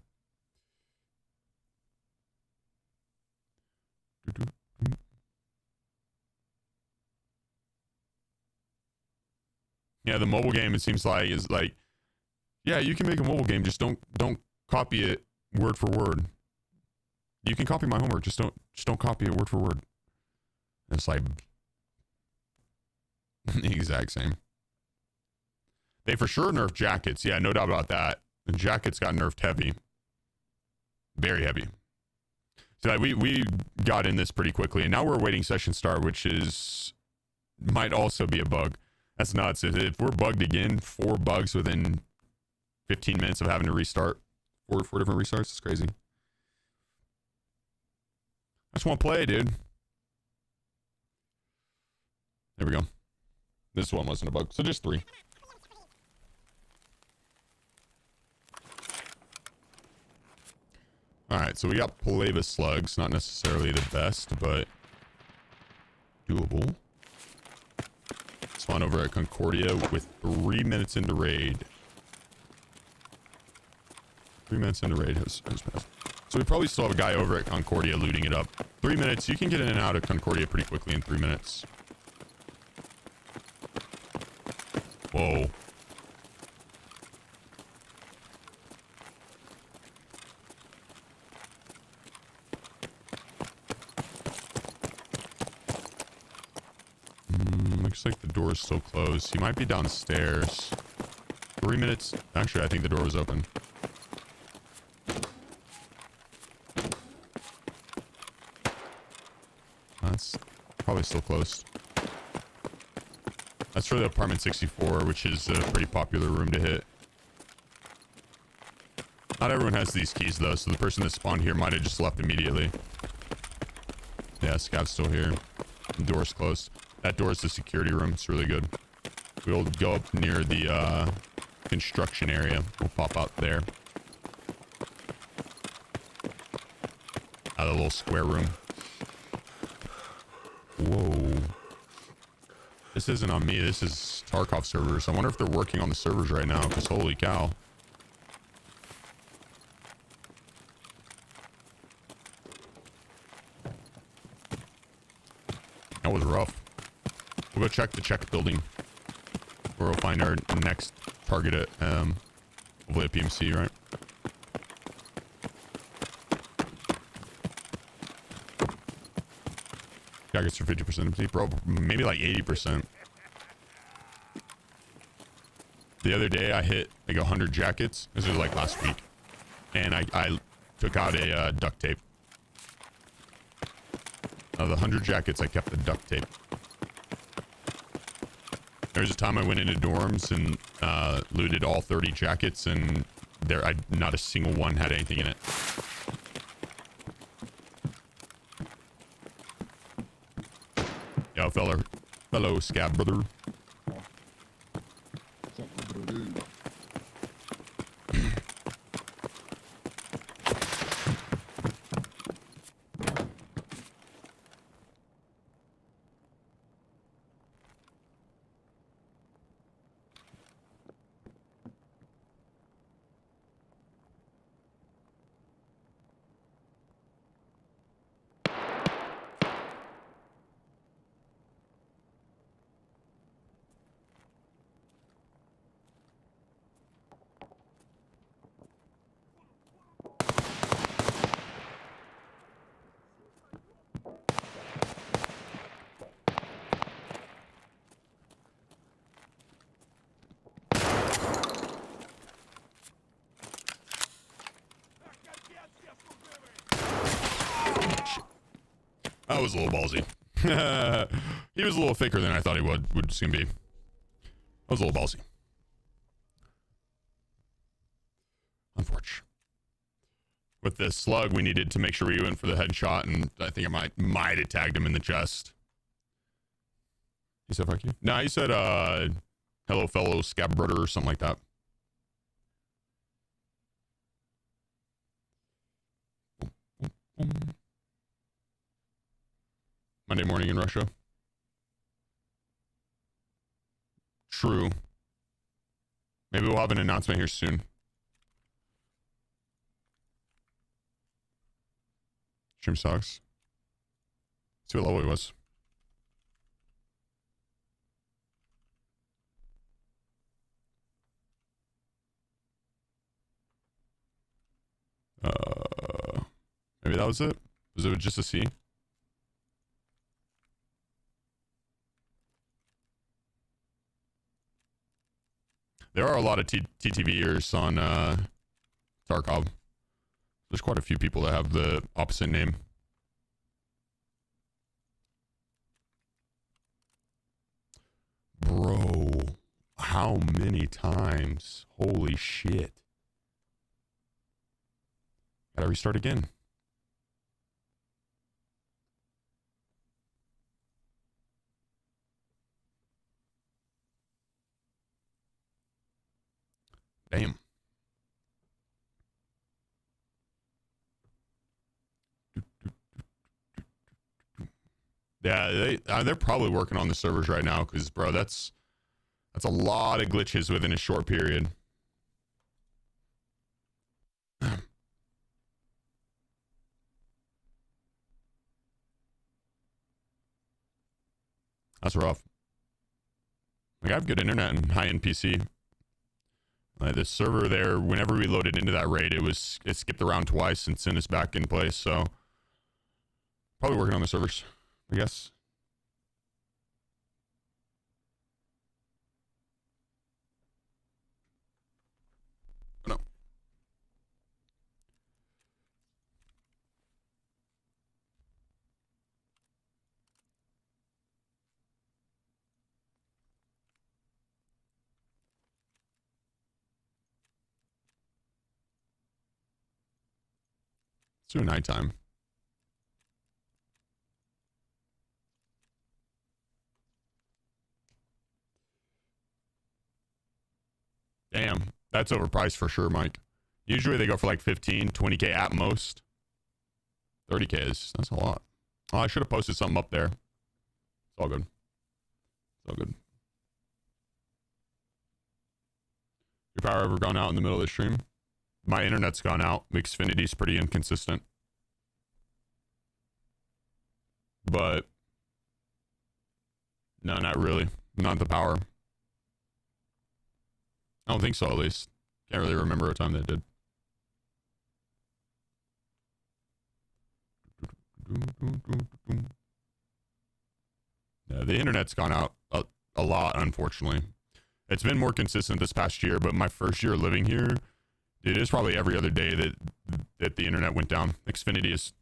Yeah, the mobile game, it seems like, is like, yeah, you can make a mobile game, just don't copy it word for word. You can copy my homework, just don't copy it word for word. It's like the exact same. They for sure nerfed jackets, yeah, no doubt about that. The jackets got nerfed heavy. Very heavy. So like, we got in this pretty quickly, and now we're awaiting session start, which might also be a bug. That's nuts. If we're bugged again, 4 bugs within 15 minutes of having to restart, four different restarts, it's crazy. I just want to play, dude. There we go. This one wasn't a bug, so just 3. Alright, so we got Paleva slugs. Not necessarily the best, but doable. Spawn over at Concordia with 3 minutes into raid. 3 minutes into raid has passed. So we probably still have a guy over at Concordia looting it up. 3 minutes. You can get in and out of Concordia pretty quickly in 3 minutes. Whoa. Looks like the door is still closed. He might be downstairs. 3 minutes. Actually, I think the door was open. That's probably still closed. That's for the apartment 64, which is a pretty popular room to hit. Not everyone has these keys though, so the person that spawned here might have just left immediately. Yeah, Scav's still here. The door's closed. That door is the security room. It's really good. We'll go up near the construction area. We'll pop out there. Out of the little square room. Whoa. This isn't on me. This is Tarkov servers. I wonder if they're working on the servers right now, because holy cow. That was rough. We'll go check the check building, where we'll find our next target at, hopefully a PMC, right? Jackets are 50% empty, bro. Maybe like 80%. The other day I hit like 100 jackets. This was like last week. And I took out a duct tape. Out of the 100 jackets, I kept the duct tape. There was a time I went into dorms and looted all 30 jackets, and not a single one had anything in it. Yo, fellow scab brother. That was a little ballsy. He was a little thicker than I thought he would soon be. That was a little ballsy. Unfortunate. With the slug, we needed to make sure we went for the headshot, and I think I might have tagged him in the chest. He said, fuck you? Nah, he said, hello, fellow scab brother, or something like that. Monday morning in Russia. True. Maybe we'll have an announcement here soon. Stream sucks. See what level he was. Maybe that was it. Was it just a C? There are a lot of TTVers on Tarkov. There's quite a few people that have the opposite name. Bro, how many times? Holy shit. Gotta restart again. Damn. Yeah, they're probably working on the servers right now, because bro, that's a lot of glitches within a short period. That's rough. Like, I have good internet and high-end PC. Like, the server there, whenever we loaded into that raid, it skipped around twice and sent us back in place. So probably working on the servers, I guess. No. do nighttime. Damn, that's overpriced for sure, Mike. Usually they go for like 15, 20K at most. 30K that's a lot. Oh, I should have posted something up there. It's all good. It's all good. Your power ever gone out in the middle of the stream? My internet's gone out. Xfinity's pretty inconsistent. But no, not really. Not the power. I don't think so, at least. Can't really remember a time that did. Yeah, the internet's gone out a lot, unfortunately. It's been more consistent this past year, but my first year living here, it is probably every other day that the internet went down. Xfinity is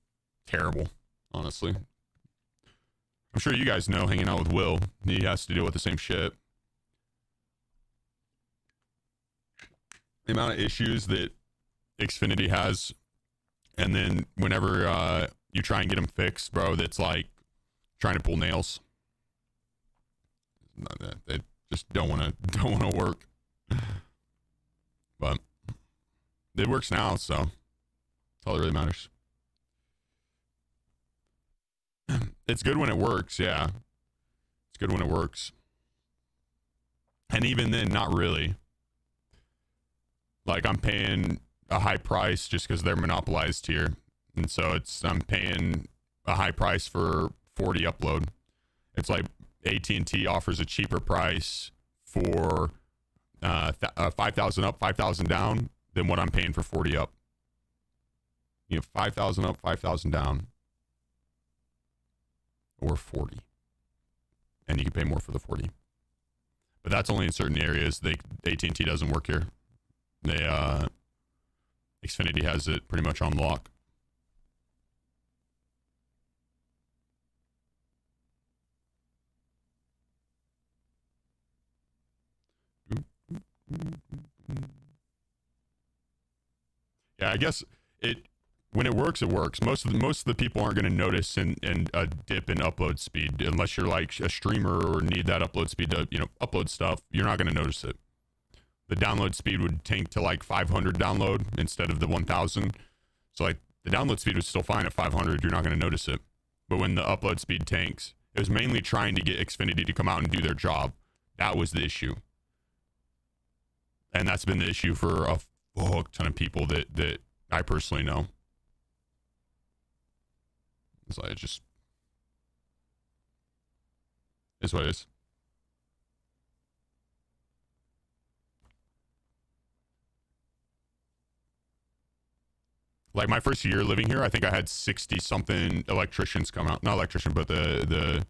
terrible, honestly. I'm sure you guys know, hanging out with Will, he has to deal with the same shit. The amount of issues that Xfinity has, and then whenever you try and get them fixed, bro, that's like trying to pull nails. They just don't want to work. But it works now, so that's all that really matters. It's good when it works, yeah. It's good when it works. And even then, not really. Like, I'm paying a high price just because they're monopolized here. And so I'm paying a high price for 40 upload. It's like AT&T offers a cheaper price for 5,000 up, 5,000 down than what I'm paying for 40 up. You know, 5,000 up, 5,000 down. Or 40. And you can pay more for the 40. But that's only in certain areas. AT&T doesn't work here. Xfinity has it pretty much on lock. Yeah, I guess when it works, it works. Most of the people aren't going to notice in a dip in upload speed unless you're like a streamer or need that upload speed to upload stuff. You're not going to notice it. The download speed would tank to like 500 download instead of the 1,000. So like the download speed was still fine at 500. You're not going to notice it. But when the upload speed tanks, it was mainly trying to get Xfinity to come out and do their job. That was the issue. And that's been the issue for a fuck ton of people that I personally know. It's like, it just is what it is. Like my first year living here, I think I had 60 something electricians come out. Not electrician, but the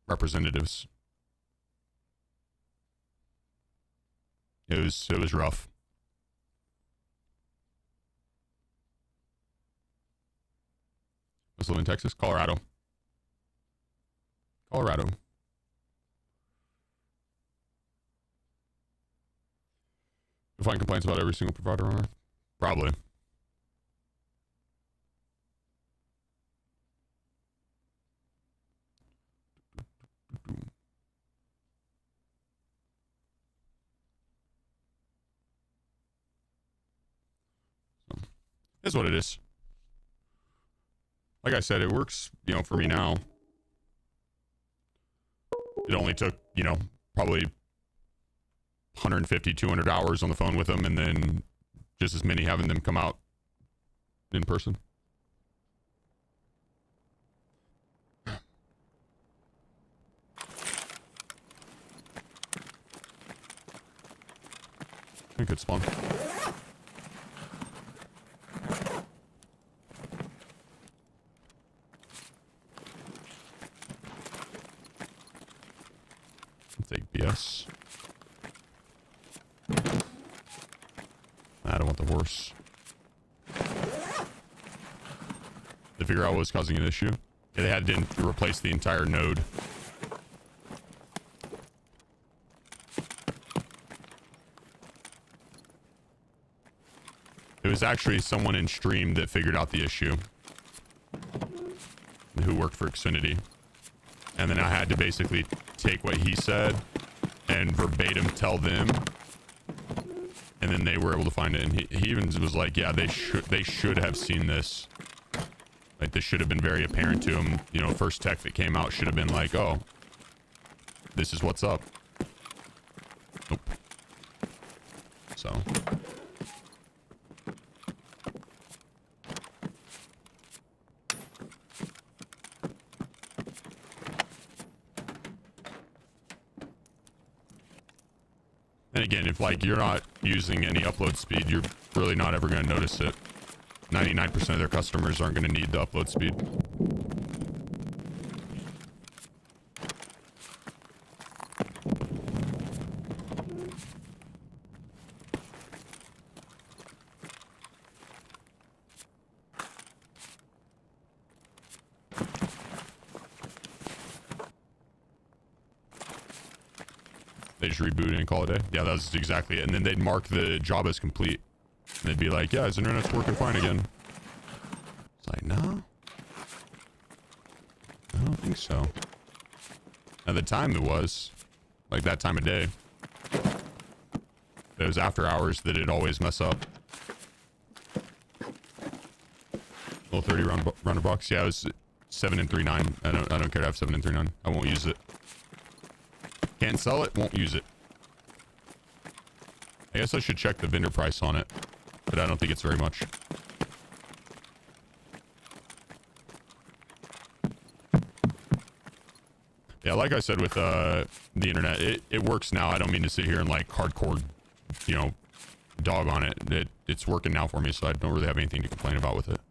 representatives. It was rough. I was living in Texas, Colorado. You'll find complaints about every single provider on Earth. Probably. Is what it is. Like I said, it works, for me now. It only took, probably 150, 200 hours on the phone with them, and then just as many having them come out in person. A good spawn. Take BS. I don't want the horse. To figure out what was causing an issue. Yeah, they had to replace the entire node. was actually someone in stream that figured out the issue, who worked for Xfinity. And then I had to basically take what he said and verbatim tell them, and then they were able to find it. And he even was like, yeah, they should have seen this. Like, this should have been very apparent to him. You know, first tech that came out should have been like, oh, this is what's up. Nope. So. And again, if like you're not using any upload speed, you're really not ever going to notice it. 99% of their customers aren't going to need the upload speed. They just reboot it and call it a day. Yeah, that's exactly it. And then they'd mark the job as complete. And they'd be like, yeah, his internet's working fine again. It's like, no. I don't think so. At the time it was. Like that time of day. It was after hours that it'd always mess up. Little 30 rounder box. Yeah, it was 7 and 3.9. I don't care to have 7 and 3.9. I won't use it. Can't sell it, won't use it. I guess I should check the vendor price on it, but I don't think it's very much. Yeah, like I said with the internet, it works now. I don't mean to sit here and like hardcore, you know, dog on it. It's working now for me, so I don't really have anything to complain about with it.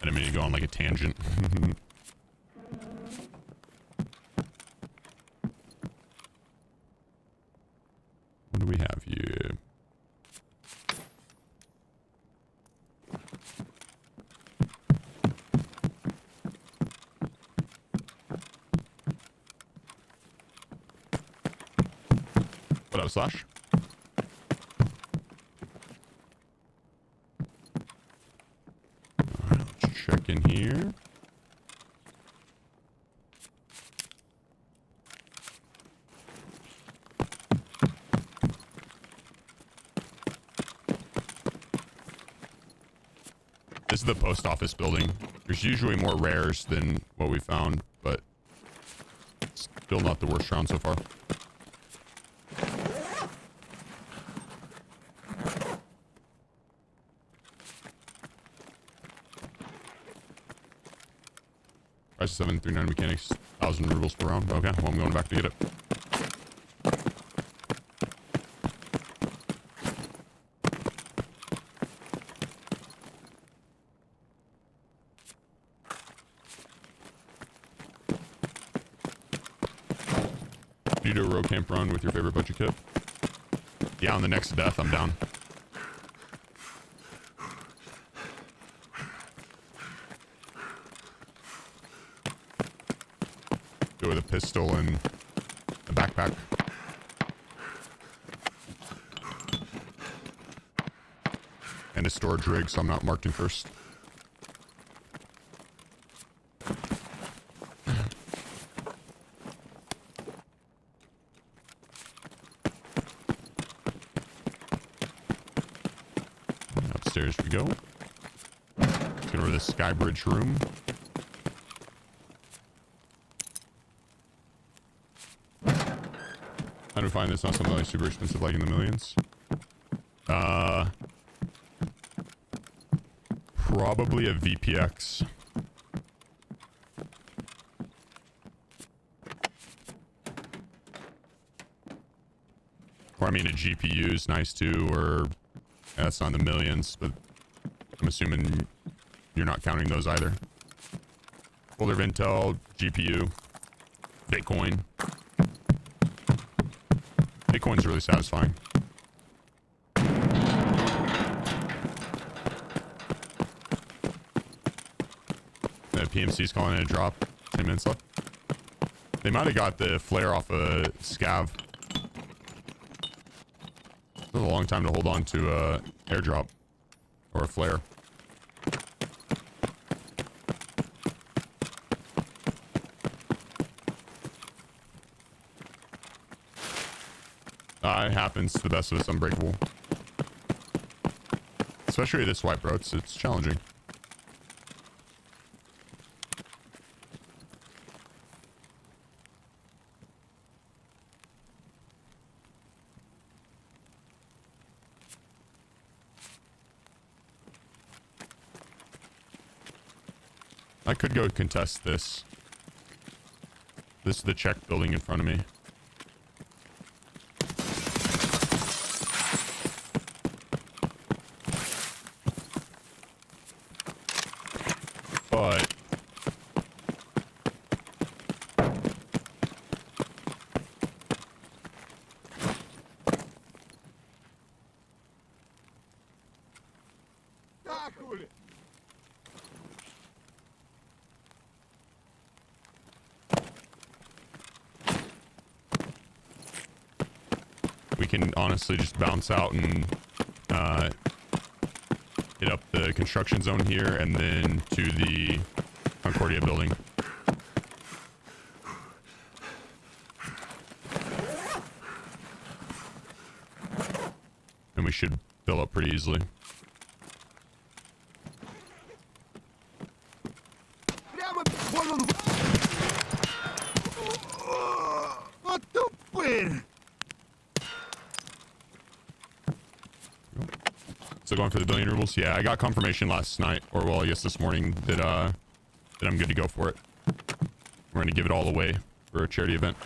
I didn't mean to go on like a tangent. What do we have here? What up, Slash? Alright, let's check in here. This is the post office building. There's usually more rares than what we found, but still not the worst round so far. Price 739 mechanics, 1,000 rubles per round. Okay, well, I'm going back to get it. You do a road camp run with your favorite budget kit? Yeah, on the next death, I'm down. Go with a pistol and a backpack. And a storage rig, so I'm not marked in first. Upstairs we go. Let's go to the sky bridge room. How do we find this? Not something like super expensive, like in the millions. Probably a VPX. Or I mean, a GPU is nice too, or that's not in the millions, but I'm assuming you're not counting those either. Folder of Intel, GPU, Bitcoin. Bitcoin's really satisfying. The PMC's calling it a drop. 10 minutes left. They might have got the flare off a scav. was a long time to hold on to a airdrop or a flare. It happens to the best of us, Unbreakable. Especially this wipe, bro. It's challenging. I could go contest this. This is the Czech building in front of me. But we can honestly just bounce out and hit up the construction zone here and then to the Concordia building. And we should fill up pretty easily. Вот тупырь! So going for the billion rubles? Yeah, I got confirmation last night, or well, I guess this morning, that I'm good to go for it. We're gonna give it all away for a charity event.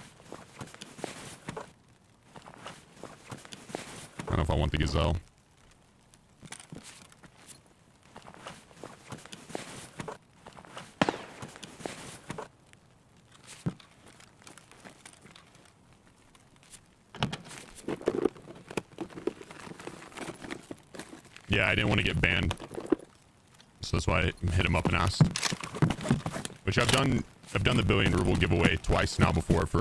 I don't know if I want the gazelle. Yeah, I didn't want to get banned, so that's why I hit him up and asked. Which I've done the billion ruble giveaway twice now before for